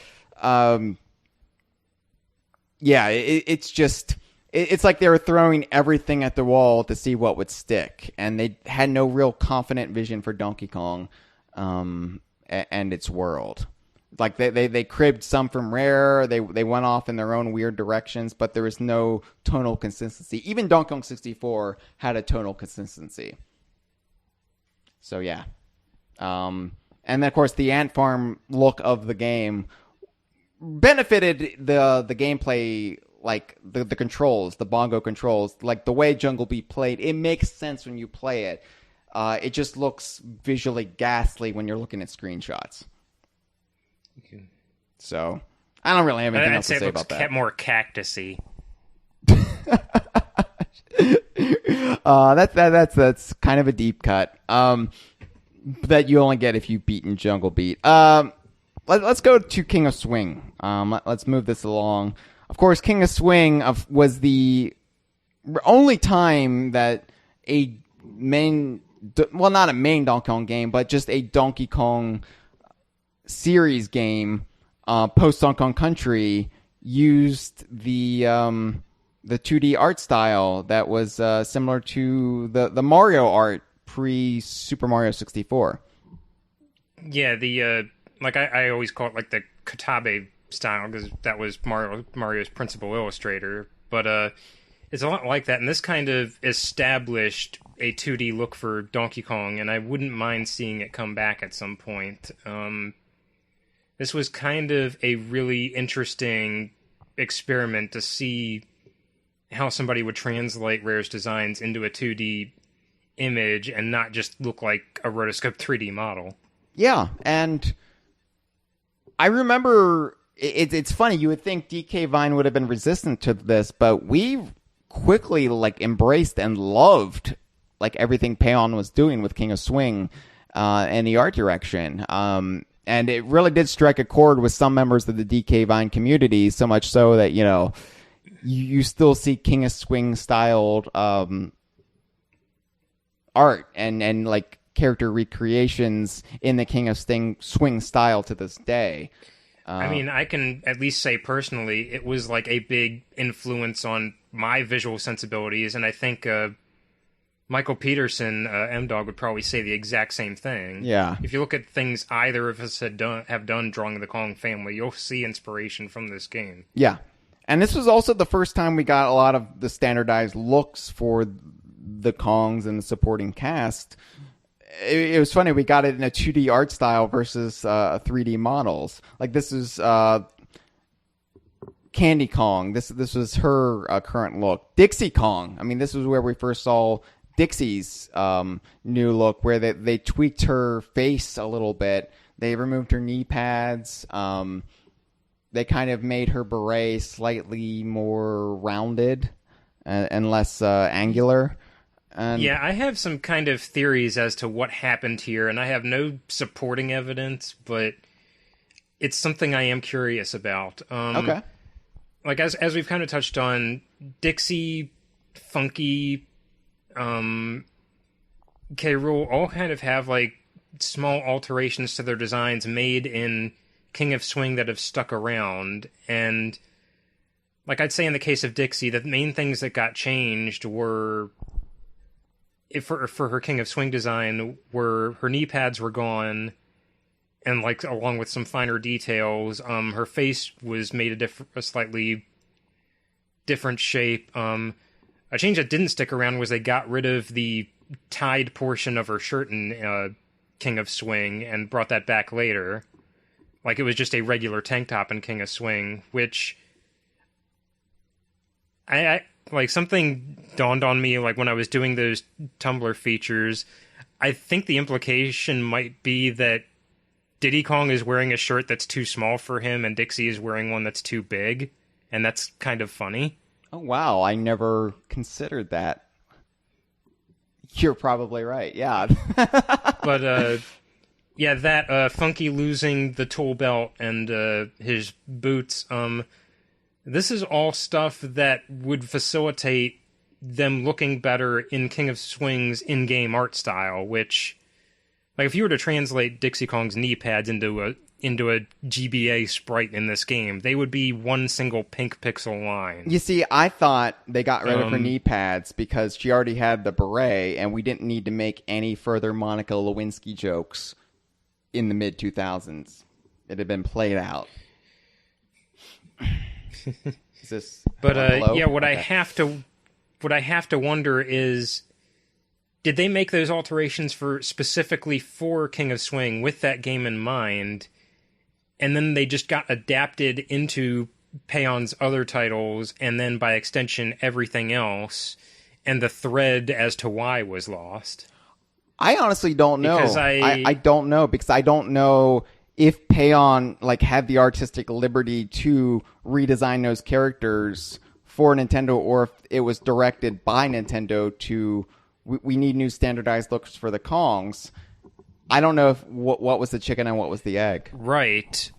it's like they were throwing everything at the wall to see what would stick, and they had no real confident vision for Donkey Kong. and its world. Like they cribbed some from Rare. They went off in their own weird directions, but there was no tonal consistency. Even Donkey Kong 64 had a tonal consistency. So yeah, and then of course the ant farm look of the game benefited the gameplay, like the controls, the bongo controls, like the way Jungle Beat played. It makes sense when you play it. It just looks visually ghastly when you're looking at screenshots. Okay. So I don't really have anything else to say about that. More cactusy. That's kind of a deep cut. That you only get if you've beaten Jungle Beat. Let's go to King of Swing. Let's move this along. Of course, King of Swing was the only time that a main, well, not a main Donkey Kong game, but just a Donkey Kong series game, post Donkey Kong Country, used the 2D art style that was similar to the Mario art pre Super Mario 64. Yeah, the like I always call it like the Katabe style, because that was Mario's principal illustrator. But it's a lot like that, and this kind of established a 2D look for Donkey Kong, and I wouldn't mind seeing it come back at some point. This was kind of a really interesting experiment to see how somebody would translate Rare's designs into a 2D image and not just look like a rotoscope 3D model. Yeah, and I remember, it's funny, you would think DK Vine would have been resistant to this, but we quickly embraced and loved everything Paon was doing with King of Swing and the art direction. And it really did strike a chord with some members of the DK Vine community, so much so that, you still see King of Swing styled art and character recreations in the King of Swing style to this day. I mean, I can at least say personally, it was a big influence on my visual sensibilities, and I think Michael Peterson, M-Dog, would probably say the exact same thing. Yeah. If you look at things either of us have done drawing the Kong family, you'll see inspiration from this game. Yeah. And this was also the first time we got a lot of the standardized looks for the Kongs and the supporting cast. It was funny, we got it in a 2D art style versus 3D models. This is Candy Kong. This was her current look. Dixie Kong. I mean, this was where we first saw Dixie's new look, where they tweaked her face a little bit. They removed her knee pads. They kind of made her beret slightly more rounded and less angular. Yeah, I have some kind of theories as to what happened here, and I have no supporting evidence, but it's something I am curious about. Okay. As we've kind of touched on, Dixie, Funky, K. Rool all kind of have small alterations to their designs made in King of Swing that have stuck around, and I'd say in the case of Dixie, the main things that got changed were, for her King of Swing design, were her knee pads were gone, and along with some finer details, her face was made a slightly different shape. A change that didn't stick around was they got rid of the tied portion of her shirt in King of Swing and brought that back later. It was just a regular tank top in King of Swing, which I something dawned on me when I was doing those Tumblr features. I think the implication might be that Diddy Kong is wearing a shirt that's too small for him and Dixie is wearing one that's too big, and that's kind of funny. Oh, wow. I never considered that. You're probably right, yeah. But, yeah, that Funky losing the tool belt and his boots, this is all stuff that would facilitate them looking better in King of Swing's in-game art style, which, if you were to translate Dixie Kong's knee pads into a GBA sprite in this game, they would be one single pink pixel line. You see, I thought they got rid of her knee pads because she already had the beret, and we didn't need to make any further Monica Lewinsky jokes in the mid 2000s. It had been played out. Is this? But hello? yeah, what Okay. I have to wonder is, did they make those alterations specifically for King of Swing with that game in mind, and then they just got adapted into Paon's other titles, and then by extension everything else, and the thread as to why was lost? I honestly don't know. Because I don't know, because I don't know if Paon like had the artistic liberty to redesign those characters for Nintendo, or if it was directed by Nintendo to we need new standardized looks for the Kongs. I don't know if what was the chicken and what was the egg. Right.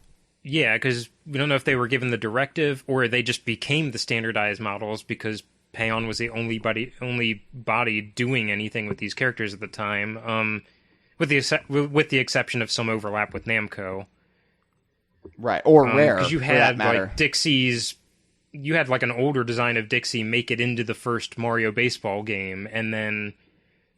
Yeah, because we don't know if they were given the directive or they just became the standardized models because Paon was the only body doing anything with these characters at the time, with the exception of some overlap with Namco. Right, or Rare, because you for that had matter. like Dixie's, you had like an older design of Dixie make it into the first Mario baseball game, and then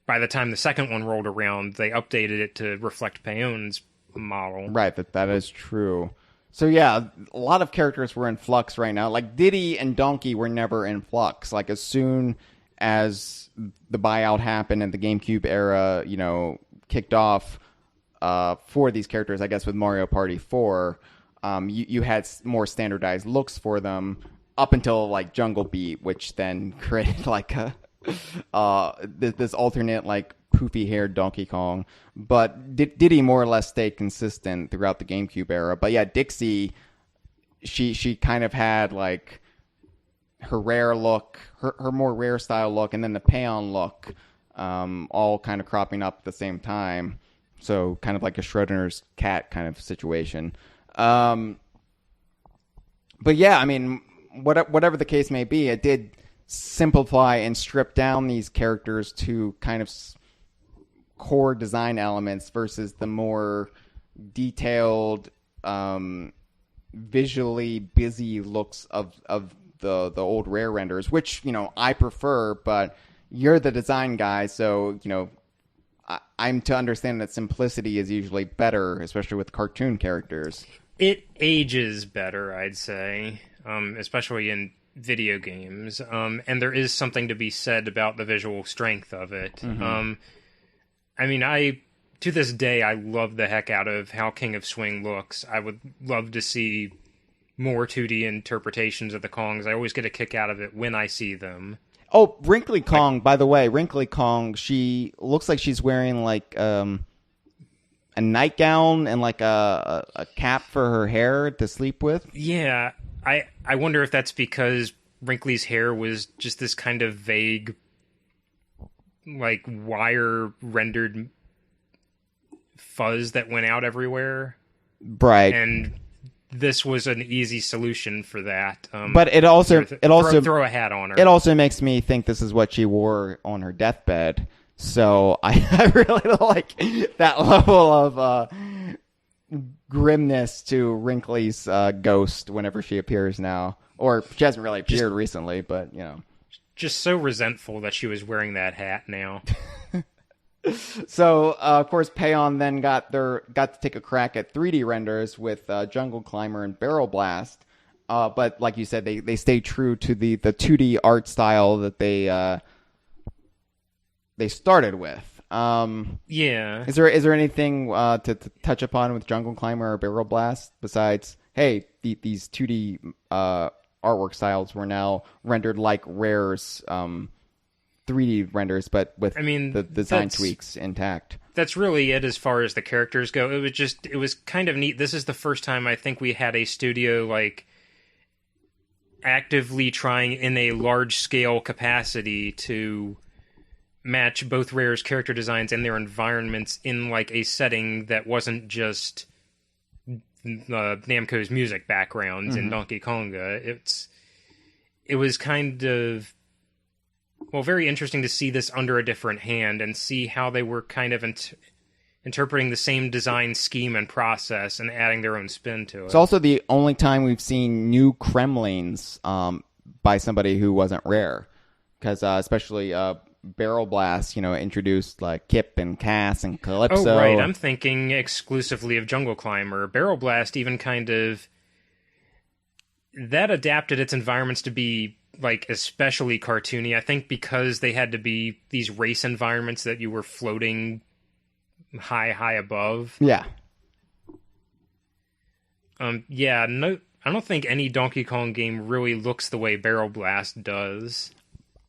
by the time the second one rolled around, they updated it to reflect Paon's model. Right, that is true. So yeah, a lot of characters were in flux right now. Like Diddy and Donkey were never in flux. Like as soon as the buyout happened and the GameCube era, kicked off for these characters, I guess with Mario Party 4, you had more standardized looks for them up until like Jungle Beat, which then created like a this alternate like poofy haired Donkey Kong. But Diddy more or less stayed consistent throughout the GameCube era. But yeah, Dixie, she kind of had like her rare look, her more rare style look, and then the Paon look, all kind of cropping up at the same time. So kind of like a Schrodinger's cat kind of situation. But yeah, I mean, whatever the case may be, it did simplify and strip down these characters to kind of core design elements versus the more detailed, visually busy looks of the old Rare renders, which, I prefer, but you're the design guy, so, I'm to understand that simplicity is usually better, especially with cartoon characters. It ages better, I'd say, especially in video games, and there is something to be said about the visual strength of it. Mm-hmm. I mean, to this day, I love the heck out of how King of Swing looks. I would love to see more 2D interpretations of the Kongs. I always get a kick out of it when I see them. Oh, Wrinkly Kong, by the way, Wrinkly Kong, she looks like she's wearing like a nightgown and like a cap for her hair to sleep with. Yeah, I wonder if that's because Wrinkly's hair was just this kind of vague, like wire rendered fuzz that went out everywhere. Right. And this was an easy solution for that. But it also throw a hat on her. It also makes me think this is what she wore on her deathbed. So I really like that level of grimness to Wrinkly's ghost whenever she appears now. Or she hasn't really appeared recently, but just so resentful that she was wearing that hat now. So, of course, Paon then got to take a crack at 3D renders with Jungle Climber and Barrel Blast. But like you said, they stayed true to the 2D art style that they started with. Yeah. Is there anything to touch upon with Jungle Climber or Barrel Blast besides, hey, these 2D artwork styles were now rendered like Rare's 3D renders, but with the design tweaks intact. That's really it as far as the characters go. It was kind of neat. This is the first time I think we had a studio like actively trying in a large scale capacity to match both Rare's character designs and their environments in like a setting that wasn't just Namco's music backgrounds in Donkey Konga. It was kind of very interesting to see this under a different hand and see how they were kind of interpreting the same design scheme and process and adding their own spin to it. It's also the only time we've seen new Kremlings by somebody who wasn't Rare. Because especially Barrel Blast, introduced like Kip and Cass and Calypso. Oh, right. I'm thinking exclusively of Jungle Climber. Barrel Blast even kind of... That adapted its environments to be, like, especially cartoony. I think because they had to be these race environments that you were floating high above. Yeah. No, I don't think any Donkey Kong game really looks the way Barrel Blast does.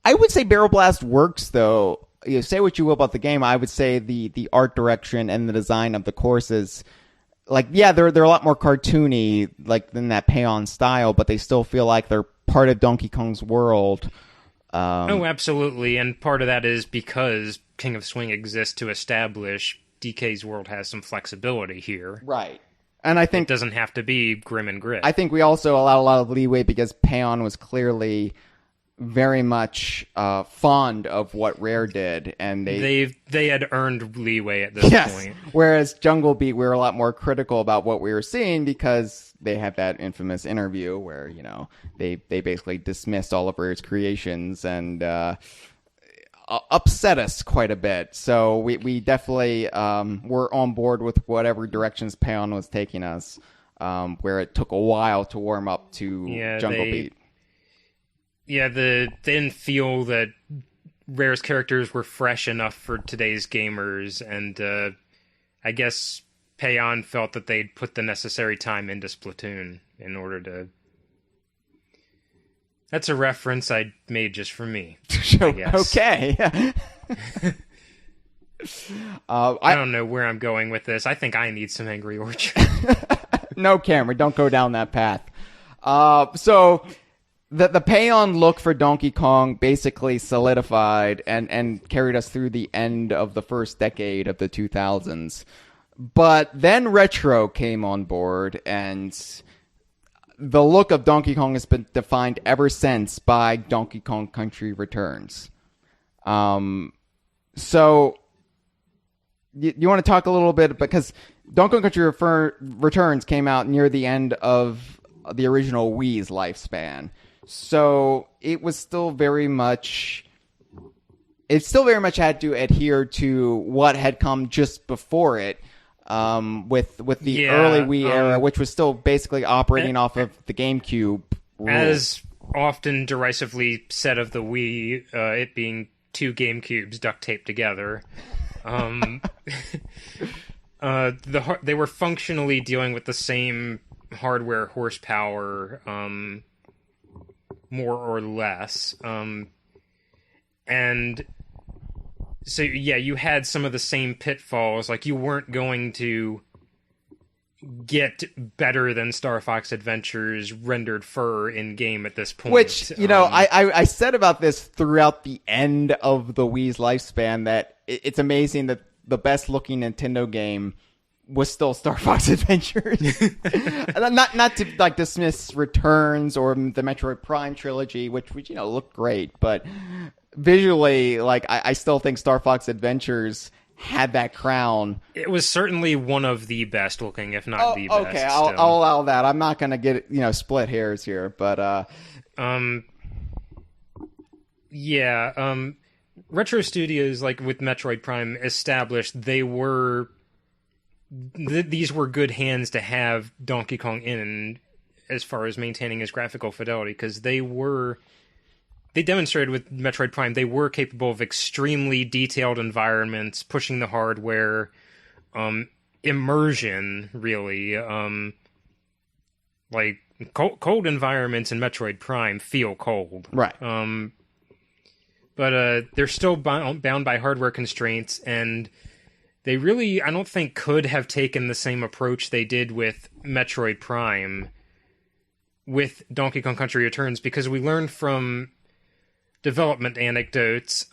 I would say Barrel Blast works, though. Say what you will about the game. I would say the art direction and the design of the courses, like, yeah, they're a lot more cartoony, like, than that Paon style, but they still feel like they're part of Donkey Kong's world. Oh, absolutely, and part of that is because King of Swing exists to establish DK's world has some flexibility here. Right. And I think it doesn't have to be grim and grit. I think we also allow a lot of leeway because Paon was clearly very much fond of what Rare did, and they had earned leeway at this point. Whereas Jungle Beat, we were a lot more critical about what we were seeing because they had that infamous interview where they basically dismissed all of Rare's creations and upset us quite a bit. So we definitely were on board with whatever directions Paon was taking us, where it took a while to warm up to Jungle Beat. Yeah, they didn't feel that Rare's characters were fresh enough for today's gamers, and I guess Paon felt that they'd put the necessary time into Splatoon in order to... That's a reference I made just for me, I guess. Okay. I don't know where I'm going with this. I think I need some Angry Orchard. No, Cameron, don't go down that path. So... The Paon look for Donkey Kong basically solidified and carried us through the end of the first decade of the 2000s. But then Retro came on board, and the look of Donkey Kong has been defined ever since by Donkey Kong Country Returns. So, you want to talk a little bit, because Donkey Kong Country Returns came out near the end of the original Wii's lifespan. So it was still very much... It still very much had to adhere to what had come just before it, with the early Wii era, which was still basically operating off of the GameCube rules. As often derisively said of the Wii, it being two GameCubes duct taped together. They were functionally dealing with the same hardware horsepower, more or less. And so, yeah, you had some of the same pitfalls. Like, you weren't going to get better than Star Fox Adventure's rendered fur in-game at this point. Which, I said about this throughout the end of the Wii's lifespan, that it's amazing that the best-looking Nintendo game was still Star Fox Adventures. not to like dismiss Returns or the Metroid Prime trilogy, which looked great, but visually, like, I still think Star Fox Adventures had that crown. It was certainly one of the best looking, if not the best. Okay, I'll allow that. I'm not gonna get split hairs here, but Retro Studios, like with Metroid Prime, established they were. These were good hands to have Donkey Kong in as far as maintaining his graphical fidelity, because they demonstrated with Metroid Prime they were capable of extremely detailed environments, pushing the hardware, immersion, really. Like, cold environments in Metroid Prime feel cold. Right. But they're still bound by hardware constraints, and they really, I don't think, could have taken the same approach they did with Metroid Prime with Donkey Kong Country Returns, because we learned from development anecdotes,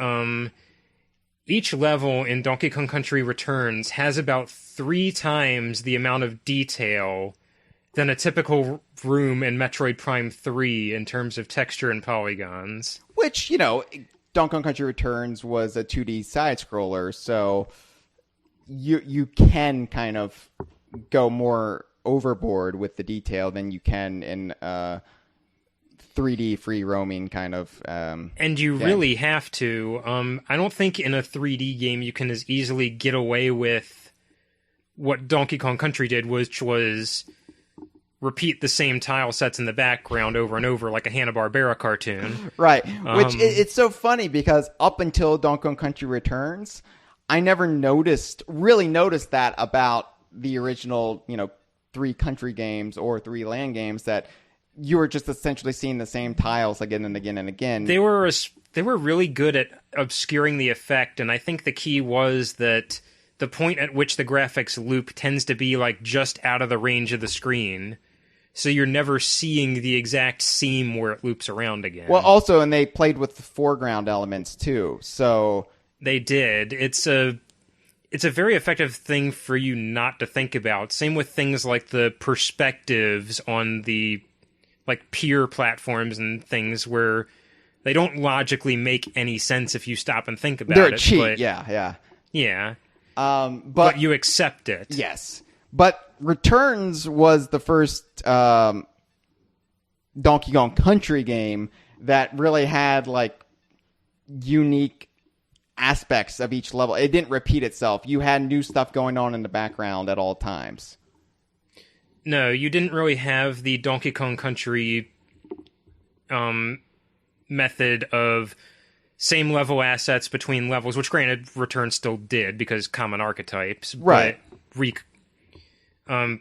each level in Donkey Kong Country Returns has about 3 times the amount of detail than a typical room in Metroid Prime 3 in terms of texture and polygons. Which, Donkey Kong Country Returns was a 2D side-scroller, so you can kind of go more overboard with the detail than you can in 3D free roaming kind of. And you game. really have to. I don't think in a 3D game you can as easily get away with what Donkey Kong Country did, which was repeat the same tile sets in the background over and over like a Hanna-Barbera cartoon. Right. Which it's so funny because up until Donkey Kong Country Returns, I never really noticed that about the original, 3 country games or 3 land games, that you were just essentially seeing the same tiles again and again and again. They were really good at obscuring the effect, and I think the key was that the point at which the graphics loop tends to be like just out of the range of the screen. So you're never seeing the exact seam where it loops around again. Well, also, and they played with the foreground elements too. So they did. It's a very effective thing for you not to think about. Same with things like the perspectives on the like pier platforms and things where they don't logically make any sense if you stop and think about it. They're cheap. Yeah. But you accept it. Yes. But Returns was the first Donkey Kong Country game that really had like unique aspects of each level. It didn't repeat itself. You had new stuff going on in the background at all times. No, you didn't really have the Donkey Kong Country method of same level assets between levels, which granted Return still did because common archetypes. Right. But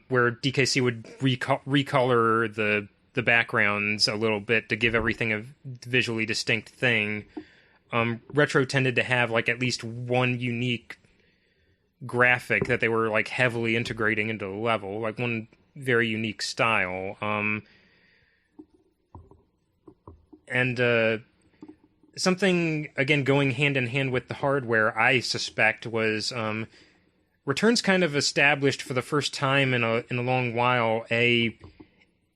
where DKC would recolor the backgrounds a little bit to give everything a visually distinct thing. Retro tended to have like at least one unique graphic that they were like heavily integrating into the level, like one very unique style. And something, again, going hand in hand with the hardware, I suspect, was Returns kind of established for the first time in a long while a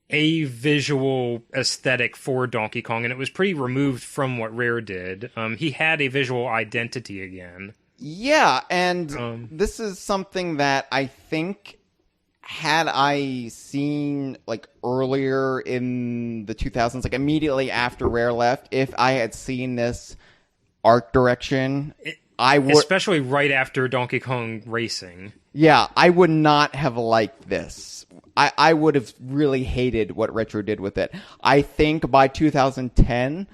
visual aesthetic for Donkey Kong, and it was pretty removed from what Rare did. He had a visual identity again. Yeah, and this is something that I think, had I seen like earlier in the 2000s, like immediately after Rare left, if I had seen this art direction, I would, especially right after Donkey Kong Racing. Yeah, I would not have liked this. I would have really hated what Retro did with it. I think by 2010,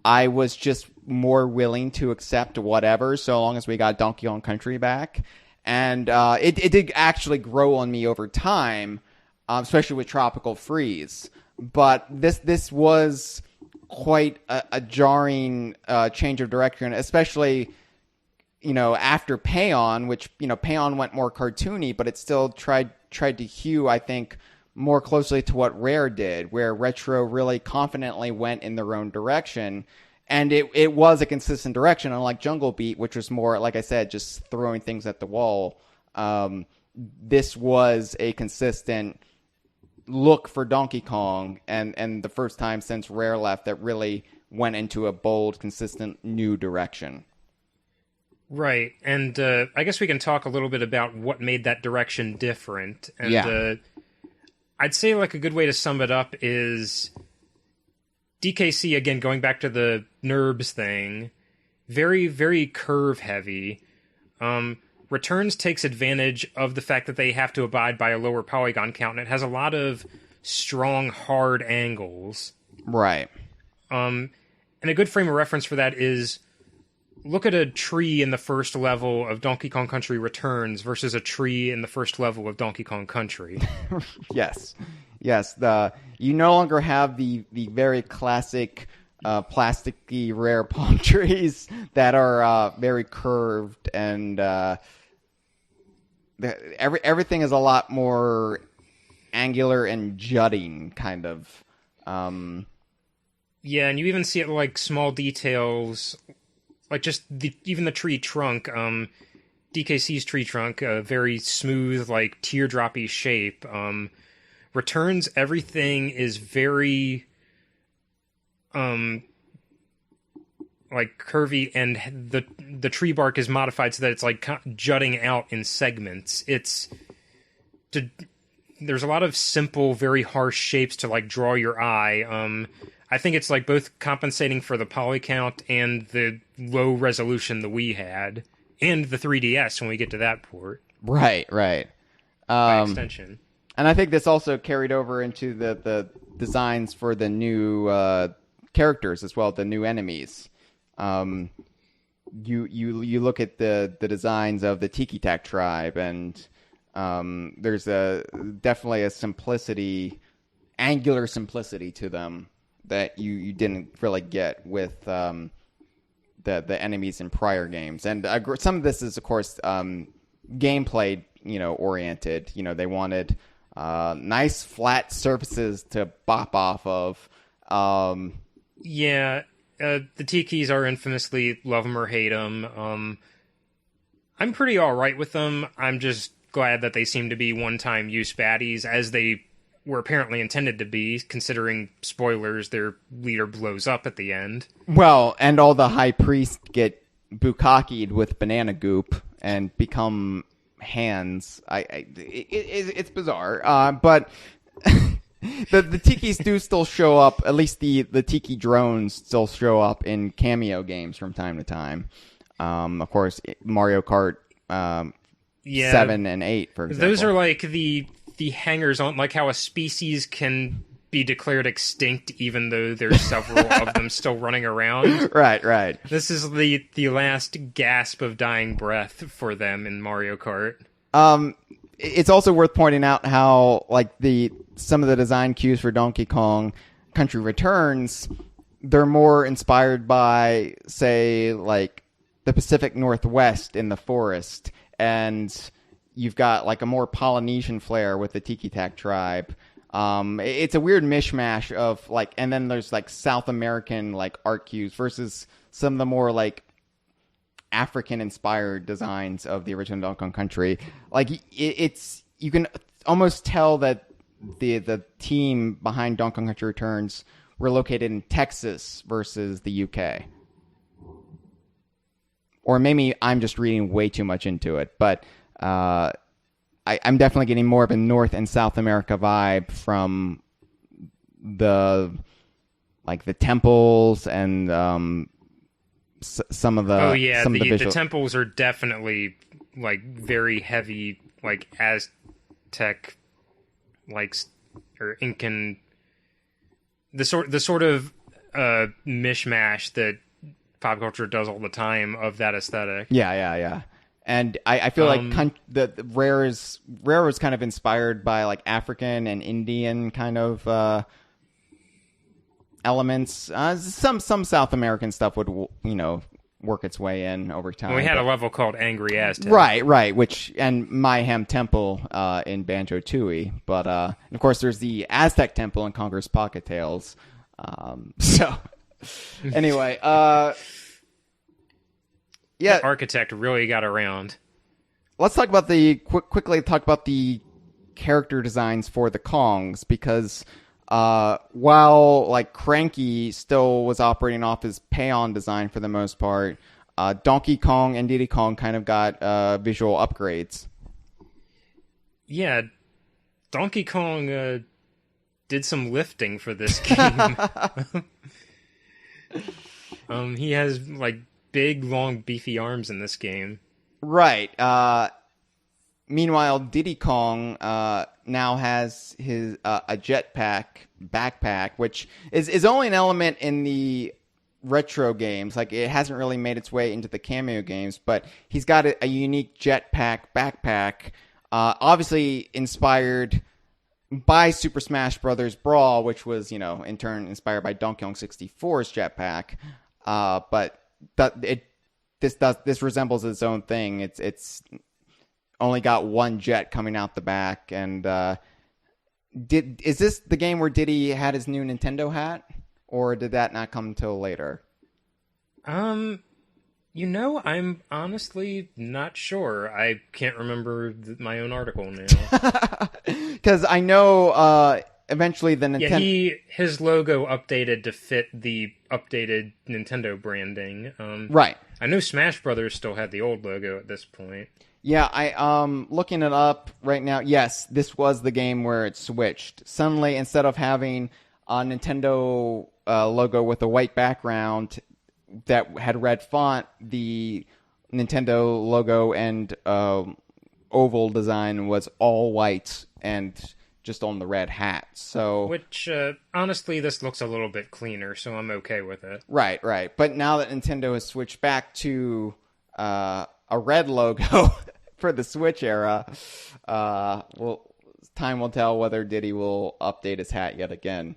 I was just more willing to accept whatever, so long as we got Donkey Kong Country back. And it did actually grow on me over time, especially with Tropical Freeze. But this was quite a jarring change of direction, especially after Paon, which Paon went more cartoony, but it still tried to hew, I think, more closely to what Rare did, where Retro really confidently went in their own direction. And it was a consistent direction, unlike Jungle Beat, which was more, like I said, just throwing things at the wall. This was a consistent look for Donkey Kong, and the first time since Rare left that really went into a bold, consistent, new direction. Right, and I guess we can talk a little bit about what made that direction different. And I'd say like a good way to sum it up is DKC, again, going back to the NURBS thing, very, very curve heavy. Returns takes advantage of the fact that they have to abide by a lower polygon count, and it has a lot of strong, hard angles. Right. And a good frame of reference for that is, look at a tree in the first level of Donkey Kong Country Returns versus a tree in the first level of Donkey Kong Country. Yes. You no longer have the very classic plasticky rare palm trees that are very curved, and everything is a lot more angular and jutting, kind of. Yeah, and you even see it like small details, like just even the tree trunk. DKC's tree trunk, a very smooth, like teardroppy shape. Returns, everything is very like curvy, and the tree bark is modified so that it's like jutting out in segments. There's a lot of simple, very harsh shapes to like draw your eye. I think it's like both compensating for the poly count and the low resolution the Wii had, and the 3DS when we get to that port. Right. By extension. And I think this also carried over into the designs for the new characters as well, the new enemies. You look at the designs of the Tiki Tak tribe, and there's definitely a simplicity, angular simplicity to them that you didn't really get with the enemies in prior games. And some of this is, of course, gameplay, oriented. They wanted nice flat surfaces to bop off of. The Tikis are infamously love them or hate them. I'm pretty alright with them. I'm just glad that they seem to be one-time use baddies, as they were apparently intended to be, considering, spoilers, their leader blows up at the end. Well, and all the high priests get bukkakied with banana goop and become hands. It's bizarre, but the Tikis do still show up. At least the Tiki drones still show up in cameo games from time to time. Of course, Mario Kart 7 and 8, for example. Those are like the hangers on, like how a species can be declared extinct even though there's several of them still running around. Right. This is the last gasp of dying breath for them in Mario Kart. It's also worth pointing out how, like, some of the design cues for Donkey Kong Country Returns, they're more inspired by, say, like, the Pacific Northwest in the forest, and you've got, like, a more Polynesian flair with the Tiki Tak tribe. It's a weird mishmash of, like, and then there's, like, South American, like, art cues versus some of the more, like, African-inspired designs of the original Donkey Kong Country. Like, it's you can almost tell that the team behind Donkey Kong Country Returns were located in Texas versus the UK. Or maybe I'm just reading way too much into it, but I'm definitely getting more of a North and South America vibe from the temples and some of the the temples are definitely like very heavy, like Aztec, like, or Incan, the sort of mishmash that pop culture does all the time of that aesthetic. Yeah. And I feel like the Rare was kind of inspired by, like, African and Indian kind of elements. Some South American stuff would, work its way in over time. Well, we had a level called Angry Aztec. Right, and Mayhem Temple in Banjo-Tooie. But, and of course, there's the Aztec Temple in Conker's Pocket Tales. So, anyway, yeah. The architect really got around. Let's talk about quickly talk about the character designs for the Kongs, because while, like, Cranky still was operating off his Paon design for the most part, Donkey Kong and Diddy Kong kind of got visual upgrades. Yeah, Donkey Kong did some lifting for this game. He has, like, big, long, beefy arms in this game. Right. Meanwhile, Diddy Kong now has his a jetpack backpack, which is only an element in the retro games. Like, it hasn't really made its way into the cameo games, but he's got a unique jetpack backpack, obviously inspired by Super Smash Bros. Brawl, which was, in turn inspired by Donkey Kong 64's jetpack. But this resembles its own thing. It's only got one jet coming out the back, and is this the game where Diddy had his new Nintendo hat, or did that not come until later? I'm honestly not sure. I can't remember my own article now. Because I know eventually the Nintendo... Yeah, his logo updated to fit the updated Nintendo branding. Right. I know Smash Brothers still had the old logo at this point. Yeah, I looking it up right now. Yes, this was the game where it switched. Suddenly, instead of having Nintendo logo with a white background that had red font, the Nintendo logo and oval design was all white and just on the red hat. So, which honestly, this looks a little bit cleaner, so I'm okay with it. Right. But now that Nintendo has switched back to a red logo for the Switch era, well, time will tell whether Diddy will update his hat yet again.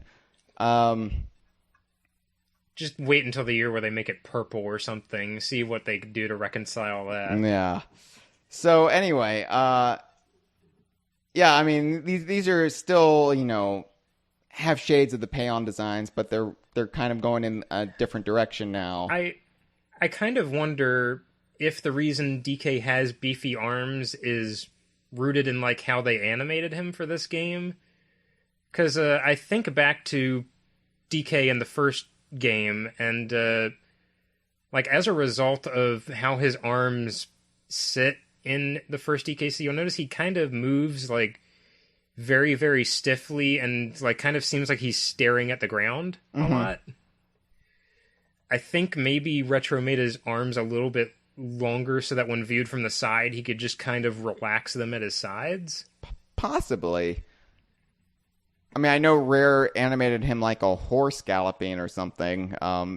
Just wait until the year where they make it purple or something. See what they could do to reconcile that. Yeah. So anyway, I mean, these are still, have shades of the Paon designs, but they're kind of going in a different direction now. I kind of wonder if the reason DK has beefy arms is rooted in like how they animated him for this game. Because I think back to DK in the first game, and like as a result of how his arms sit in the first DKC, you'll notice he kind of moves like very, very stiffly and like kind of seems like he's staring at the ground a lot. I think maybe Retro made his arms a little bit longer so that when viewed from the side, he could just kind of relax them at his sides. Possibly. I mean, I know Rare animated him like a horse galloping or something,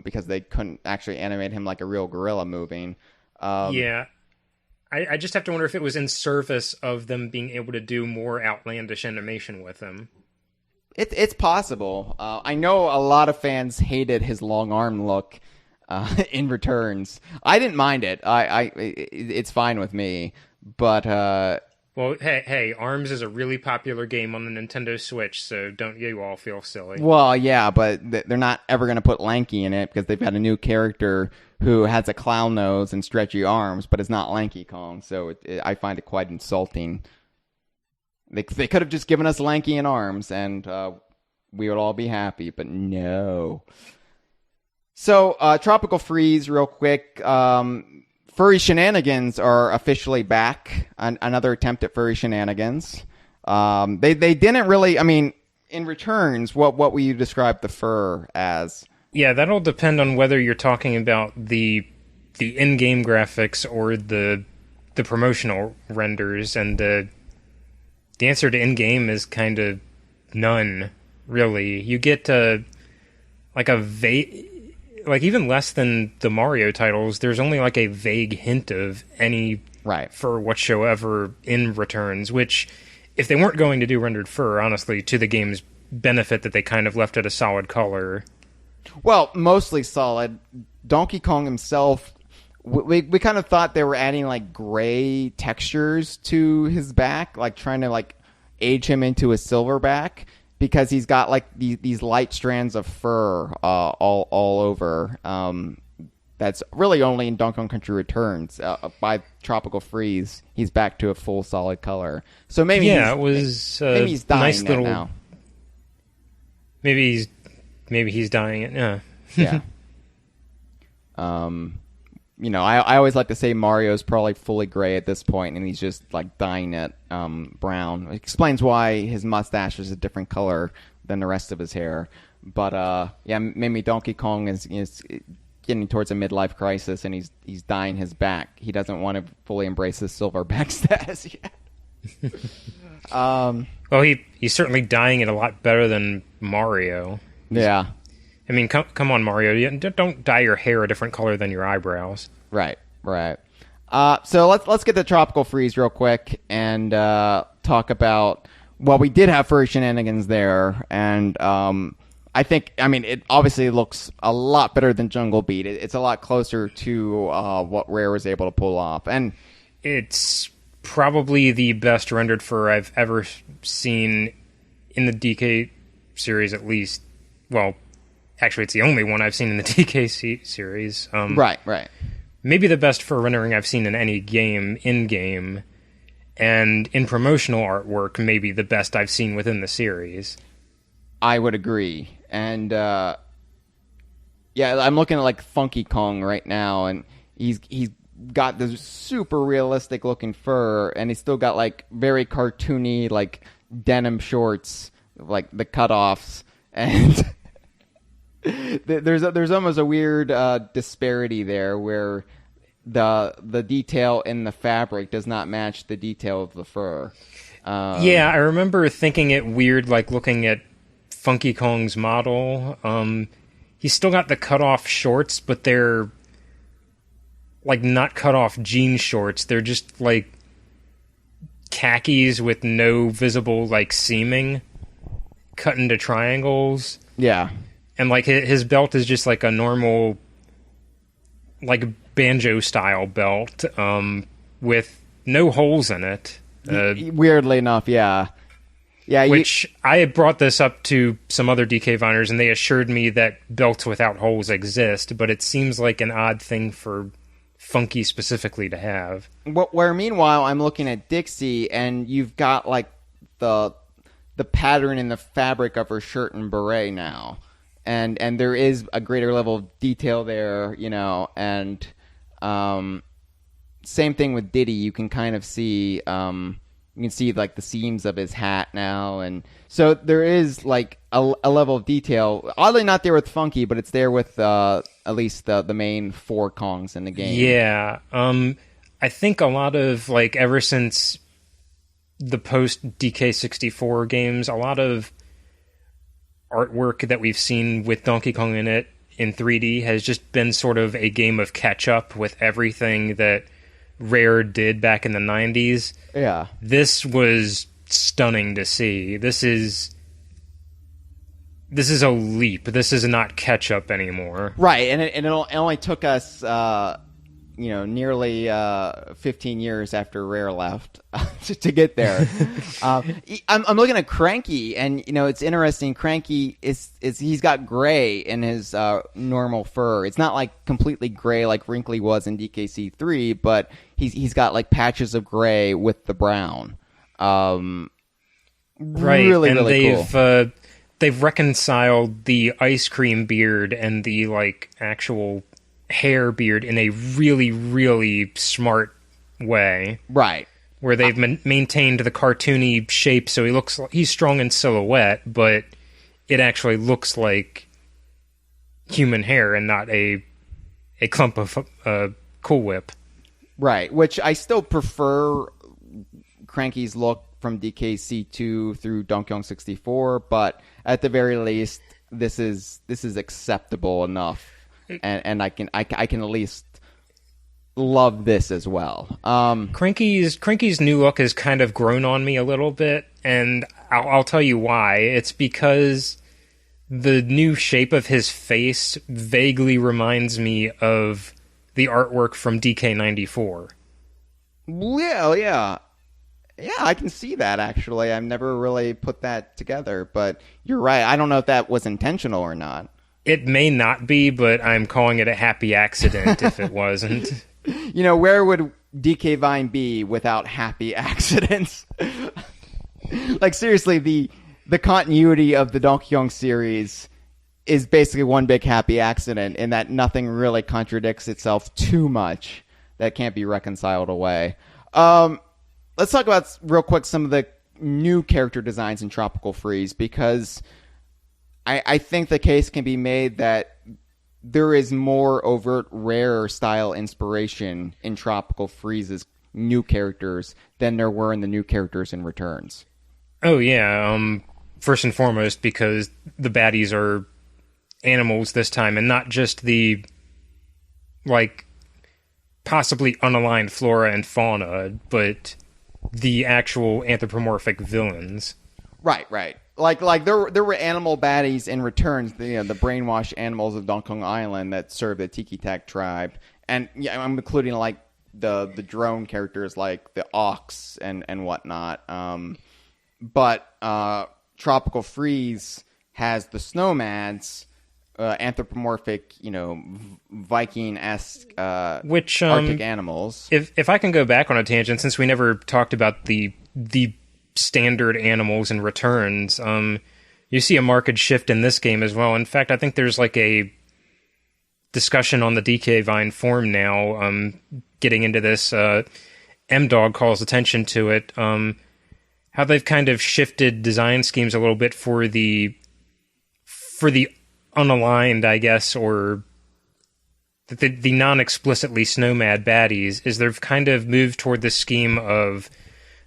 because they couldn't actually animate him like a real gorilla moving. Yeah. I just have to wonder if it was in service of them being able to do more outlandish animation with him. It's possible. I know a lot of fans hated his long arm look in Returns. I didn't mind it. It's fine with me. But well, hey, ARMS is a really popular game on the Nintendo Switch, so don't you all feel silly. Well, yeah, but they're not ever going to put Lanky in it because they've got a new character who has a clown nose and stretchy arms, but is not Lanky Kong, so I find it quite insulting. They could have just given us Lanky and arms, and we would all be happy, but no. So, Tropical Freeze, real quick. Furry Shenanigans are officially back. Another attempt at furry shenanigans. They didn't really, I mean, in Returns, what will you describe the fur as? Yeah, that'll depend on whether you're talking about the in-game graphics or the promotional renders, and the answer to in-game is kind of none, really. You get like a like even less than the Mario titles, there's only like a vague hint of any fur whatsoever in Returns, which, if they weren't going to do rendered fur, honestly, to the game's benefit that they kind of left it a solid color. Well, mostly solid. Donkey Kong himself, we kind of thought they were adding like gray textures to his back, like trying to like age him into a silverback, because he's got like these light strands of fur all over. That's really only in Donkey Kong Country Returns. By Tropical Freeze, he's back to a full solid color. So maybe maybe he's dying nice little now. Maybe he's dying it. Yeah. Yeah. I always like to say Mario's probably fully gray at this point, and he's just like dyeing it brown. It explains why his mustache is a different color than the rest of his hair. But maybe Donkey Kong is getting towards a midlife crisis, and he's dyeing his back. He doesn't want to fully embrace his silverback status yet. Well, he's certainly dyeing it a lot better than Mario. Yeah. I mean, come on, Mario. Don't dye your hair a different color than your eyebrows. Right. So let's get to Tropical Freeze real quick and talk about. Well, we did have furry shenanigans there, and it obviously looks a lot better than Jungle Beat. It's a lot closer to what Rare was able to pull off, and it's probably the best rendered fur I've ever seen in the DK series, at least. Well, actually, it's the only one I've seen in the DK series. Right. Maybe the best fur rendering I've seen in any game, in-game, and in promotional artwork, maybe the best I've seen within the series. I would agree. And, I'm looking at, like, Funky Kong right now, and he's got this super realistic looking fur, and he's still got, like, very cartoony, like, denim shorts, like the cutoffs, and There's almost a weird disparity there where the detail in the fabric does not match the detail of the fur. Yeah, I remember thinking it weird, like looking at Funky Kong's model. He's still got the cut-off shorts, but they're like not cut-off jean shorts. They're just like khakis with no visible like seaming, cut into triangles. Yeah. And like his belt is just like a normal, like banjo style belt, with no holes in it. Weirdly enough, yeah. Yeah. Which I had brought this up to some other DK Viners, and they assured me that belts without holes exist, but it seems like an odd thing for Funky specifically to have. Where meanwhile, I'm looking at Dixie, and you've got like the pattern in the fabric of her shirt and beret now. And there is a greater level of detail there, you know, and same thing with Diddy. You can kind of see, you can see like the seams of his hat now, and so there is like a level of detail. Oddly, not there with Funky, but it's there with at least the main 4 Kongs in the game. Yeah, I think a lot of like ever since the post DK64 games, a lot of artwork that we've seen with Donkey Kong in it in 3D has just been sort of a game of catch up with everything that Rare did back in the 90s. Yeah. This was stunning to see. This is a leap. This is not catch up anymore. Right, and it only took us nearly 15 years after Rare left to get there. I'm looking at Cranky, and you know it's interesting. Cranky is he's got gray in his normal fur. It's not like completely gray like Wrinkly was in DKC3, but he's got like patches of gray with the brown. Right, really, and really cool. They've reconciled the ice cream beard and the like actual hair beard in a really, really smart way. Right. Where they've maintained the cartoony shape, so he's strong in silhouette, but it actually looks like human hair and not a clump of Cool Whip. Right, which I still prefer Cranky's look from DKC2 through Donkey Kong 64, but at the very least, this is acceptable enough. And I can at least love this as well. Cranky's new look has kind of grown on me a little bit, and I'll tell you why. It's because the new shape of his face vaguely reminds me of the artwork from DK94. Yeah, I can see that, actually. I've never really put that together, but you're right. I don't know if that was intentional or not. It may not be, but I'm calling it a happy accident if it wasn't. You know, where would DK Vine be without happy accidents? Like, seriously, the continuity of the Donkey Kong series is basically one big happy accident in that nothing really contradicts itself too much that can't be reconciled away. Let's talk about, real quick, some of the new character designs in Tropical Freeze, because I think the case can be made that there is more overt Rare style inspiration in Tropical Freeze's new characters than there were in the new characters in Returns. Oh yeah, first and foremost because the baddies are animals this time, and not just the like possibly unaligned flora and fauna, but the actual anthropomorphic villains. Right. Like there were animal baddies in Returns, the brainwashed animals of Donkey Kong Island that serve the Tiki Tak tribe, and yeah, I'm including like the drone characters like the Ox and whatnot. But Tropical Freeze has the Snowmads, anthropomorphic, Viking-esque which Arctic animals. If I can go back on a tangent, since we never talked about the standard animals in Returns, you see a marked shift in this game as well. In fact, I think there's like a discussion on the DK Vine forum now, getting into this. M-Dog calls attention to it, how they've kind of shifted design schemes a little bit for the unaligned, I guess, or the non-explicitly snowmad baddies is they've kind of moved toward the scheme of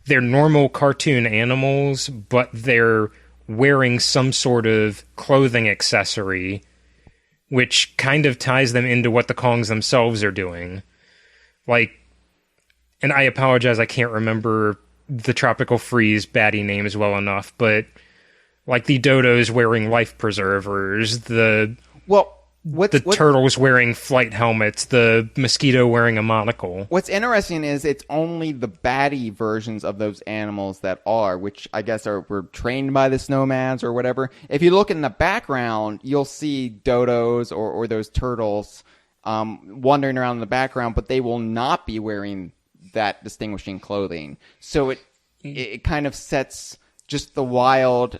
they're normal cartoon animals, but they're wearing some sort of clothing accessory, which kind of ties them into what the Kongs themselves are doing. Like, and I apologize, I can't remember the Tropical Freeze baddie names well enough, but like the dodos wearing life preservers, the turtles wearing flight helmets, the mosquito wearing a monocle. What's interesting is it's only the baddie versions of those animals that are, which I guess were trained by the snowmads or whatever. If you look in the background, you'll see dodos or those turtles wandering around in the background, but they will not be wearing that distinguishing clothing. So it kind of sets just the wild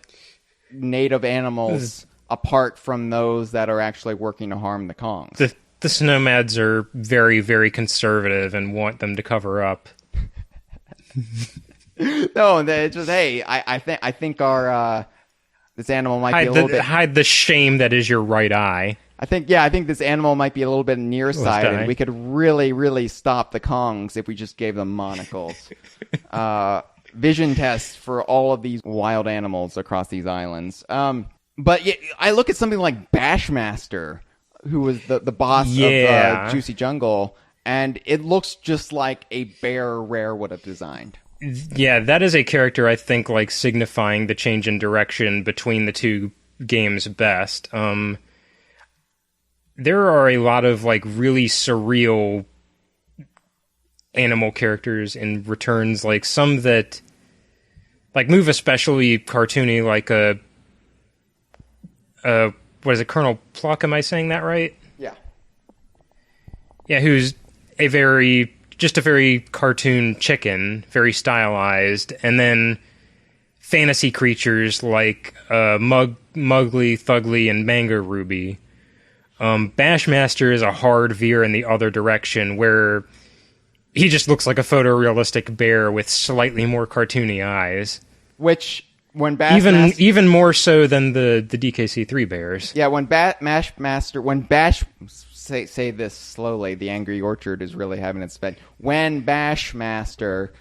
native animals apart from those that are actually working to harm the Kongs. The snowmads are very, very conservative and want them to cover up. No, it's just, hey, I think our this animal might be a little bit... Hide the shame that is your right eye. I think this animal might be a little bit nearsighted. We could really, really stop the Kongs if we just gave them monocles. Vision tests for all of these wild animals across these islands. But yeah, I look at something like Bashmaster, who was the boss of Juicy Jungle, and it looks just like a bear Rare would have designed. Yeah, that is a character I think like signifying the change in direction between the two games best. There are a lot of like really surreal animal characters in Returns, like some that like move especially cartoony, like what is it, Colonel Pluck? Am I saying that right? Yeah. Yeah, who's a very cartoon chicken, very stylized, and then fantasy creatures like Mugly, Thugly, and Manga Ruby. Bashmaster is a hard veer in the other direction, where he just looks like a photorealistic bear with slightly more cartoony eyes. Which, when Bashmaster... Even more so than the DKC3 bears. Yeah, when Bashmaster... When Bash... Say this slowly, the Angry Orchard is really having its fun. When Bashmaster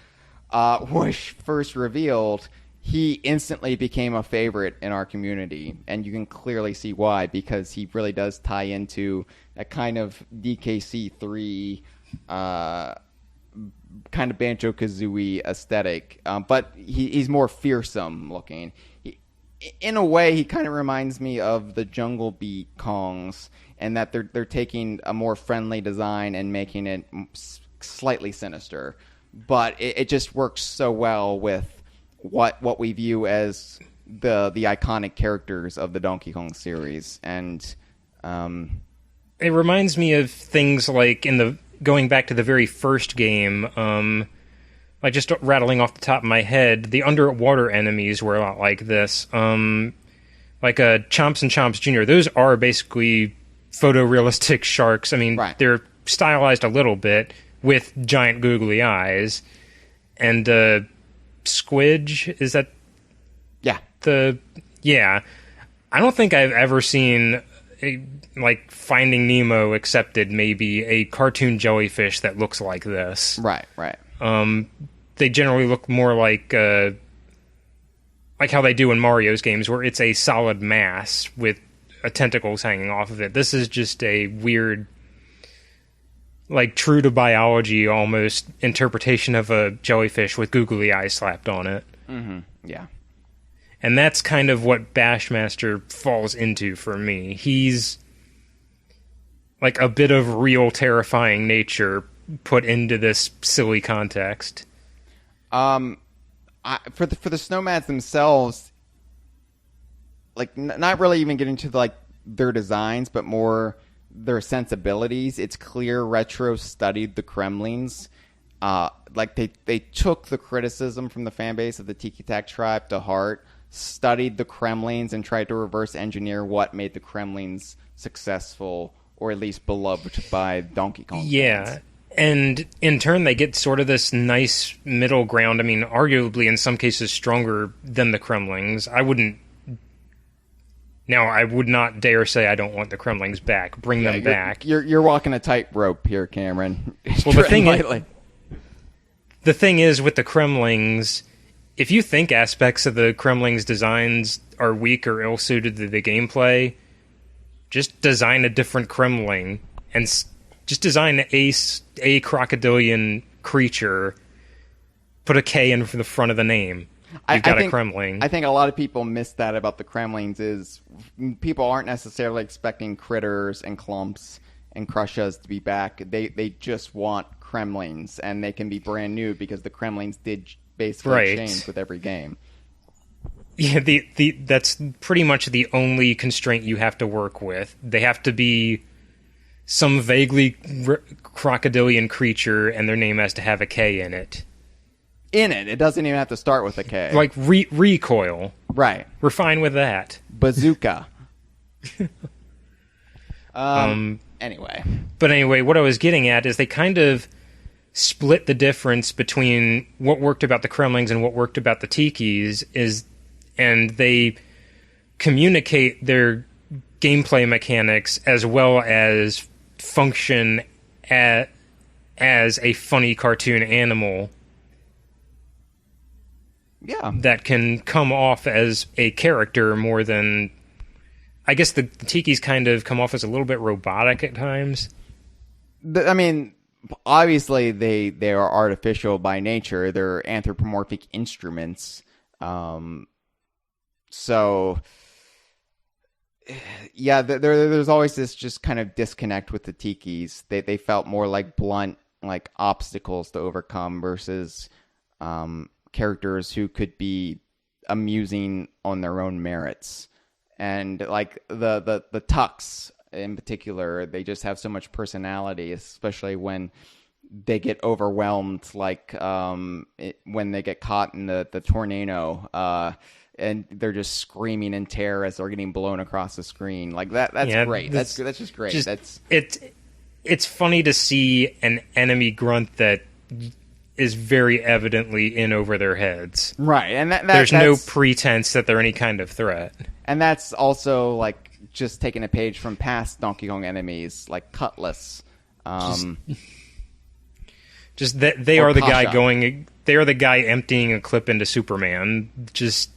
was first revealed, he instantly became a favorite in our community. And you can clearly see why, because he really does tie into a kind of DKC3... kind of Banjo-Kazooie aesthetic, but he's more fearsome looking. In a way, he kind of reminds me of the Jungle Beat Kongs, and that they're taking a more friendly design and making it slightly sinister. But it just works so well with what we view as the iconic characters of the Donkey Kong series, and it reminds me of things like going back to the very first game, like just rattling off the top of my head, the underwater enemies were a lot like this. Like Chomps and Chomps Jr., those are basically photorealistic sharks. I mean, right. They're stylized a little bit with giant googly eyes. And Squidge, is that... Yeah. Yeah. I don't think I've ever seen... like Finding Nemo accepted, maybe a cartoon jellyfish that looks like this. Right. They generally look more like how they do in Mario's games, where it's a solid mass with tentacles hanging off of it. This is just a weird, like true to biology almost interpretation of a jellyfish with googly eyes slapped on it. Mm-hmm. Yeah. And that's kind of what Bashmaster falls into for me. He's like a bit of real terrifying nature put into this silly context. For the Snowmads themselves, like not really even getting to like their designs, but more their sensibilities. It's clear Retro studied the Kremlings. Like they took the criticism from the fan base of the Tiki Tak tribe to heart, studied the Kremlings, and tried to reverse engineer what made the Kremlings successful, or at least beloved by Donkey Kong fans. And in turn, they get sort of this nice middle ground. I mean, arguably in some cases stronger than the Kremlings. I wouldn't Now, I would not dare say I don't want the Kremlings back. Bring them back. You're walking a tightrope here, Cameron. Well, the thing is with the Kremlings, if you think aspects of the Kremlings' designs are weak or ill-suited to the gameplay, just design a different Kremling and just design a crocodilian creature. Put a K in for the front of the name. You've got a Kremling. I think a lot of people miss that about the Kremlings is people aren't necessarily expecting critters and clumps and Krushas to be back. They just want Kremlings, and they can be brand new because the Kremlings did basically change with every game. Yeah, that's pretty much the only constraint you have to work with. They have to be some vaguely crocodilian creature, and their name has to have a K in it. It doesn't even have to start with a K. Like Recoil. Right. We're fine with that. Bazooka. Anyway. But anyway, what I was getting at is they kind of split the difference between what worked about the Kremlings and what worked about the Tikis, and they communicate their gameplay mechanics as well as function as a funny cartoon animal. Yeah. That can come off as a character more than... I guess the Tikis kind of come off as a little bit robotic at times. I mean, obviously they are artificial by nature. They're anthropomorphic instruments. So, yeah, there's always this just kind of disconnect with the Tikis. They felt more like blunt, like obstacles to overcome versus... characters who could be amusing on their own merits. And like the Tucks in particular, they just have so much personality, especially when they get overwhelmed, like when they get caught in the tornado, and they're just screaming in terror as they're getting blown across the screen. Like that's great. That's just great. It's funny to see an enemy grunt that is very evidently in over their heads. Right, and there's no pretense that they're any kind of threat. And that's also like just taking a page from past Donkey Kong enemies, like Cutlass. Just that they are the guy going. They are the guy emptying a clip into Superman. Just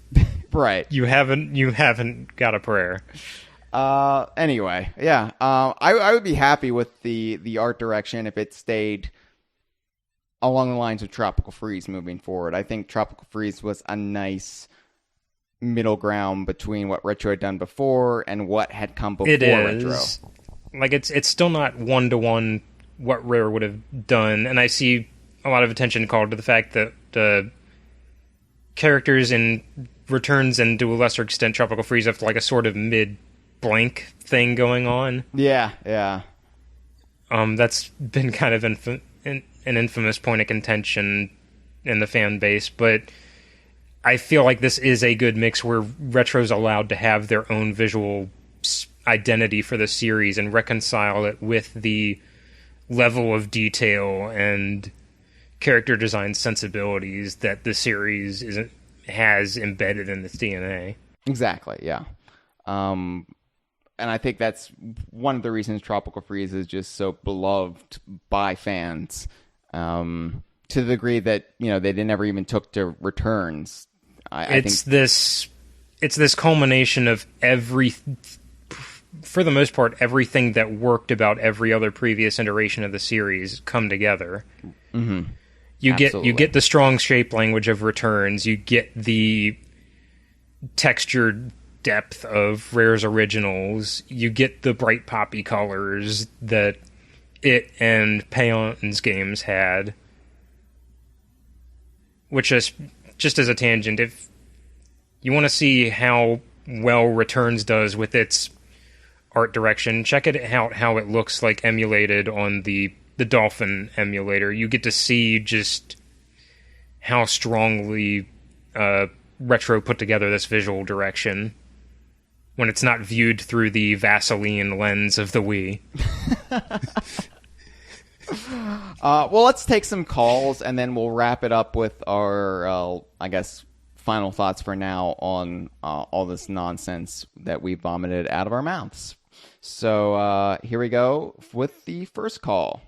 right. You haven't got a prayer. Anyway, yeah. I would be happy with the art direction if it stayed along the lines of Tropical Freeze moving forward. I think Tropical Freeze was a nice middle ground between what Retro had done before and what had come before Retro. Like it's still not 1-to-1 what Rare would have done, and I see a lot of attention called to the fact that the characters in Returns and to a lesser extent Tropical Freeze have like a sort of mid-blank thing going on. Yeah. That's been kind of an infamous point of contention in the fan base, but I feel like this is a good mix where Retro's allowed to have their own visual identity for the series and reconcile it with the level of detail and character design sensibilities that the series has embedded in its DNA. Exactly, yeah. And I think that's one of the reasons Tropical Freeze is just so beloved by fans. To the degree that, they never even took to Returns. It's this culmination of for the most part, everything that worked about every other previous iteration of the series come together. Mm-hmm. You get the strong shape language of Returns. You get the textured depth of Rare's originals. You get the bright poppy colors that it and Paon's games had. Which is just as a tangent, if you want to see how well Returns does with its art direction, check it out how it looks like emulated on the Dolphin emulator. You get to see just how strongly Retro put together this visual direction when it's not viewed through the Vaseline lens of the Wii. Well, let's take some calls, and then we'll wrap it up with our, final thoughts for now on all this nonsense that we vomited out of our mouths. So here we go with the first call.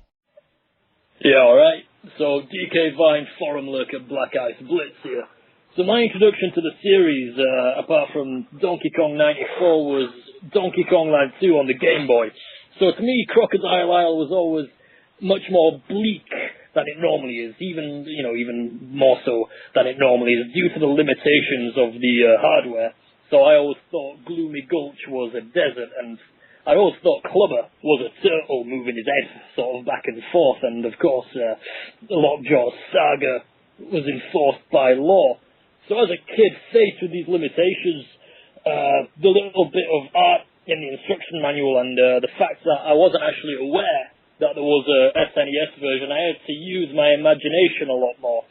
Yeah, alright. So, DK Vine forum lurker Black Ice Blitz here. So my introduction to the series, apart from Donkey Kong 94, was Donkey Kong Land 2 on the Game Boy. So to me, Crocodile Isle was always much more bleak than it normally is, even more so than it normally is, due to the limitations of the hardware. So I always thought Gloomy Gulch was a desert, and I always thought Clubber was a turtle moving his head sort of back and forth, and of course, Lockjaw's saga was enforced by law. So as a kid faced with these limitations, the little bit of art in the instruction manual and the fact that I wasn't actually aware that there was a SNES version, I had to use my imagination a lot more.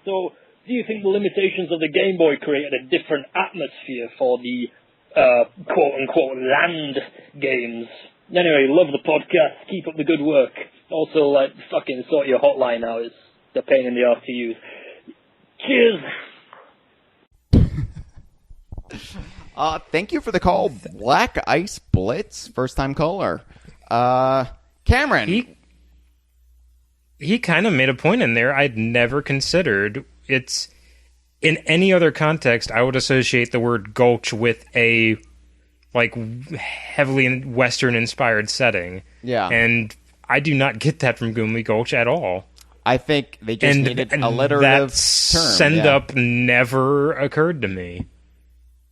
So do you think the limitations of the Game Boy created a different atmosphere for the quote-unquote land games? Anyway, love the podcast. Keep up the good work. Also, fucking sort your hotline out. It's a pain in the arse to use. Cheers! Thank you for the call, Black Ice Blitz, first-time caller. Cameron. He kind of made a point in there I'd never considered. It's in any other context, I would associate the word gulch with a heavily Western-inspired setting. Yeah. And I do not get that from Gloomy Gulch at all. I think they just needed alliterative that term. send-up never occurred to me.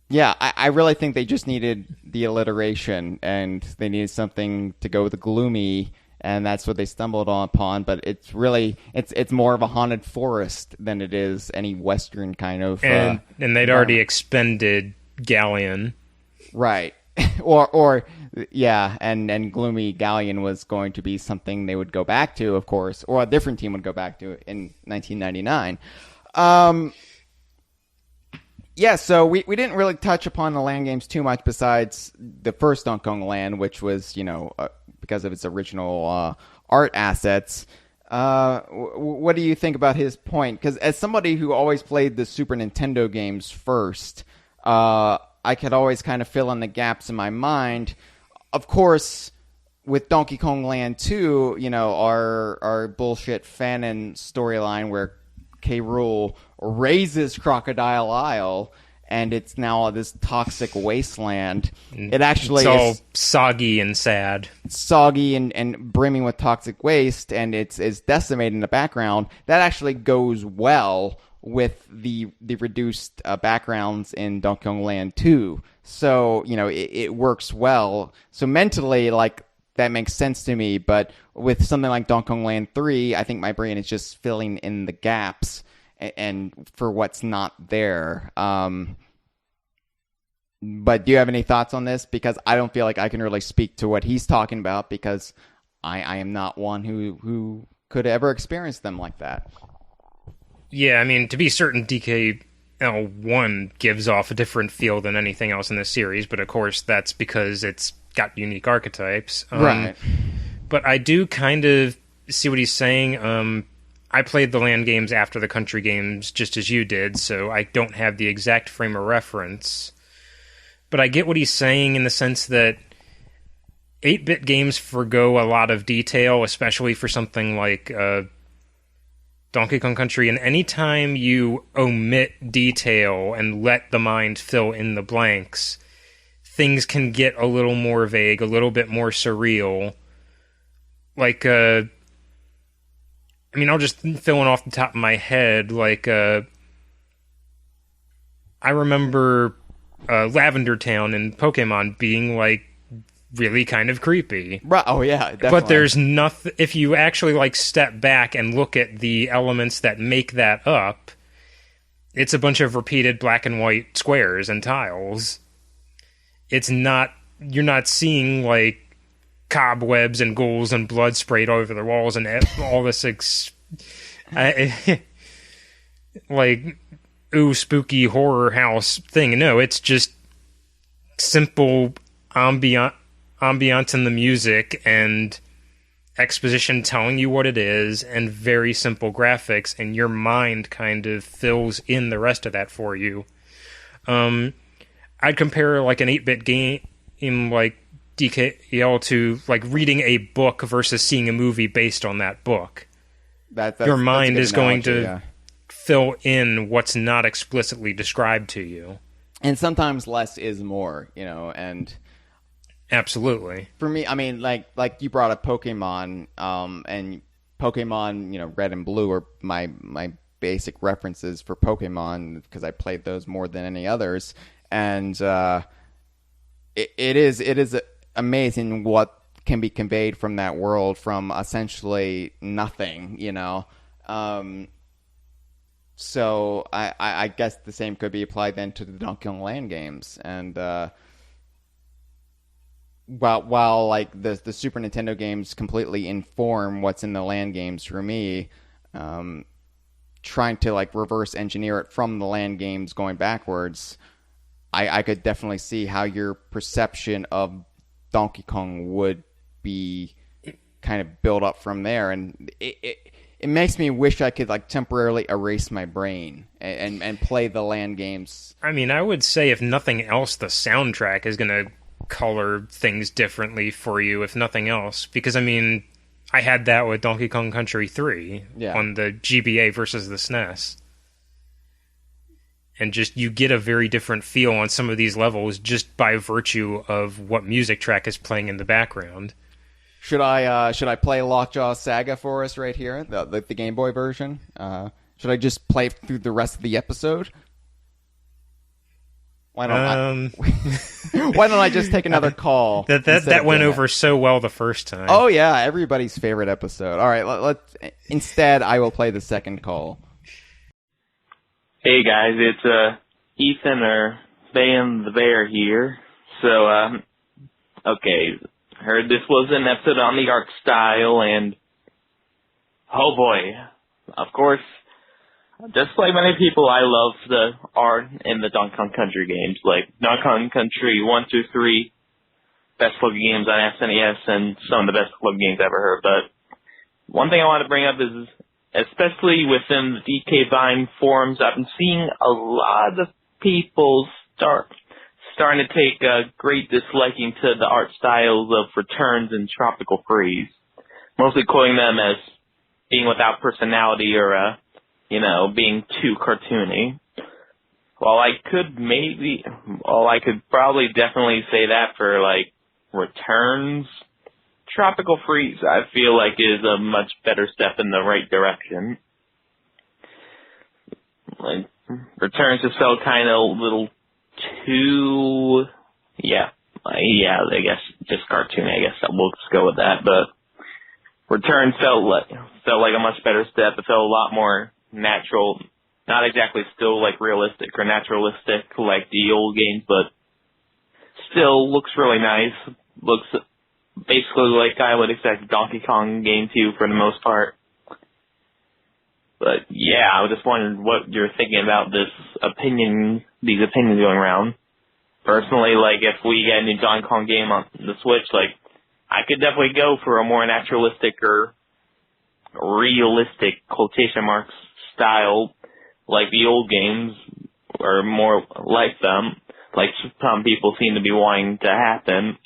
Yeah, I really think they just needed the alliteration, and they needed something to go with the gloomy, and that's what they stumbled upon. But it's really it's more of a haunted forest than it is any Western kind of. And they'd already expended Galleon, right? or yeah, and Gloomy Galleon was going to be something they would go back to, of course, or a different team would go back to in 1999. Yeah, so we didn't really touch upon the land games too much besides the first Donkey Kong Land, which was, because of its original art assets. What do you think about his point? Because as somebody who always played the Super Nintendo games first, I could always kind of fill in the gaps in my mind. Of course, with Donkey Kong Land 2, our bullshit fanon storyline where K. Rool raises Crocodile Isle, and it's now this toxic wasteland. It actually it's all soggy and sad. Soggy and brimming with toxic waste, and it's decimated in the background. That actually goes well with the reduced backgrounds in Donkey Kong Land 2. So, it works well. So mentally, that makes sense to me, but with something like Donkey Kong Land 3, I think my brain is just filling in the gaps and for what's not there. But do you have any thoughts on this? Because I don't feel like I can really speak to what he's talking about, because I am not one who could ever experience them like that. Yeah, I mean, to be certain, DKL1 gives off a different feel than anything else in this series, but of course that's because it's got unique archetypes. Right. But I do kind of see what he's saying. I played the land games after the country games, just as you did, so I don't have the exact frame of reference. But I get what he's saying in the sense that 8-bit games forgo a lot of detail, especially for something like Donkey Kong Country, and anytime you omit detail and let the mind fill in the blanks, things can get a little more vague, a little bit more surreal. I'll just fill in off the top of my head, I remember Lavender Town in Pokemon being, really kind of creepy. Right. Oh, yeah, definitely. But there's nothing... If you actually, step back and look at the elements that make that up, it's a bunch of repeated black and white squares and tiles. It's not... You're not seeing, cobwebs and ghouls and blood sprayed over the walls and all this spooky horror house thing. No, it's just simple ambiance in the music and exposition telling you what it is and very simple graphics, and your mind kind of fills in the rest of that for you. I'd compare like an 8-bit game like DKL to like reading a book versus seeing a movie based on that book. Your mind is going to fill in what's not explicitly described to you. And sometimes less is more, and... Absolutely. For me, I mean, like you brought up Pokemon, and Pokemon, Red and Blue are my basic references for Pokemon because I played those more than any others, and it is amazing what can be conveyed from that world from essentially nothing, So I guess the same could be applied then to the Donkey Kong Land games, and while like the Super Nintendo games completely inform what's in the Land games for me, trying to like reverse engineer it from the Land games going backwards, I could definitely see how your perception of Donkey Kong would be kind of built up from there, and it makes me wish I could like temporarily erase my brain and play the Land games. I mean, I would say if nothing else, the soundtrack is going to color things differently for you, if nothing else, because I mean, I had that with Donkey Kong Country 3 on the GBA versus the SNES, and just you get a very different feel on some of these levels just by virtue of what music track is playing in the background. Should I play Lockjaw Saga for us right here, the Game Boy version? Should I just play through the rest of the episode? Why don't I just take another call? That went over so well the first time. Oh yeah, everybody's favorite episode. All right, let's. Instead, I will play the second call. Hey guys, it's Ethan or Van the Bear here. So, okay, heard this was an episode on the art style, and oh boy, of course. Just like many people, I love the art in the Donkey Kong Country games, like Donkey Kong Country 1 through 3, best looking games on SNES, and some of the best looking games I've ever heard. But one thing I want to bring up is, especially within the DK Vine forums, I've been seeing a lot of people starting to take a great disliking to the art styles of Returns and Tropical Freeze, mostly quoting them as being without personality or being too cartoony. While I could probably definitely say that for, like, Returns, Tropical Freeze, I feel like is a much better step in the right direction. Like, Returns just felt kind of a little too, I guess, just cartoony, I guess we'll just go with that, but Returns felt like a much better step. It felt a lot more natural, not exactly still like realistic or naturalistic like the old games, but still looks really nice. Looks basically like I would expect a Donkey Kong game to for the most part. But yeah, I was just wondering what you're thinking about these opinions going around. Personally, like if we get a new Donkey Kong game on the Switch, like I could definitely go for a more naturalistic or realistic quotation marks style, like the old games, or more like them, like some people seem to be wanting to happen.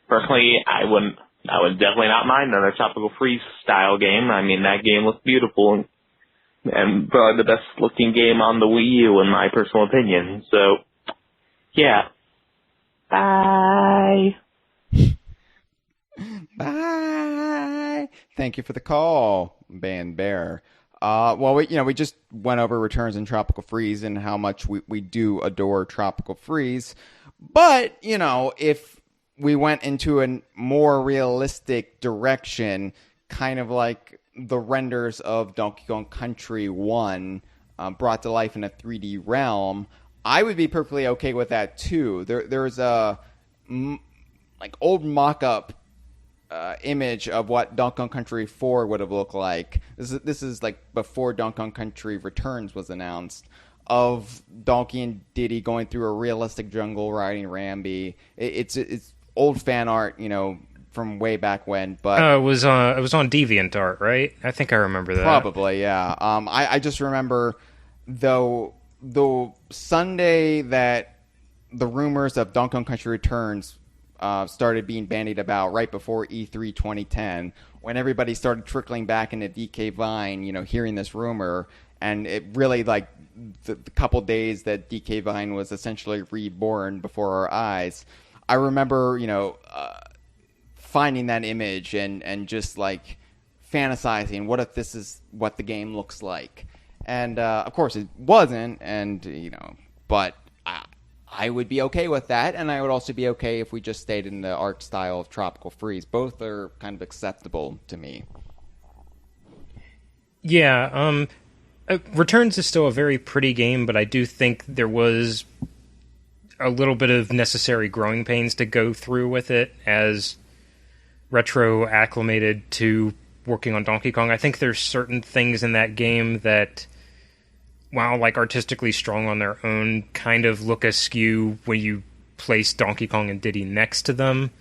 Personally, I would definitely not mind another Tropical Freeze style game. I mean, that game looks beautiful and probably the best looking game on the Wii U in my personal opinion. So, yeah. Bye. Bye. Thank you for the call, Van Bear. Well, we just went over Returns and Tropical Freeze and how much we do adore Tropical Freeze. But, if we went into a more realistic direction, kind of like the renders of Donkey Kong Country 1 brought to life in a 3D realm, I would be perfectly okay with that too. There's a old mock-up image of what Donkey Kong Country 4 would have looked like. This is like before Donkey Kong Country Returns was announced, of Donkey and Diddy going through a realistic jungle riding Rambi. It's old fan art, from way back when, but it was on DeviantArt, right? I think I remember that. probably, yeah. I just remember though the Sunday that the rumors of Donkey Kong Country Returns started being bandied about right before E3 2010, when everybody started trickling back into DK Vine, hearing this rumor, and it really, like, the couple days that DK Vine was essentially reborn before our eyes, I remember, finding that image and just, like, fantasizing, what if this is what the game looks like? And, of course, it wasn't, and, but I would be okay with that, and I would also be okay if we just stayed in the art style of Tropical Freeze. Both are kind of acceptable to me. Yeah, Returns is still a very pretty game, but I do think there was a little bit of necessary growing pains to go through with it as Retro acclimated to working on Donkey Kong. I think there's certain things in that game that, while like artistically strong on their own, kind of look askew when you place Donkey Kong and Diddy next to them,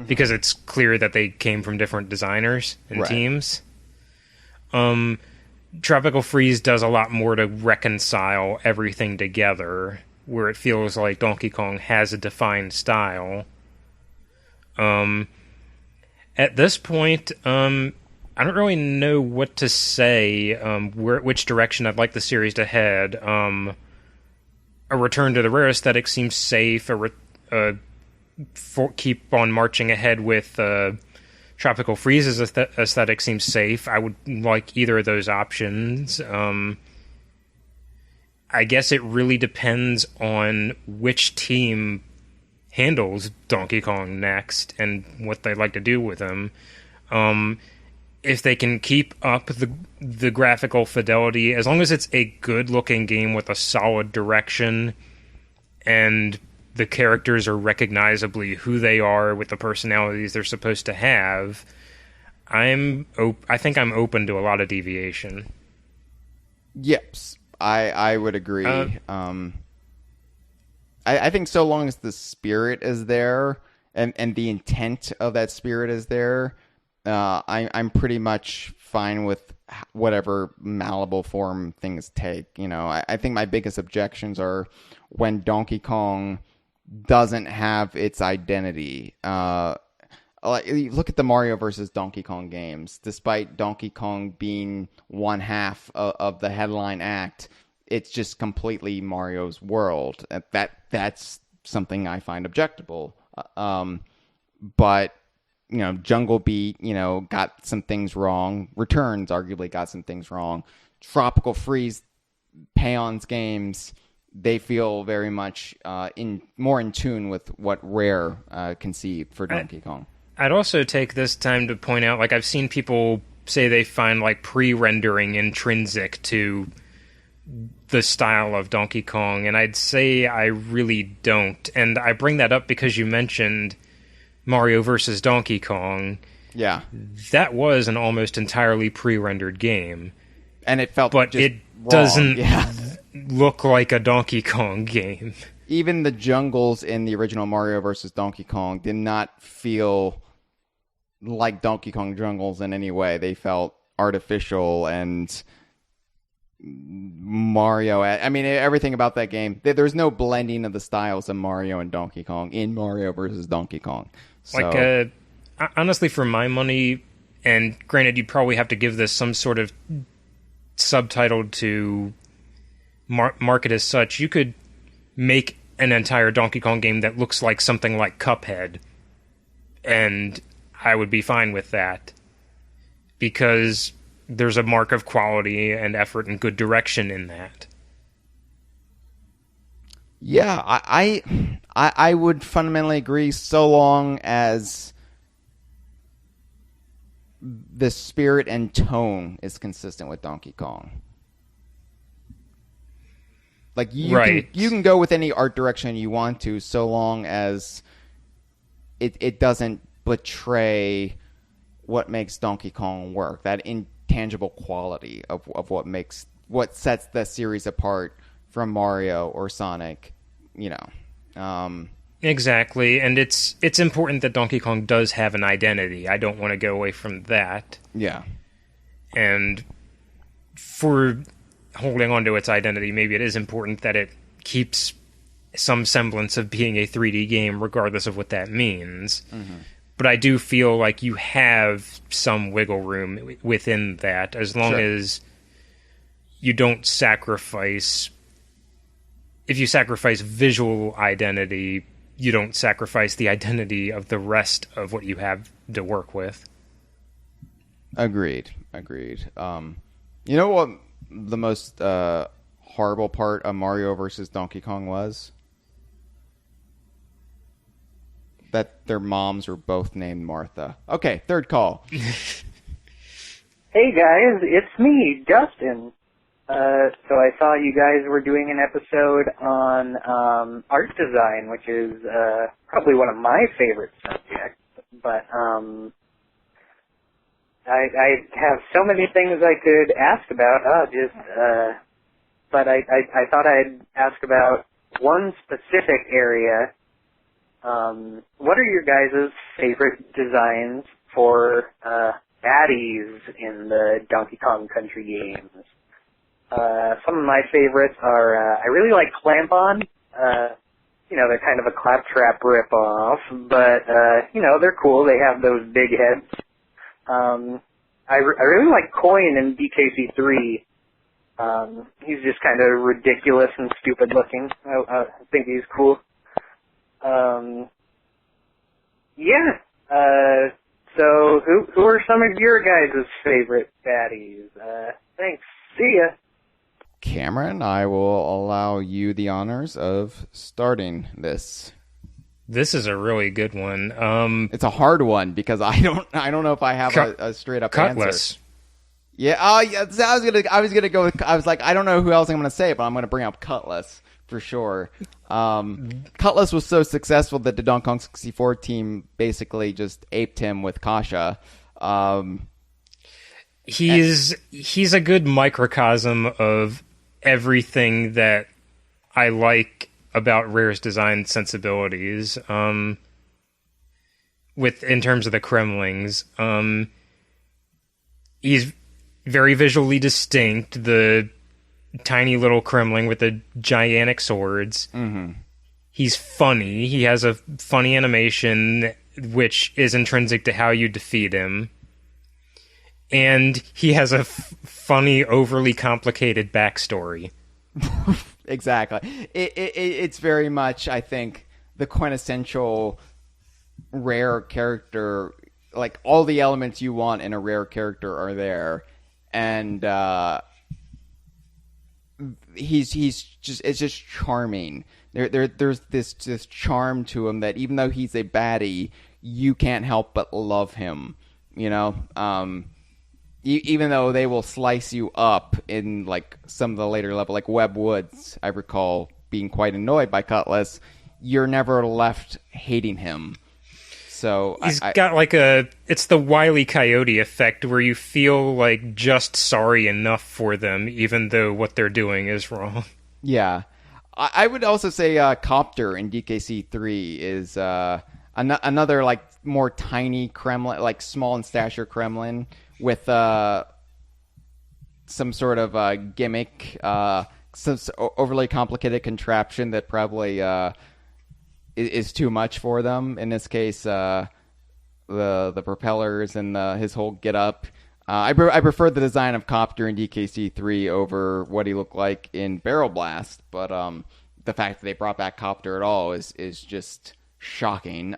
because it's clear that they came from different designers and teams. Tropical Freeze does a lot more to reconcile everything together, where it feels like Donkey Kong has a defined style. At this point, I don't really know what to say, which direction I'd like the series to head. A return to the rare aesthetic seems safe. Keep on marching ahead with Tropical Freeze's aesthetic seems safe. I would like either of those options. I guess it really depends on which team handles Donkey Kong next and what they'd like to do with him. If they can keep up the graphical fidelity, as long as it's a good-looking game with a solid direction and the characters are recognizably who they are with the personalities they're supposed to have, I think I'm open to a lot of deviation. Yes, I would agree. I think so long as the spirit is there and the intent of that spirit is there, I'm pretty much fine with whatever malleable form things take. I think my biggest objections are when Donkey Kong doesn't have its identity. Look at the Mario versus Donkey Kong games. Despite Donkey Kong being one half of the headline act, it's just completely Mario's world. That's something I find objectable. But Jungle Beat, got some things wrong. Returns arguably got some things wrong. Tropical Freeze, Paon's games, they feel very much more in tune with what Rare conceived for Donkey Kong. I'd also take this time to point out, like, I've seen people say they find, like, pre-rendering intrinsic to the style of Donkey Kong, and I'd say I really don't. And I bring that up because you mentioned Mario vs. Donkey Kong. Yeah. That was an almost entirely pre-rendered game. And it felt but just it wrong. Doesn't yeah. look like a Donkey Kong game. Even the jungles in the original Mario vs. Donkey Kong did not feel like Donkey Kong jungles in any way. They felt artificial and Mario. I mean, everything about that game. There's no blending of the styles of Mario and Donkey Kong in Mario vs. Donkey Kong. So, like, honestly, for my money, and granted, you'd probably have to give this some sort of subtitle to market as such, you could make an entire Donkey Kong game that looks like something like Cuphead, and I would be fine with that, because there's a mark of quality and effort and good direction in that. Yeah, I would fundamentally agree, so long as the spirit and tone is consistent with Donkey Kong. Like, you can go with any art direction you want to, so long as it doesn't betray what makes Donkey Kong work. That intangible quality of what sets the series apart from Mario or Sonic. Yeah, Exactly, and it's important that Donkey Kong does have an identity. I don't want to go away from that. Yeah. And for holding on to its identity, maybe it is important that it keeps some semblance of being a 3D game, regardless of what that means. Mm-hmm. But I do feel like you have some wiggle room within that, as long as you don't sacrifice... If you sacrifice visual identity, you don't sacrifice the identity of the rest of what you have to work with. Agreed. You know what the most horrible part of Mario versus Donkey Kong was? That their moms were both named Martha. Okay, third call. Hey guys, it's me, Justin. So I saw you guys were doing an episode on art design, which is probably one of my favorite subjects. But I have so many things I could ask about. But I thought I'd ask about one specific area. What are your guys' favorite designs for baddies in the Donkey Kong Country games? Some of my favorites are, I really like Clamp-On. They're kind of a Claptrap rip-off, but, they're cool. They have those big heads. I really like Coin in DKC3. He's just kind of ridiculous and stupid looking. I think he's cool. So who are some of your guys' favorite baddies? Thanks. See ya. Cameron, I will allow you the honors of starting this. This is a really good one. It's a hard one because I don't know if I have a straight up Cutlass. answer. Yeah, I was gonna go with. I was like, I don't know who else I'm gonna say, but I'm gonna bring up Cutlass for sure. Cutlass was so successful that the Donkey Kong 64 team basically just aped him with Kasha. He's a good microcosm of everything that I like about Rare's design sensibilities. In terms of the Kremlings, he's very visually distinct. The tiny little Kremling with the gigantic swords. Mm-hmm. He's funny. He has a funny animation, which is intrinsic to how you defeat him. And he has a funny, overly complicated backstory. Exactly. It's very much, I think, the quintessential Rare character. Like, all the elements you want in a Rare character are there. And it's just charming. There's this charm to him that even though he's a baddie, you can't help but love him. Even though they will slice you up in like some of the later level, like Webb Woods, I recall being quite annoyed by Cutlass. You're never left hating him. So he's got like it's the Wile E. Coyote effect where you feel like just sorry enough for them, even though what they're doing is wrong. Yeah. I would also say Copter in DKC3 is another like more tiny Kremlin, like small in stature Kremlin with some sort of gimmick, some overly complicated contraption that probably is too much for them. In this case, the propellers and his whole get-up. I prefer the design of Copter in DKC3 over what he looked like in Barrel Blast, but the fact that they brought back Copter at all is just shocking.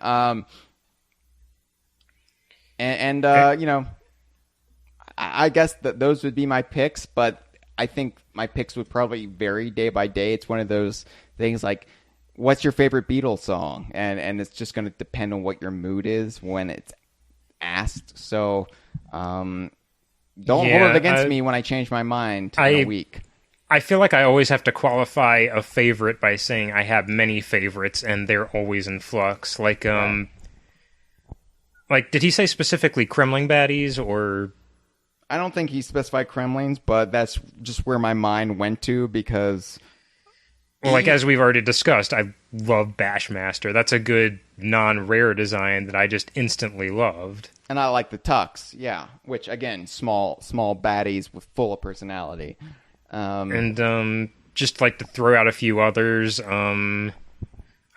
I guess that those would be my picks, but I think my picks would probably vary day by day. It's one of those things like, what's your favorite Beatles song? And it's just going to depend on what your mood is when it's asked. So don't hold it against me when I change my mind in a week. I feel like I always have to qualify a favorite by saying I have many favorites and they're always in flux. Like, did he say specifically Kremling baddies or... I don't think he specified Kremlings, but that's just where my mind went to because Well, like, as we've already discussed, I love Bashmaster. That's a good non-rare design that I just instantly loved. And I like the Tux, yeah. Which, again, small baddies with full of personality. And just like to throw out a few others. I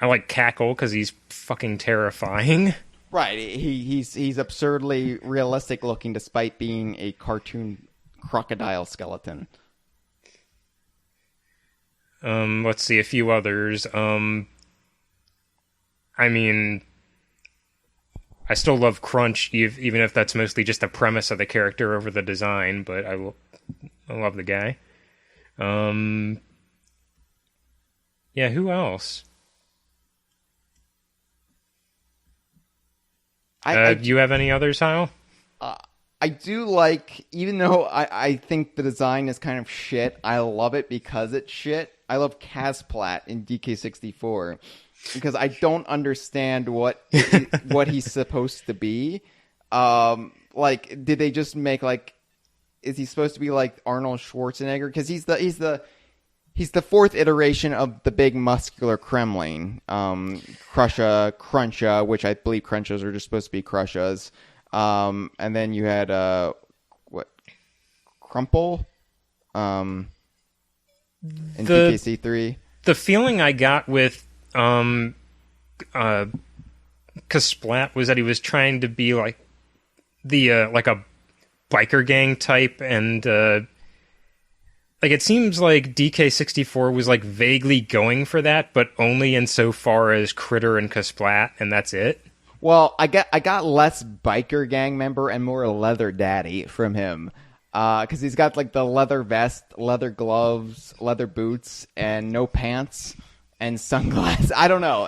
like Cackle because he's fucking terrifying. Right, he's absurdly realistic looking despite being a cartoon crocodile skeleton. Let's see, a few others. I mean, I still love Crunch, even if that's mostly just the premise of the character over the design, but I love the guy. Yeah, who else? Do you have any others, Hyle? I do like, even though I think the design is kind of shit, I love it because it's shit. I love Casplat in DK64 because I don't understand what he's supposed to be. Like, did they just make like? Is he supposed to be like Arnold Schwarzenegger? Because he's the fourth iteration of the big muscular Kremlin, Cruncha, which I believe Crunchas are just supposed to be Crushas. And then you had Crumple, in DKC3. The feeling I got with Kasplat was that he was trying to be like like a biker gang type, and like it seems like DK64 was like vaguely going for that, but only insofar as Critter and Kasplat, and that's it. Well, I got less biker gang member and more leather daddy from him, because he's got like the leather vest, leather gloves, leather boots, and no pants and sunglasses. I don't know.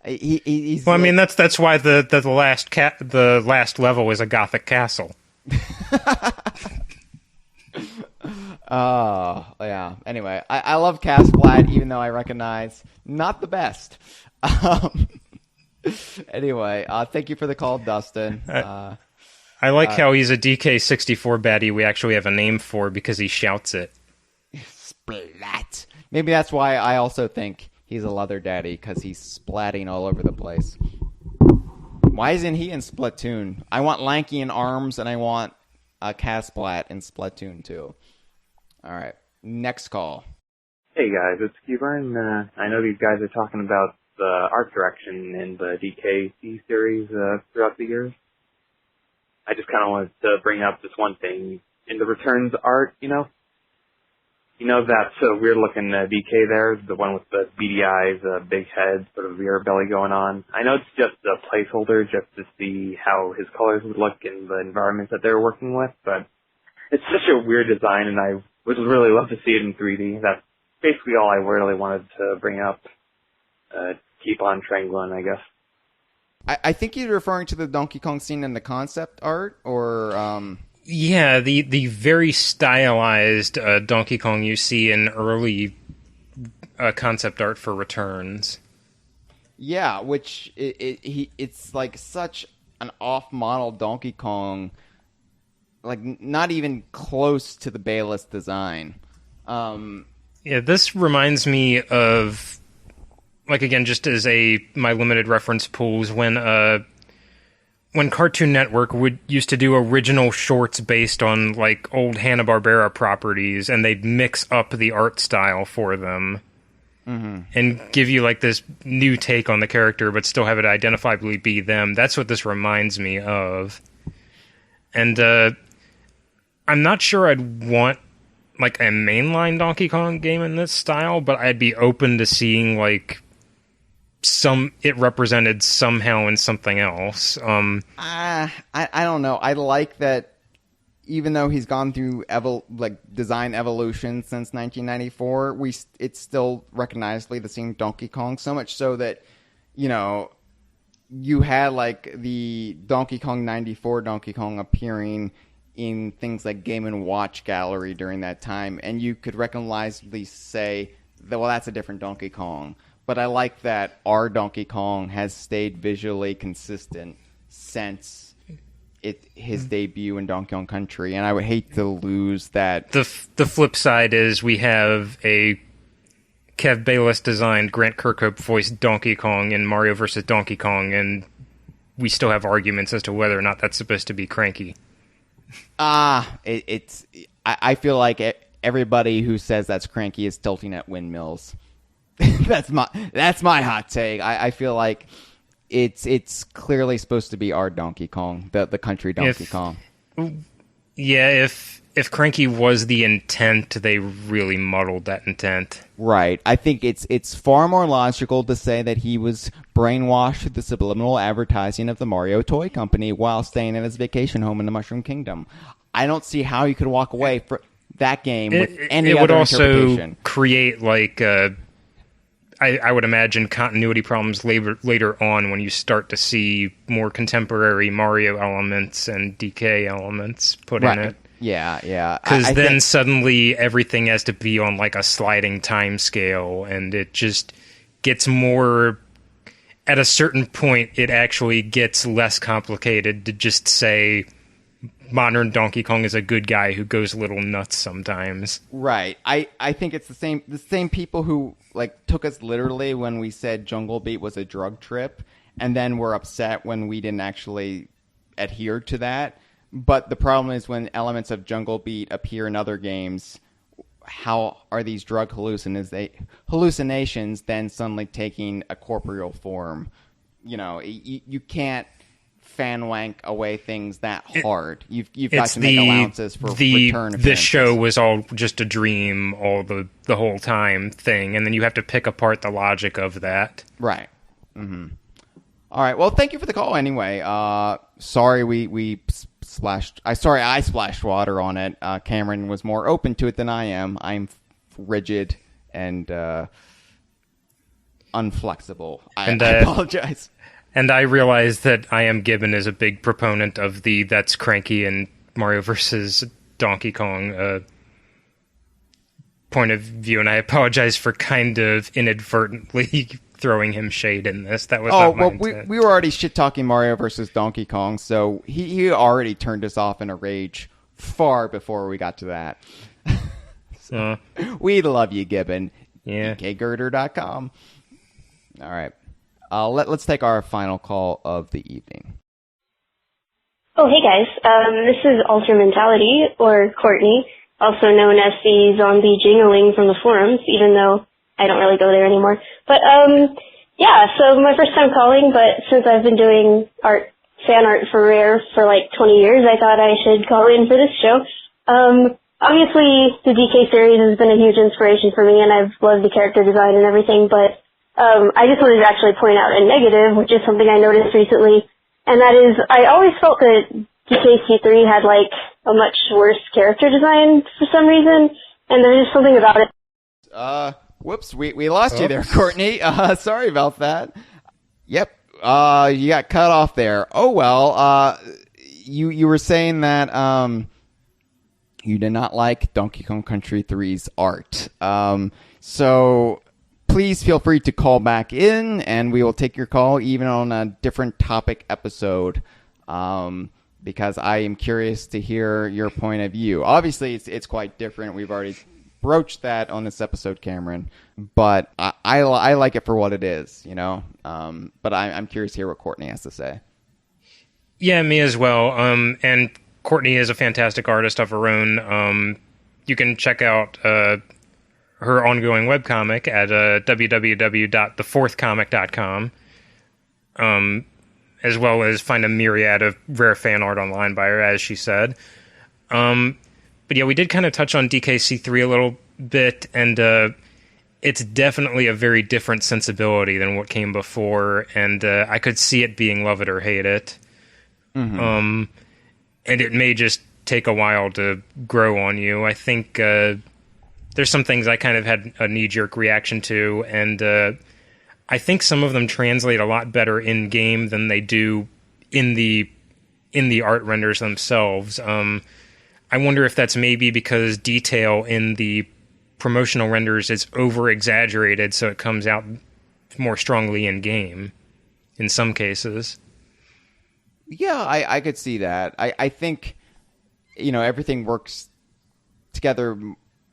He's. Well, I mean that's why the last level is a gothic castle. Yeah. Anyway, I love Casplat, even though I recognize not the best. Anyway, thank you for the call, Dustin. I like how he's a DK64 baddie we actually have a name for because he shouts it. Splat. Maybe that's why I also think he's a leather daddy, because he's splatting all over the place. Why isn't he in Splatoon? I want Lanky in ARMS, and I want Casplat in Splatoon too. All right, next call. Hey guys, it's Keyburn. I know these guys are talking about the art direction in the DKC series throughout the years. I just kind of wanted to bring up this one thing. In the Returns art, you know that weird-looking DK there, the one with the beady eyes, big head, sort of weird belly going on. I know it's just a placeholder just to see how his colors would look in the environments that they're working with, but it's such a weird design, and I would really love to see it in 3D. That's basically all I really wanted to bring up. Keep on Trangling, I guess. I think you're referring to the Donkey Kong scene in the concept art, or... Yeah, the very stylized Donkey Kong you see in early concept art for Returns. Yeah, which it's like such an off-model Donkey Kong, like not even close to the Bayless design. Yeah, this reminds me of, like, again, just as my limited reference pools, when Cartoon Network used to do original shorts based on like old Hanna-Barbera properties, and they'd mix up the art style for them and give you like this new take on the character, but still have it identifiably be them. That's what this reminds me of. And I'm not sure I'd want like a mainline Donkey Kong game in this style, but I'd be open to seeing like it represented somehow in something else. I don't know. I like that even though he's gone through design evolution since 1994, it's still recognizably the same Donkey Kong, so much so that, you had like the Donkey Kong 94 Donkey Kong appearing in things like Game & Watch Gallery during that time, and you could recognizably say that, well, that's a different Donkey Kong. But I like that our Donkey Kong has stayed visually consistent since his debut in Donkey Kong Country, and I would hate to lose that. The flip side is we have a Kev Bayless designed, Grant Kirkhope voiced Donkey Kong in Mario vs. Donkey Kong, and we still have arguments as to whether or not that's supposed to be Cranky. I feel like everybody who says that's Cranky is tilting at windmills. That's my hot take. I feel like it's clearly supposed to be our Donkey Kong, the country Donkey Kong. Yeah, if Cranky was the intent, they really muddled that intent. Right. I think it's far more logical to say that he was brainwashed with the subliminal advertising of the Mario toy company while staying at his vacation home in the Mushroom Kingdom. I don't see how you could walk away from that game with any other interpretation. It would also create, like, I would imagine continuity problems later on when you start to see more contemporary Mario elements and DK elements put in it. Yeah. Because then suddenly everything has to be on like a sliding time scale, and it just gets more... At a certain point, it actually gets less complicated to just say modern Donkey Kong is a good guy who goes a little nuts sometimes. Right. I think it's the same people who like took us literally when we said Jungle Beat was a drug trip, and then were upset when we didn't actually adhere to that. But the problem is when elements of Jungle Beat appear in other games, how are these drug hallucinations then suddenly taking a corporeal form? You know, you can't fan wank away things that hard. You've got to make allowances for return appearances. The show was all just a dream all the whole time thing, and then you have to pick apart the logic of that. Right. Mm-hmm. All right. Well, thank you for the call anyway. Sorry we splashed. I splashed water on it. Cameron was more open to it than I am. I'm rigid and unflexible. I apologize. And I realize that I Am Gibbon is a big proponent of the that's Cranky and Mario vs. Donkey Kong point of view, and I apologize for kind of inadvertently throwing him shade in this. That was not my intent. We were already shit-talking Mario versus Donkey Kong, so he already turned us off in a rage far before we got to that. So, we love you, Gibbon. Yeah. DKGirder.com. All right. Let's take our final call of the evening. Oh, hey guys. This is Alter Mentality, or Courtney, also known as the zombie jingling from the forums, even though I don't really go there anymore. But, yeah, so my first time calling, but since I've been doing fan art for Rare for like 20 years, I thought I should call in for this show. Obviously, the DK series has been a huge inspiration for me, and I've loved the character design and everything, but I just wanted to actually point out a negative, which is something I noticed recently, and that is I always felt that DKC3 had like a much worse character design for some reason, and there's just something about it. Whoops, we lost you there, Courtney. Sorry about that. Yep, you got cut off there. Oh well, you were saying that you did not like Donkey Kong Country 3's art. So please feel free to call back in, and we will take your call even on a different topic episode, because I am curious to hear your point of view. Obviously, it's quite different. We've already broached that on this episode, Cameron, but I like it for what it is, you know. But I'm curious to hear what Courtney has to say. Yeah, me as well. And Courtney is a fantastic artist of her own. You can check out her ongoing webcomic at www.thefourthcomic.com, as well as find a myriad of rare fan art online by her, as she said. But yeah, we did kind of touch on DKC3 a little bit, and it's definitely a very different sensibility than what came before, and I could see it being love it or hate it. Mm-hmm. And it may just take a while to grow on you. I think there's some things I kind of had a knee-jerk reaction to, and I think some of them translate a lot better in-game than they do in the art renders themselves. I wonder if that's maybe because detail in the promotional renders is over-exaggerated, so it comes out more strongly in-game in some cases. Yeah, I could see that. I think, you know, everything works together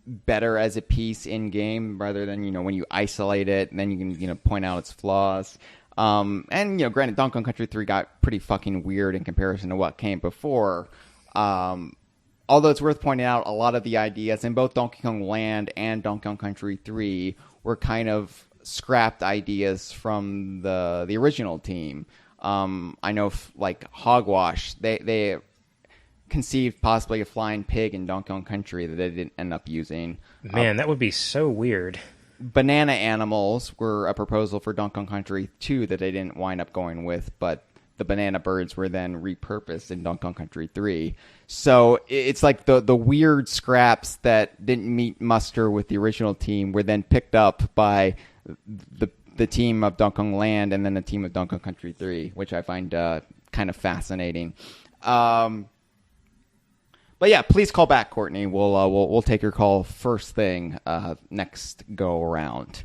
better as a piece in game rather than, when you isolate it and then you can, point out its flaws. And, granted, Donkey Kong Country 3 got pretty fucking weird in comparison to what came before. Although it's worth pointing out, a lot of the ideas in both Donkey Kong Land and Donkey Kong Country 3 were kind of scrapped ideas from the original team. I know, like, Hogwash, they conceived possibly a flying pig in Donkey Kong Country that they didn't end up using. Man, that would be so weird. Banana animals were a proposal for Donkey Kong Country 2 that they didn't wind up going with, but the banana birds were then repurposed in Donkey Kong Country 3. So it's like the weird scraps that didn't meet muster with the original team were then picked up by the team of Donkey Kong Land and then the team of Donkey Kong Country 3, which I find kind of fascinating. But yeah, please call back, Courtney. We'll take your call first thing next go around.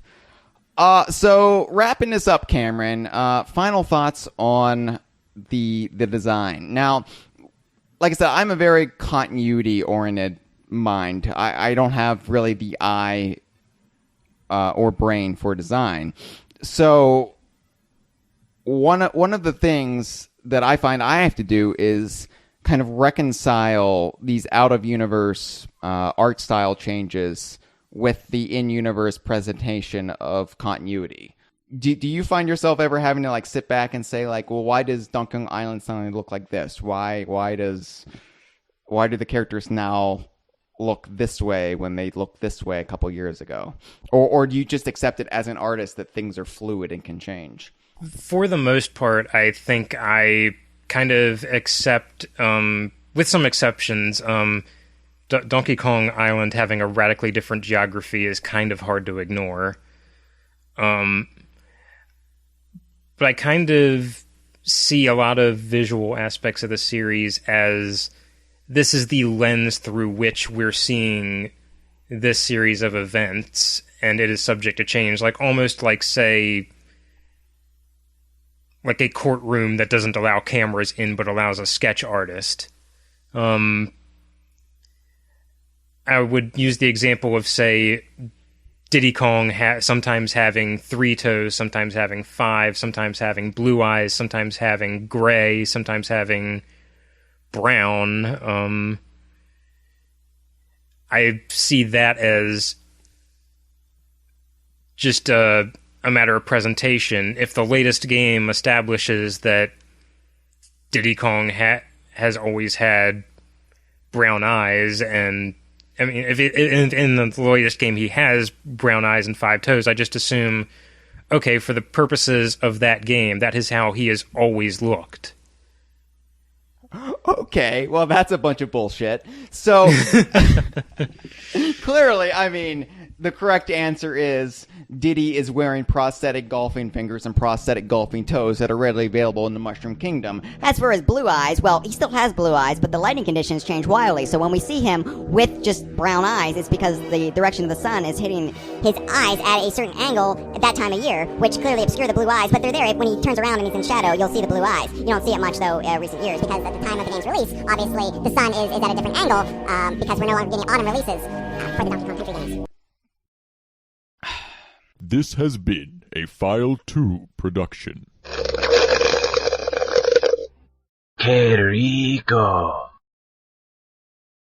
So wrapping this up, Cameron. Final thoughts on the design. Now, like I said, I'm a very continuity oriented mind. I don't have really the eye or brain for design. So one of the things that I find I have to do is kind of reconcile these out-of-universe art style changes with the in-universe presentation of continuity. Do you find yourself ever having to, like, sit back and say, like, well, why does Donkey Kong Island suddenly look like this? Why do the characters now look this way when they looked this way a couple years ago? Or do you just accept it as an artist that things are fluid and can change? For the most part, I think I kind of accept, with some exceptions, Donkey Kong Island having a radically different geography is kind of hard to ignore. But I kind of see a lot of visual aspects of the series as this is the lens through which we're seeing this series of events, and it is subject to change. Like, almost like, say, like a courtroom that doesn't allow cameras in but allows a sketch artist. I would use the example of, say, Diddy Kong sometimes having 3 toes, sometimes having 5, sometimes having blue eyes, sometimes having gray, sometimes having brown. I see that as just a matter of presentation. If the latest game establishes that Diddy Kong has always had brown eyes, and I mean, if in the latest game he has brown eyes and 5 toes, I just assume, okay, for the purposes of that game, that is how he has always looked. Okay, well, that's a bunch of bullshit. So, clearly, I mean, the correct answer is Diddy is wearing prosthetic golfing fingers and prosthetic golfing toes that are readily available in the Mushroom Kingdom. As for his blue eyes, well, he still has blue eyes, but the lighting conditions change wildly, so when we see him with just brown eyes, it's because the direction of the sun is hitting his eyes at a certain angle at that time of year, which clearly obscure the blue eyes, but they're there. When he turns around and he's in shadow, you'll see the blue eyes. You don't see it much, though, recent years, because at the time of the game's release, obviously, the sun is at a different angle, because we're no longer getting autumn releases for the Donkey Kong Country games. This has been a File 2 production. ¡Qué rico!